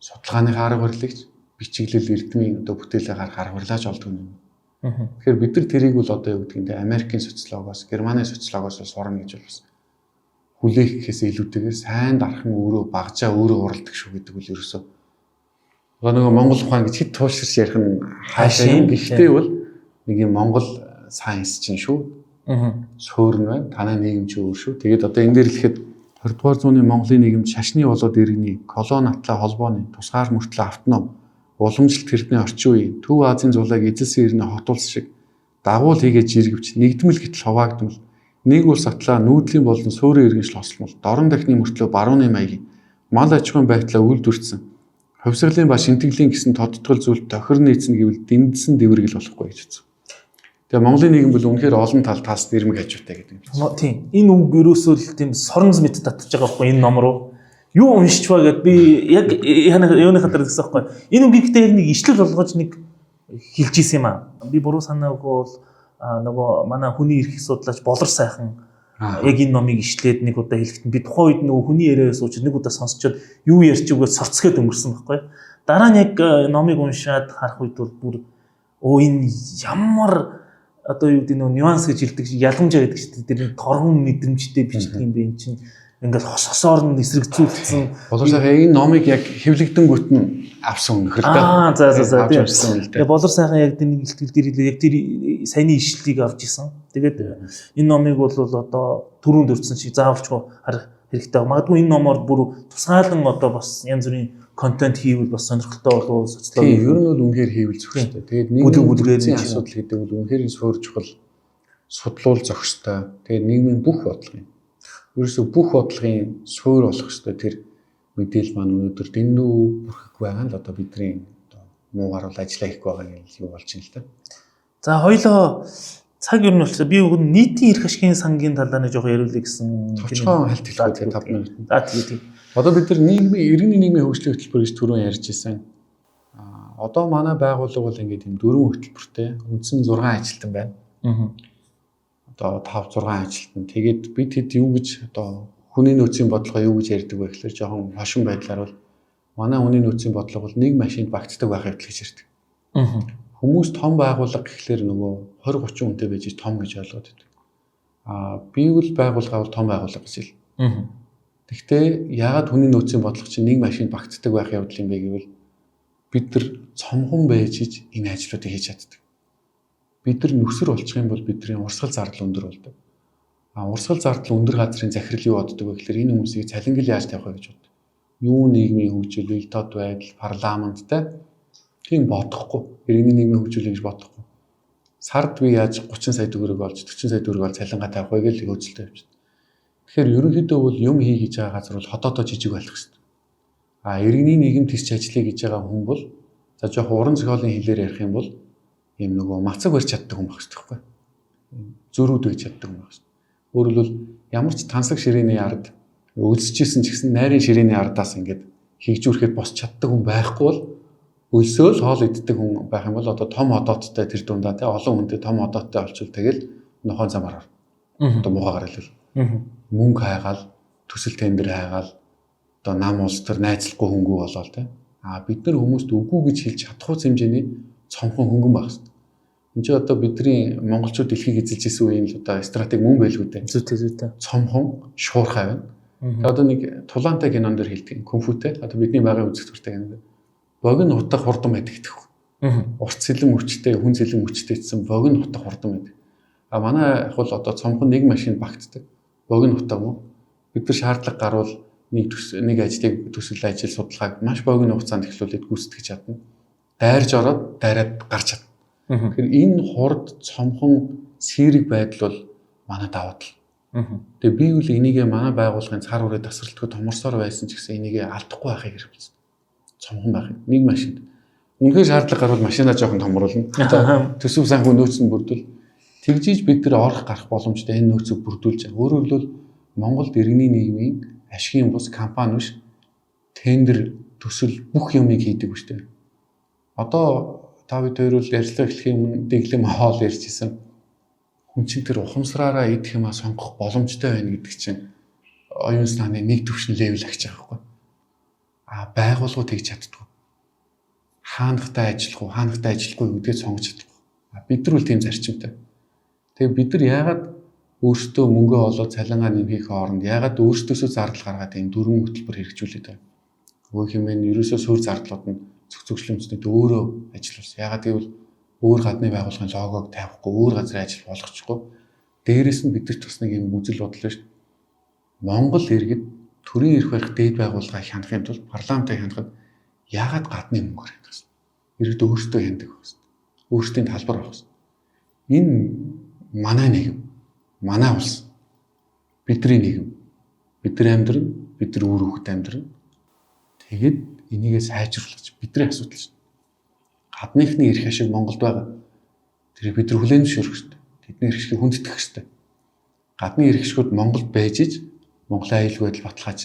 Судалгааны арга барилыг бичиглэл эрдмийн одоо бүтээлээ гарах арга барилаач олдог юм. Тэгэхээр бид нар тэрийг бол одоо юу гэдэг нь Америкийн социологоос, Германы социологоос сурна гэж бол бас хүлээх гэхээс илүүтэйгээр сайн дархан өөрөө багжаа өөрөө уралдаг шүү гэдэг үл ерөөсөө. Одоо нөгөө Монгол ухаан гэж хэд туушрч ярих нь хаашаа юм. Гэхдээ бол нэг юм Монгол сайенс чинь шүү. Суурн байна. Танай нийгэм чи өөр шүү. Тэгээд одоо энэ дээр хэлэхэд 20 дугаар зууны Монголын нийгэмд шашны болоод иргэний, колон атлаа холбооны, тусгаар мөртлөө автоном, уламжлалт тэрдний орчин үеийн Төв Азийн зулайг эзэлсэн ирнэ хотулс шиг дагуул хийгээд жиргэвч нэгдмэл гэтэл хуваагдмал нэг улс атлаа нүүдлийн болон суурин иргэншил хослмол дорн дахны мөртлөө барууны маягийн мал аж ахуйн байдлаа үйлдвэрсэн хувьсгалын ба шинтгэлийн гэсэн тодтгол зүйл тохир нийцнэ гэвэл дэндсэн дэврэгэл болохгүй гэж үзсэн. Тэгээ Монголын нийгэм бол үнэхээр олон талаас нэрмэг хажуутай гэдэг юм. Тийм. Энэ үг ерөөсөө л тийм соронз мэт татж байгаа байхгүй энэ ном руу. Юу уншиж байгаа гэд би яг юуны хатар гэсэн байхгүй. Энэ үгийг гэдэг яг нэг ишлэл болгож нэг хэлж ийсэн юм аа. Би буруу санаагүй бол нөгөө манай хүний эрх судлаач Болор сайхан яг энэ номыг ишлээд нэг удаа хэлэхэд би тухайн үед нөгөө хүний яриа сууч нэг удаа сонсчод юу ярьж өгөөд сорцгээд өнгөрсөн байхгүй. Дараа нь яг номыг уншаад харах үед бол бүр энэ ямар одоо юу гэдэг нь нюанс гэж хэлдэг ялгамжаа гэдэг чинь тэр торгон мэдрэмжтэй бичдэг юм бэ энэ чинь ингээд хосоор нь эсрэгцүүлсэн. Болор сайхан энэ номыг яг хэвлэгдэнгүүт нь авсан өнөхөр дээ. За тийм. Тэгээ Болор сайхан яг тэр нэг ихтгэл дээр яг тэр саяны ишлэлийг авч исэн. Тэгээд энэ номыг бол одоо түрүүнд өрцсөн шиг заавалчгүй харах хэрэгтэй. Магадгүй энэ номоор бүр тусгаалan одоо бас янз бүрийн контент хийвэл бас сонирхолтой болов социолог. Тийм, ер нь бол үнэхээр хийвэл зөвхөстэй. Тэгээд нийгмийн бүлгэрийн асуудал гэдэг бол үнэхээр суур чухал судлуул зохистой. Тэгээд нийгмийн бүх бодлогын ерөөсөө бүх бодлогын суур болох ёстой тэр мэдээлэл маань өнөөдөр дэндүү бүрхэг байгаа л одоо бидний одоо муугаар бол ажиллаа хийх байгаа юм юу болж байна л та. За хоёлоо цаг ер нь болчихсон. Би өгөн нийтийн эрх ашигын сангийн талаар нэг жоохон яриулъя гэсэн. Товчхон хальт хэлбэртэй 5 минут. За тийм. Одоо бид нар нийгмийн иргэний нийгмийн хөгжлийн хөтөлбөр гэж түрүүн ярьж байсан. Одоо манай байгууллага бол ингээд тийм 4 хөтөлбөртэй үндсэн 6 ажилтан байна. Одоо 5 6 ажилтан. Тэгээд бид хэд юу гэж одоо хүний нөөцийн бодлого юу гэж ярьдаг вэ гэхээр жоохон хошин байдлаар бол манай хүний нөөцийн бодлого бол нэг машинд багтдаг байх явдал гэж ярьдаг. Хүмүүс том байгууллага гэхлээр нөгөө 20 30 хүнтэй байж том гэж ойлгоод байдаг. Би бол байгууллага бол том байгууллага гэж хэл. Гэхдээ яагаад хүний нөөцийн бодлого чинь нэг машинд багтдаг байх явдал юм бэ гэвэл бид нар цомхон байж энэ ажлуудыг хийж чаддаг. Бид нар нүсэр болчих юм бол бидний урсгал зардал өндөр болдог. Урсгал зардал өндөр газрын захирал юу боддог вэ гэхээр энэ хүмүүсийг цалингил яаж тавих вэ гэж боддог. Юу нийгмийн хөгжил, элдод байдал, парламенттай тийм бодохгүй. Иргэний нийгмийн хөгжүүлэх гэж бодохгүй. Сард би яаж 30 сая төгрөг олж 40 сая төгрөг олж цалингаа тавих вэ гэж хөөцөлтэй явж байна. Тэгэхээр ерөнхийдөө бол юм хий гэж байгаа газар бол хотоодоо жижиг байх хэрэгтэй. Иргэний нийгэм төсч ажиллая гэж байгаа хүн бол за жоох уран зохиолын хэлээр ярих юм бол юм нөгөө мацаг барьж чаддаг хүн байх хэрэгтэй байхгүй. Зөрүүд байж чаддаг хүн байх хэрэгтэй. Өөрөөр хэлбэл ямар ч тансаг ширээний ард өлсөжсэн ч гэсэн найрын ширээний ардаас ингээд хигжүүрэхэд босч чаддаг хүн байхгүй бол өлсөөл хоол иддэг хүн байх юм бол одоо том одооттой тэр дундаа те олон хүнтэй том одооттой олчвол тэгэл нохоо замаар одоо муугаар хэлвэл мөнгө хайгаал төсөл тендер хайгаал одоо нам улс төр найзлахгүй хөнгөө болоо те бид нар хүмүүст үгүй гэж хэлж чадах хэмжээний цомхон хөнгөн байх хэрэгтэй. Энд чинь одоо бидний монголчууд дэлхийг эзэлж исэн үеийн л одоо стратеги мөн байлгүй дээ. Зүйтэй. Цомхон шуурхай байна. Одоо нэг тулаантай кинон дэр хэлдэг Конфутэй одоо бидний багын үзэгч төртэй кинон. Богино утга хурдан байдаг гэх юм. Урт сэлэм өвчтэй, хүн сэлэм өвчтэй гэсэн богино утга хурдан байдаг. Манай яг бол одоо цомхон нэг машин багтдаг. Богино утга мөн. Бид нар шаардлага гарвал нэг ажлыг төсөл ажил судалгааг маш богино хугацаанд эхлүүлээд гүйцэтгэж чадна. Дайрж ороод дайраад гарч чадна. Тэгэхээр энэ хурд цомхон сэрэг байдал бол манай даваа тал. Тэгээ би үл энийгээ манай байгууллагын цар хүрээ тасралтгүй томорсоор байсан ч гэсэн энийгээ алдахгүй байхыг хэрэгэлсэн. Цомхон байх. Нэг машинд. Үнэхээр шаардлага гарвал машинаа жоохон томруулна. Төсөв санхүү нөөц нь бүрдвэл тэгжиж бид нар орох гарах боломжтой энэ нөөцийг бүрдүүлж байгаа. Өөрөөр хэлбэл Монголд иргэний нийгмийн ашигын бус компани биш тендер төсөл бүх юмыг хийдэг ба штэ. Одоо та бид хоёр бол ярьцлага эхлэхийн өмнө дэглэм хоол ярьжсэн. Хүн чинь тэр ухамсараараа идэх юмаа сонгох боломжтой байна гэдэг чинь оюун санааны нэг түвшин левел агч байгаа байхгүй. Байгууллагууд хийж чаддгүй. Хаанахтай ажиллах уу, хаанахтай ажиллахгүй гэдгээ сонгож чадахгүй. Бид нар бол тийм зарчимтай. Тэгээ бид нар яагаад өөрсдөө мөнгө олоод цалингаа нэмэх хооронд яагаад өөрсдөөсөө зардал гаргаад энэ дөрвөн хөтөлбөр хэрэгжүүлээд байна. Нөгөө хэмээн ерөөсөө суурь зардлууд нь зөвцөгчлөмжнөд өөрөө ажиллуулсан. Яагаад гэвэл өөр гадны байгууллагын логог тавихгүй, өөр газрын ажил болгочихгүй. Дээрээс нь бид нар бас нэг юм үзэл бодлоо шүү дээ. Монгол иргэд төрийн эрх барих дээд байгууллагыг хянахын тулд парламентыг хянахад яагаад гадны мөнгөөр хянах вэ? Иргэд өөрсдөө хяндаг байх. Өөрсдийн талбар байх. Энэ манай нийгэм, манай улс, бидний нийгэм, бидний амьдрал, бидний үр хөвгт амьдрал. Тэгээд энийгээ сайжруулах бидний асуудал шүү. Гадныхны эрх ашиг Монголд байгаа. Тэрийг бид нар хүлээн зөвшөөрөх шүү. Тэдний эрх ашиг хүндэтгэх шүү. Гадны эрх ашигуд Монголд байж Монголын аюулгүй байдал баталгааж.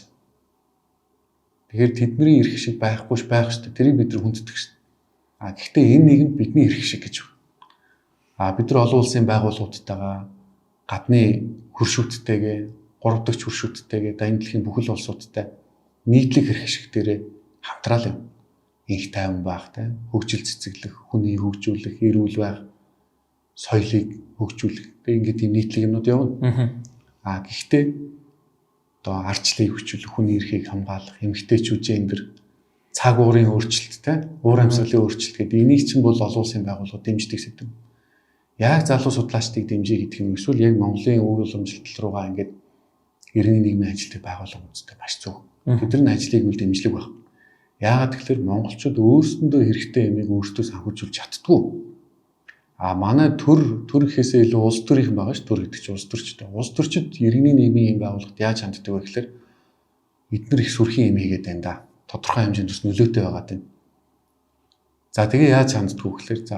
Тэгэхээр тэдний эрх ашиг байхгүй байх шүү. Тэрийг бид нар хүндэтгэх шүү. Гэхдээ энэ нийгэм бидний эрх ашиг гэж байна. Бид нар олон улсын байгууллагуудтайгаа гадны хөршүүттэйгээ, 3 дахь хөршүүттэйгээ энэ дэлхийн бүхэл улсуудтай нийтлэг эрх ашиг дээрээ хамтраал юм. Их тайван байх, хөгжил цэцэглэх, хүний хөгжүүлэх, эрүүл байх, соёлыг хөгжүүлэх. Ингээд тийм нийтлэг юмнууд явна. Гэхдээ одоо арчлыг хөгжүүлэх, хүний эрхийг хамгаалах, эмэгтэйчүүдийн энэ цаг уурын өөрчлөлт, уур амьсгалын өөрчлөлт гэдэг энийг чинь бол олон улсын байгууллагууд дэмждэг сэдв. Яг залуу судлаачдыг дэмжиж гэдэг юм эсвэл яг Монголын үйл уламжлалт руугаа ингээд иргэний нийгмийн ажилтны байгууллага үүсдэг маш зөв. Тэдний ажлыг үл дэмжлэг баг. Яагаад тэгэхээр монголчууд өөрсдөндөө хэрэгтэй юмыг өөрсдөө санхүүжүүлж чаддгүй. Манай төр гэхээсээ илүү улс төрийнхэн байгаа ш. Төр гэдэг чинь улс төрчтэй. Улс төрчид иргэний нийгмийн байгууллагад яаж ханддаг вэ гэхээр эдгээр их сүрхийн юм хийгээд байна да. Тодорхой хэмжээнд бас нөлөөтэй байгаа тийм. За тэгээ яаж ханддаг вэ гэхээр за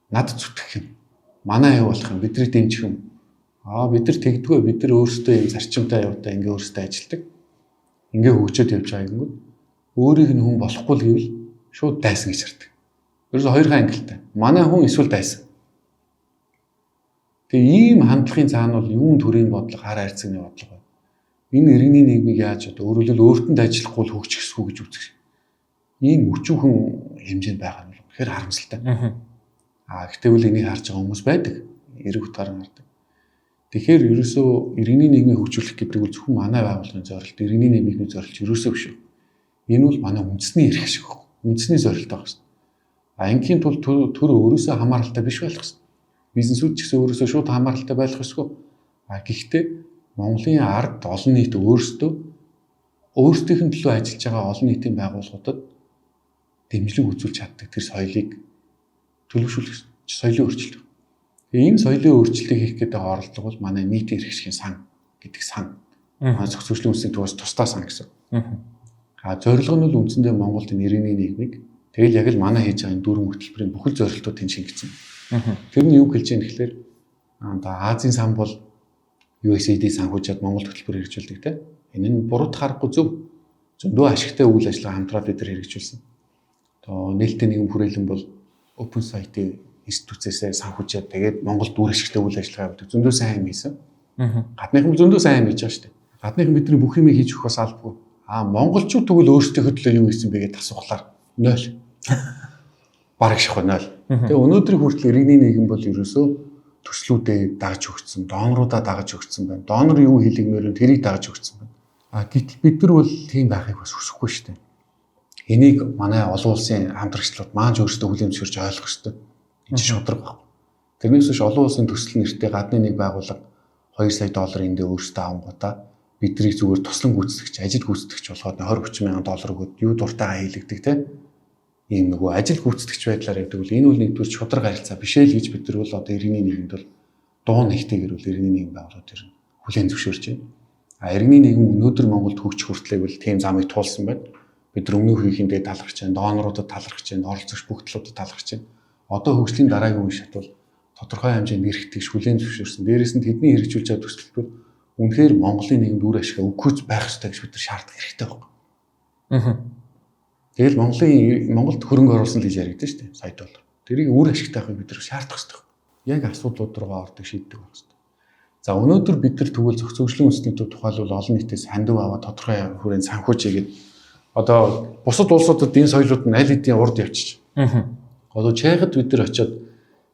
над зүтгэх юм. Манай юу болох юм? Бидний дэмжих юм. Бид нар тэгдэггүй. Бид нар өөрсдөө юм зарчимтай явуудаа ингээ өөрсдөө ажилтдаг. Ингээ хөгжөөд явж байгаа юм. Өөрийг нь хүн болохгүй л гэвэл шууд дайсан гэж хардаг. Ерөөсө хоёр хаан ангилтай. Манай хүн эсвэл дайсан. Тэгээ ийм хандлагын цаана бол юун төрийн бодлого, хар хайрцагны бодлого. Энэ иргэний нийгмийг яаж одоо өөрөлдөл өөртөнд ажиллахгүй л хөгжихсгүй гэж үзэх. Ийм өчүүхэн хэмжээнд байгаа нь үнэхээр харамсалтай. Гэхдээ бол энийг харж байгаа хүмүүс байдаг. Эрэг утгаараа хардаг. Тэгэхээр ерөөсөө иргэний нийгмийг хөгжүүлэх гэдэг бол зөвхөн манай байгууллагын зорилт, иргэний нийгмийн зорилт ерөөсөө биш үү. Энэ бол манай үндэсний эрх шиг байна. Үндэсний зорилт байгаа шүү дээ. Ангийн тул төр өөрөөсөө хамааралтай биш байх хэрэгтэй. Бизнесүүд ч гэсэн өөрөөсөө шууд хамааралтай байх ёсгүй. Гэхдээ Монголын ард олон нийт өөрсдийнх нь төлөө ажиллаж байгаа олон нийтийн байгууллагуудад дэмжлэг үзүүлж чаддаг тэр соёлыг төлөвшүүлэх, соёлын өөрчлөлт. Тэгээ энэ соёлын өөрчлөлтийг хийх гэдэг оролдлого бол манай нийтийн эрх ашигын сан гэдэг сан. Манай зохицуулалтын үндэсний төвөөс тусдаа сан гэсэн. Зорилго нь бол үндсэндээ Монголд иргэний нийгмийг тэгэл яг л манай хийж байгаа энэ дөрвөн хөтөлбөрийн бүхэл зорилтуудыг шингэсэн. Тэр нь юу хэлж яах гэхээр Азийн сан бол USAID санхүүжээд Монгол хөтөлбөр хэрэгжүүлдэг те. Энэ нь буруудах аргагүй зөв. Зөндөө ашигтай үйл ажиллагаа хамтраад бид нар хэрэгжүүлсэн. Нээлттэй нийгэм хүрээлэн бол Open Society институцээсээ санхүүжээд тэгээд Монголд үр ашигтай үйл ажиллагаа явуулдаг. Зөндөө сайн юм хийсэн. Гадныхан зөндөө сайн юм хийж байгаа шүү дээ. Гадныхан бидний бүх юмыг хийж өгөхөөс албагүй. Монголчууд тэгвэл өөрсдийнхөө төлөө юу хийсэн бэ гэдээ асуухлаар 0. Бараг шахав 0. Тэгээ өнөөдрийн хүртэл иргэний нийгэм бол ерөөсөө төслүүдэд дагаж өгсөн, доноруудаа дагаж өгсөн байна. Донор юу хийлгмээр нь тэрийг дагаж өгсөн байна. Гэтэл бид нар бол тийм байхыг бас хүсэхгүй шүү дээ. Энийг манай олон улсын хамтрагчлууд маань өөрсдөө хүлээн зөвшөөрч ойлгох хэрэгтэй. Энэ чинь шудраг байна. Тэрнээс биш олон улсын төсөл нэртэй гадны нэг байгууллага 2 сая долларын эндээ өөрсдөө авангуудаа биднийг зүгээр туслан гүйцэтгэж, ажил гүйцэтгэж болгоод 20-30 мянган доллар өгөөд юу дуртайгаа хийлэгдэг те. Ийм нөгөө ажил гүйцэтгэж байдлаар явдаг бол энэ үл нэгдүгээр шудраг харилцаа биш ээ л гэж бид нар бол одоо иргэний нийгэмд бол дуу нэгтэйгэр бол иргэний нийгэм байгууллагууд ер нь хүлээн зөвшөөрч байна. Иргэний нийгэм өнөөдөр Монголд хөгжих хүртлээр бол тийм замыг туулсан байна. Бид нар өмнөх үеийнхэндээ талархаж байна, доноруудад талархаж байна, оролцогч бүгдлүүдэд талархаж байна. Одоо хөгжлийн дараагийн үе шат бол тодорхой хэмжээнд эрхтгийж хүлээн зөвшөөрсөн. Дээрээс нь тэдний хэрэгжүүлж байгаа төсөлтүүд үнэхээр Монголын нийгэмд үр ашиг өгөхөж байх ёстой гэж бид нар шаарддаг хэрэгтэй байна. Тэгэл Монголд хөрөнгө оруулсан л гэж яригдсан шүү дээ. Сая доллар. Тэрийг үр ашигтай авахыг бид нар шаардах хэрэгтэй. Яг асуудлууд руугаа ордог шийддэг байх хэрэгтэй. За өнөөдөр бид нар тэгвэл зохицуулалтын үндэсний төв тухайлбал олон нийтээс хандив аваад тодорхой хүрээнд санхүүжээгээд одоо бусад улсуудад энэ соёлууд нь аль хэдийн урд явчих. Одоо Чехид бид нар очиод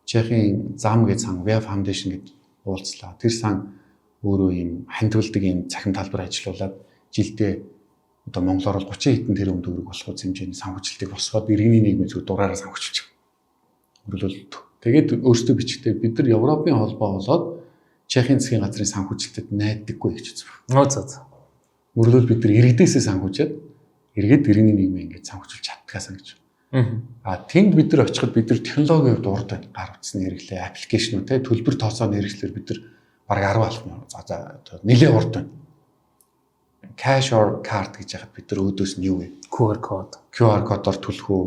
Чехийн зам гэж сан Via Foundation гэж уулзлаа. Тэр сан өөрөө ийм хандивалдаг ийм цахим талбар ажиллуулад жилдээ одоо Монголоор 30 хэдэн тэрбум төгрөг болох хэмжээний санхүүжилтийг босгоод иргэний нийгмийн зөв дураараа санхүүжилж байгаа. Тэгээд өөрсдөө бичгтээ бид нар Европын холбоо болоод Чехийн засгийн газрын санхүүжилтэд найддаггүй гэж үзв. Мөрөлд бид нар иргэдээсээ санхүүжээд иргэд иргэний нийгмээ ингэж санхүүжүүлж чаддгаасаа гэж. Тэнд бид нар очиход бид нар технологийн хувьд урд байна. Гар утасны хэрэглээ, аппликейшнүүд, төлбөр тооцооны хэрэгслэр бид нар бараг 10 алхам. Нэлээд урд байна. Cash or card гэж яхад бид нар өөдөөс нь юу вэ? QR кодоор төлөх үү?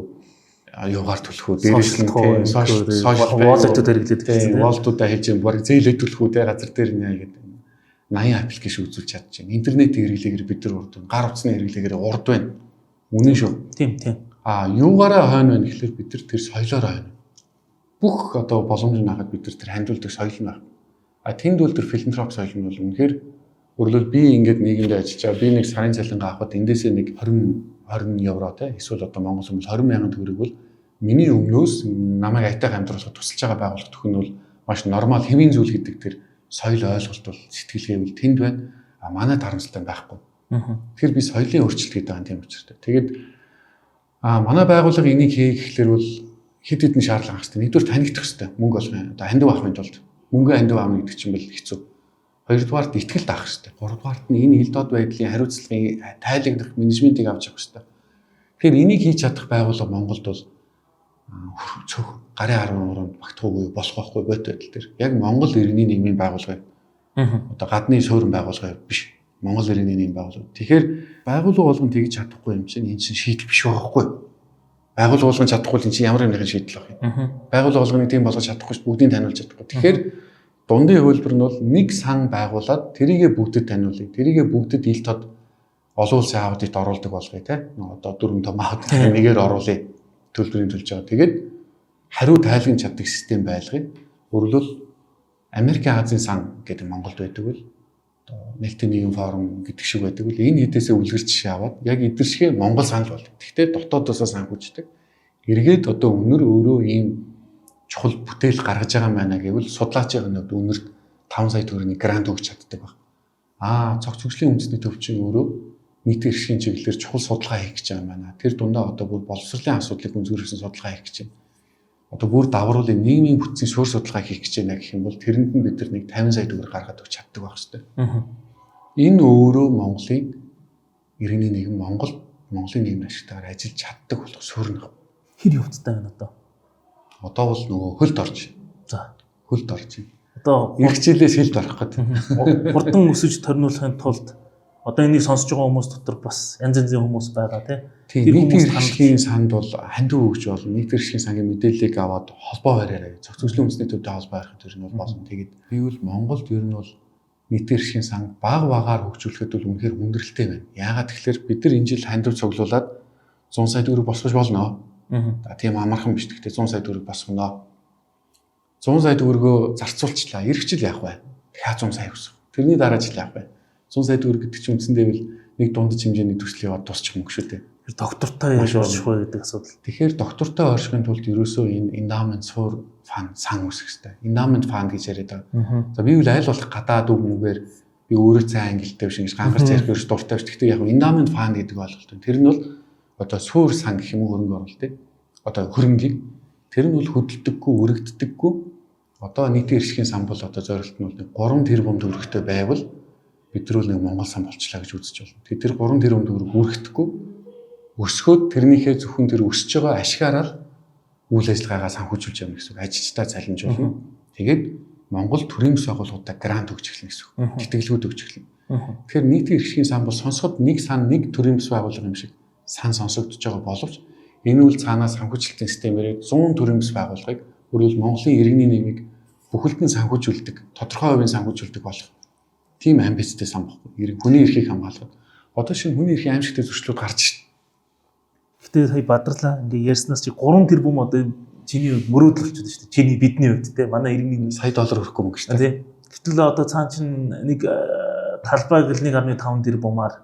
Юугаар төлөх үү? Дээрээс нь social wallet-ууд хэрэглэдэг гэсэн. Wallet-уудаа хийж юм бараг зээлээ төлөх үү? Газар дээр нэ гэдэг 80 аппликейшн үзүүлж чадчихна. Интернет хэрэглээгээр бид нар урд байна. Гар утасны хэрэглээгээр урд байна. Үнэн шүү. Тийм. Юугаараа хойно байна гэхэлэр бид нар тэр соёлоор хойно. Бүх одоо боломжийг хахад бид нар тэр хандуулдаг соёл нь байна. Тэнд бол тэр филантроп соёл нь бол үнэхээр өөрөлд би ингээд нийгэмд ажиллаж байгаа. Би нэг сарын цалингаа авахд эндээсээ нэг 20 евро эсвэл одоо Монгол хүмүүс 20 мянган төгрөг бол миний өмнөөс намайг айтайх амьдруулахад тусалж байгаа байгууллага төхөн бол маш нормал хэвийн зүйл гэдэг тэр соёл ойлголт бол сэтгэлгээ бол тэнд байна. Манай харамсалтай байхгүй. Тэгэхээр би соёлын өөрчлөлт гэдэг байгаа юм тийм учраас. Тэгээд манай байгууллага энийг хийх гэхлээр бол хэд хэдэн шаардлага хастай. Нэгдүгээр танигдах хэрэгтэй. Мөнгө олохын одоо хандив авахын тулд мөнгө хандив аавна гэдэг чинь бол хэцүү. Хоёрдугаарт ихтгэл таах хэрэгтэй. Гуравдугаарт нь энэ хил доод байдлын хариуцлагын тайлагдах менежментийг авч явах хэрэгтэй. Тэгэхээр энийг хийж чадах байгууллага Монголд бол цөөх гарын 13-нд багтахгүй болох байхгүй бот байдал дээр. Яг Монгол иргэний нийгмийн байгууллага. Одоо гадны суурин байгууллага биш. Монгол иргэний нийгмийн байгууллага. Тэгэхээр байгууллага болгон тэгж чадахгүй юм чинь энэ чинь шийдэл биш байхгүй. Байгууллага болгон чадахгүй энэ чинь ямар нэгэн шийдэл байх юм. Байгууллага болгоныг тийм болгож чадахгүй ш бүгдийг таниулж чадахгүй. Тэгэхээр дундын хөлбөр нь бол нэг сан байгуулад тэрийгэ бүгдэд таниулъя. Тэрийгэ бүгдэд ил тод олон улсын аудит оруулдаг болгоё те. Одоо 4 том аудит нэгээр оруулъя. Төлбөрийн төлж байгаа. Тэгээд хариу тайлгын чаддаг систем байлгая. Өөрөлдөл Америкийн Азийн сан гэдэг Монголд байдаг бол Нийтийн нийгэм форум гэдэг шиг байдаг бол энэ хэдээсээ үлгэр жишээ аваад яг эдгээр шиг Монгол санал бол. Гэхдээ дотоодосоо санхүүждэг. Эргээд одоо өнөр өөрөө ийм чухал бүтээл гаргаж байгаа юм байна гэвэл судлаачийн нөт өнөрт 5 сая төгрөгийн грант өгч чаддаг баг. Цогц хөгжлийн үндэсний төвчин өөрөө нийтийн эрхийн чиглэлээр чухал судалгаа хийх гэж байгаа юм байна. Тэр дундаа одоо бүр боловсролын асуудлыг үнзүүрсэн судалгаа хийх гэж байна. Одоо бүр давруулын нийгмийн бүтцийн суурь судалгаа хийх гэж байна гэх юм бол тэрэнд нь бид нар нэг 50 сая төгрөг гаргаад өгч чаддаг байх хэвээр. Энэ өөрөө Монголын иргэний нийгэм Монголын нийгмийн ашигтайгаар ажиллаж чаддаг болох суурь. Хэр явцтай байна одоо? Одоо бол нөгөө хөлд орж. За, хөлд орж байна. Одоо эх хичээлээс хөлд орох гэдэг. Хурдан өсөж төрнүүлэхийн тулд одоо энийг сонсож байгаа хүмүүс дотор бас янз янзын хүмүүс байгаа тийм. Нийтийн эрхлэлийн санд бол хандив өгч болно. Нийтийн эрхлэлийн сангийн мэдээллийг аваад холбоо бариараа. Цогц хөгжлийн үндэсний төвтэй холбоо барих төр нь бол болно. Тэгээд би бол Монголд ер нь бол нийтийн эрхлэлийн сан баг-багаар хөгжүүлэхэд бол үнэхээр хүндрэлтэй байна. Яагаад тэгэхээр бид нар энэ жил хандив цуглуулад 100 сая төгрөг босгож болно. Тийм амархан биш. Гэхдээ 100 сая төгрөг босгоно. 100 сая төгрөгөө зарцуулчлаа. Ирэх жил яах вэ? Дахиад 100 сая өсөх. Тэрний дараа жил яах вэ? 100 сая төгрөг гэдэг чинь үндсэндээ бол нэг дундаж хэмжээний төсөл яваад тусчих мөнгө шүү дээ. Тэр доктортой яаж орчих вэ гэдэг асуудал. Тэгэхээр доктортой орохын тулд ерөөсөө энэ endowment суур фанд сан үүсгэх хэрэгтэй. Endowment fund гэж яриад байгаа. За би бол аль болох гадаад үг мөнгөөр би өөрөө цай ангилтай биш ингэж гангарч ярих ерөөс дуртай биш. Гэхдээ яг endowment fund гэдэг ойлголт байна. Тэр нь бол одоо суур сан гэх юм уу хөрөнгө оруулалт. Одоо хөрөнгийг тэр нь бол хөдөлдөггүй, өргөддөггүй. Одоо нийтийн эрхлэлийн сан бол одоо зорилт нь бол 3 тэрбум төгрөгтэй байвал бид нар нэг Монгол сан болчлаа гэж үзэж байна. Тэгэхээр тэр 3 тэрбум төгрөг үүргэхгүй өсгөөд тэрнийхээ зөвхөн тэр өсөж байгаа ашигаараа үйл ажиллагаагаа санхүүжүүлж явна гэсэн үг. Ажилчдаа цалинж болно. Тэгээд Монгол төрийн бас байгууллагуудаа грант өгч эхэлнэ гэсэн үг. Тэтгэлгүүд өгч эхэлнэ. Тэгэхээр нийтийн эрхлэлийн сан бол сонсоход нэг сан нэг төрийн бас байгууллага юм шиг сан сонсогдож байгаа боловч энэ үл цаанаас санхүүжилтийн системээр 100 төрийн бас байгууллагыг өөрөөр Монголын иргэний нийгмийг бүхэлдэн санхүүжүүлдэг, тодорхой хувийн санхүүжүүлдэг болох тийм амбицтай сан баггүй. Хүний эрхийг хамгаалах. Одоо шинэ хүний эрхийн аимшигтай зөрчлүүд гарч шít. Гэтэ сая бадрлаа ингээ ярьснаас чи 3 тэрбум одоо чиний мөрөөдөл болчиход шүү дээ. Чиний бидний хувьд те манай иргэний сая доллар өгөхгүй мөнгө шүү дээ. Гэтэл одоо цаан чин нэг талбай гэл 1.5 тэрбумаар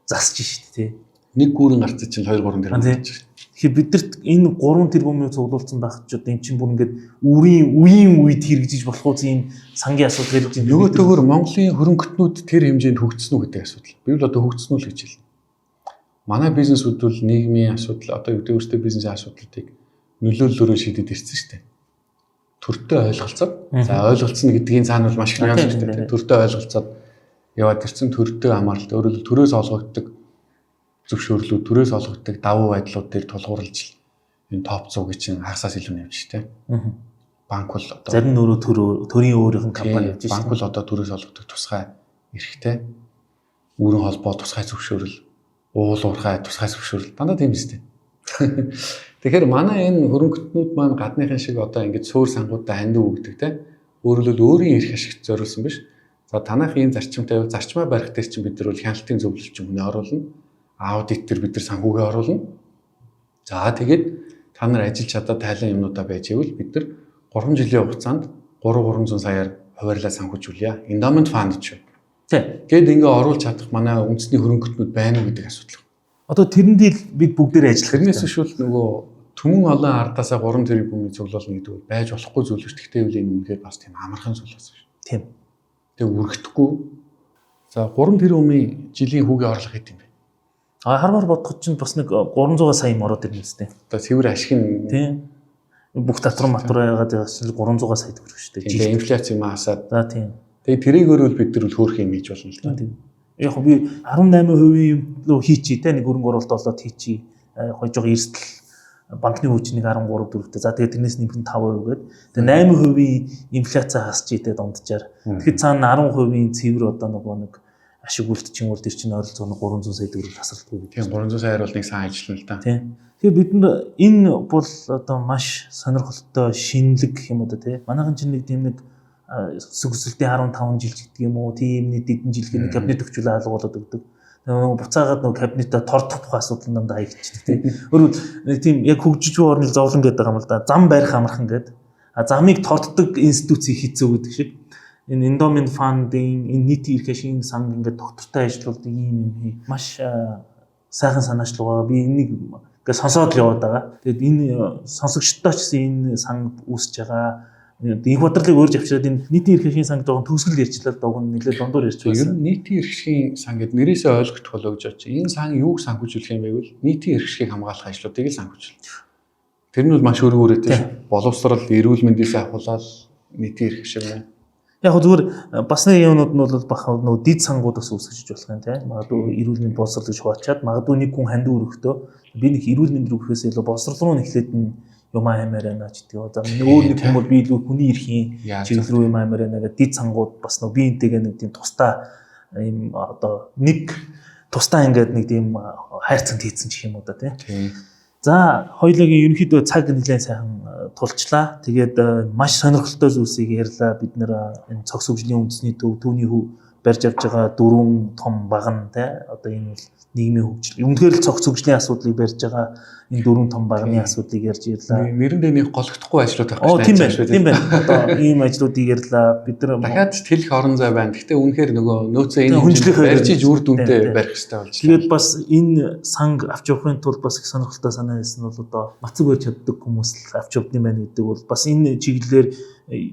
засч шүү дээ те. Нэг гүүрэн гарцад чинь 2-3 тэрбум болж шүү. Тэгэхээр бидэрт энэ 3 тэрбумыг цуглуулсан байх ч одоо эн чинь бүр ингээд үеийн үед хэрэгжиж болох үс ийм сангийн асуудал хэрэгж байна. Нөгөөтэйгөр Монголын хөрөнгөтнүүд тэр хэмжээнд хөгжсөн үү гэдэг асуудал. Би бол одоо хөгжсөн үү гэж хэлнэ. Манай бизнесүүд бол нийгмийн асуудал одоо өөрсдөө бизнесийн асуудлуудыг нөлөөллөөрөө шийдэд ирсэн шүү дээ. Төртөө ойлголцоод за ойлголцсон гэдгийн цаана бол маш их нюанс шүү дээ. Төртөө ойлголцоод яваад ирсэн төртөө хамааралт өөрөөр төрөөс олгогддог зөвшөөрлүүд төрөөс олгогддог давуу байдлууд дээр тулгуурлаж энэ топ 100-ыг чинь хагасаас илүү нэмж штэ. Банк бол одоо зарим нь өөрөө төрийн өөрийнх нь компани явж штэ. Банк бол одоо төрөөс олгогддог тусгай эрхтэй үүрэн холбоо тусгай зөвшөөрөл, уул уурхай тусгай зөвшөөрөл дандаа тийм штэ. Тэгэхээр манай энэ хөрөнгөтнүүд маань гадныхын шиг одоо ингэж суур сангуудаа хандив өгдөг те. Өөрөлдөл өөрийн эрх ашигт зориулсан биш. За танах ийм зарчимтай зарчмаа барих дээр чинь бид нар бол хяналтын зөвлөлт чинь үнэ оруулна. Аудит дээр бид нар санхүүгээ оруулна. За тэгээд та нар ажиллаж чадаад тайлан юмнуудаа байж ивэл бид нар 3 жилийн хугацаанд 300 саяар хуваарлаа санхүүжүүлье. Endowment fund ч. Тэг. Гэт ингээ оруулж чадах манай үндэсний хөрөнгөтнүүд байна уу гэдэг асуудал. Одоо тэрэндээ бид бүгдээр ажиллах. Тэрнээс шүүл нөгөө түмэн олон ардаасаа 3 тэрбумыг цуглуулна гэдэг бол байж болохгүй зүйл биш. Гэхдээ үл энэ үнэхээр бас тийм амархан зүйл бас биш. Тийм. Тэг үргэхгүй. За 3 тэрбумын жилийн хүүгийн орлого хэд юм бэ? Хармаар бодоход чинь бас нэг 300 сая ороод ирнэ үстэй. Одоо цэвэр ашиг нь тийм. Бүх татвар яагаад 300 сая төгрөг шүү дээ. Тэгээ инфляц юм хасаад. За тийм. Тэгээ тэрийгээр бол бид нар хөөх юм хийж болно л да. Тийм. Яг би 18% руу хийчий те нэг хөрөнгө оруулалт болоод хийчий. Хойж байгаа эрсдэл банкны хүч нэг 13 4-тэй. За тэгээ тэрнээс нэмэх нь 5% гээд. Тэгээ 8% инфляци хасчий те дунджаар. Тэгэхээр цаана 10% цэвэр одоо нэг ашиг үлдчихин бол тэр чинь ойролцоогоор 300 сая төгрөг тасралтгүй гэдэг. Тийм 300 саяар бол нэг сайн ажиллана л да. Тийм. Тэгэхээр бид энэ бол одоо маш сонирхолтой шинэлэг гэх юм уу те. Манайхан чинь нэг тийм нэг сүгсэлтийн 15 жил гэдэг юм уу тийм нэг хэдэн жилийн кабинет өгчүүлээ алгуулад өгдөг. Тэгээ буцаагаад нөгөө кабинетаа тордох бүх асуудал дандаа хаягдчихдаг тийм. Өөрөөр нэг тийм яг хөгжиж буй орны зовлон гэдэг юм л да. Зам барих амархан гэдэг. Замыг торддог институцийг хийцүү гэдэг шиг. энэ endowment fund-ийн энэ нийтийн эрх ашигын сан ингээд доктортой ажилладаг ийм маш сайхан санаачлага. Би энийг ингээд сонсоод л яваад байгаа. Тэгээд энэ сонсогчдоо ч гэсэн энэ сан үүсэж байгаа. Их бодлыг өөрж авчираад энэ нийтийн эрх ашигын сан жоохон төгсгөл ярьчлаа дог нь нэлээд дондор ярьж байсан. Ер нь нийтийн эрх ашигын сан гэдэг нэрээсээ ойлгох болоо гэж бодчих. Энэ сан юуг санхүүжүүлэх юм бэ гэвэл нийтийн эрх ашигыг хамгаалах ажлуудыг л санхүүжүүлнэ. Тэр нь бол маш өргөөрөөтэй шүү. Боловсрал, эрүүл мэндээс ахуулаад нийтийн эрх ашиг байна. Яг зүгээр бас нэг юмнууд нь бол бах нөгөө дид сангууд бас үүсгэж болох юм тийм. Магадгүй эрүүл мэнд боловсрол гэж хуваачаад магадгүй нэг хүн ханд өрөхдөө би нэг эрүүл мэнд рүү гэхээс илүү боловсрол руу нэхлээд нь юм аймаар байна ч гэдэг. За өөр нэг хүмүүс би илүү хүний эрхийн чиглэл рүү юм аймаар байна гэдэг дид сангууд бас нөгөө биентэйгээ нэг тийм тусдаа ийм одоо нэг тусдаа ингээд нэг тийм хайрцагт хийцэн ч юм уу да тийм. За хоёулагийн ерөнхийдөө цаг нэлээд сайхан тулчлаа. Тэгээд маш сонирхолтой зүйлсийг ярьлаа. Бид нэр энэ цогц хөгжлийн үндэсний төв түүний барьж авч байгаа дөрвөн том баг нь те одоо энэ бол нийгмийн хөгжил. Үнэхээр л цогц хөгжлийн асуудлыг барьж байгаа энэ дөрвөн том багны асуудлыг ярьж ирлаа. Нэрэндээ нэг гологдохгүй ажлууд авах гэж байна. Тийм байна. Одоо ийм ажлуудыг ярьлаа. Бид нар дахиад хэлэх орон зай байна. Гэхдээ үнэхээр нөгөө нөөцөө энэ хөндлөх барьж иж үр дүнтэй барих хэрэгтэй болж байна. Тэгээд бас энэ санг авч явахын тулд бас их сонирхолтой санаа хэлсэн бол одоо мацаг барьж чаддаг хүмүүс л авч явдсан байна гэдэг бол бас энэ чиглэлээр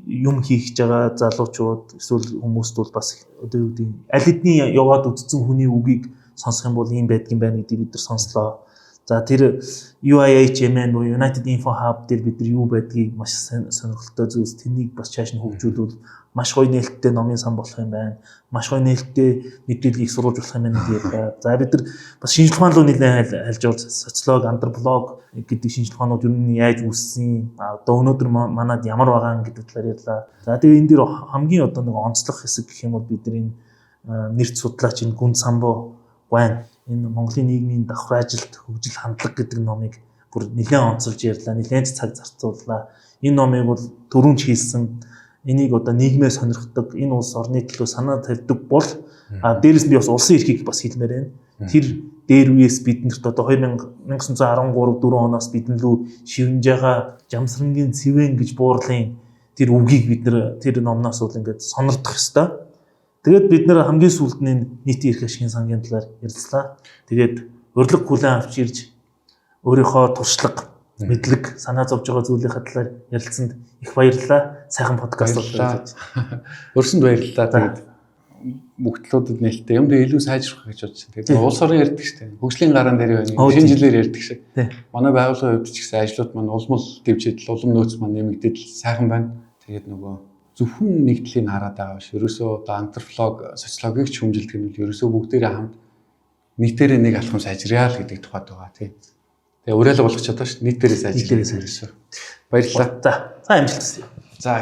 юм хийх гэж байгаа залуучууд эсвэл хүмүүст бол бас одоо юу гэдэг аль хэдийн яваад үзсэн хүний үгийг сонсох юм бол ийм байдгийн байна гэдгийг бид нар сонслоо. За тэр UIHMN буюу United Info Hub дээр бид нар юу байдгийг маш сонирхолтой зүйлс тэнийг бас цааш нь хөгжүүлвэл маш гоё нээлттэй номын сан болох юм байна. Маш гоё нээлттэй мэдээллийг сурвалж болох юм байна гэдэг. За бид нар бас шинжлэх ухаан руу нэлээд хальж орж социолог, антрополог гэдэг шинжлэх ухаанууд юу нь яаж үүссэн, одоо өнөөдөр манад ямар байгаа гэдэг талаар ярьлаа. За тэгээ энэ дээр хамгийн одоо нэг онцлог хэсэг гэх юм бол бид нар энэ нэрт судлаач энэ Гүн Самбо байна. Энэ Монголын нийгмийн давхар ажилд хөгжил хандлага гэдэг номыг бүр нэлээд онцолж ярьлаа, нэлээд цаг зарцууллаа. Энэ номыг бол түрүүн ч хэлсэн. Энийг одоо нийгмээ сонирхдаг, энэ улс орны төлөө санаа тавьдаг бол дээрээс нь би бас улсын эрхийг бас хэлмээр байна. Тэр дээр үеэс биднэрт одоо 1913-4 оноос биднэлүү шивнж байгаа Жамсрангийн цэвэн гэж буурлын тэр үгийг бид нэр тэр номноос бол ингээд сонирдох ёстой. Тэгээд бид нэр хамгийн сүүлд нь нийтийн эрх ашигын сангийн талаар ярилцлаа. Тэгээд урилга хүлээн авч ирж өөрийнхөө туршлага, мэдлэг, санаа зовж байгаа зүйлийнхаа талаар ярилцсанд их баярлалаа. Сайхан подкаст боллоо. Өрсөнд баярлалаа. Тэгээд бүгдлүүдэд нээлттэй юм дээр илүү сайжрах гэж бодож байна. Тэгээд улс орон ярьдаг шүү дээ. Хөгжлийн гараан дээр байна. Шинэ жилээр ярьдаг шиг. Манай байгууллагын хувьд ч гэсэн ажлууд маань улмал дэвжидэл, улам нөөц маань нэмэгдэл сайхан байна. Тэгээд нөгөө зөвхөн нэгдлийн хараад байгаа биш. Ерөөсөө одоо антрополог, социологийг ч хүмжилдэг юм бол ерөөсөө бүгдээрээ хамт нийтээрээ нэг алхам сайжраа л гэдэг тухайд байгаа тий. Тэгээ уриалга болгох чадвар ш нийтээрээ сайжраа. Баярлалаа. За амжилт хүсье. За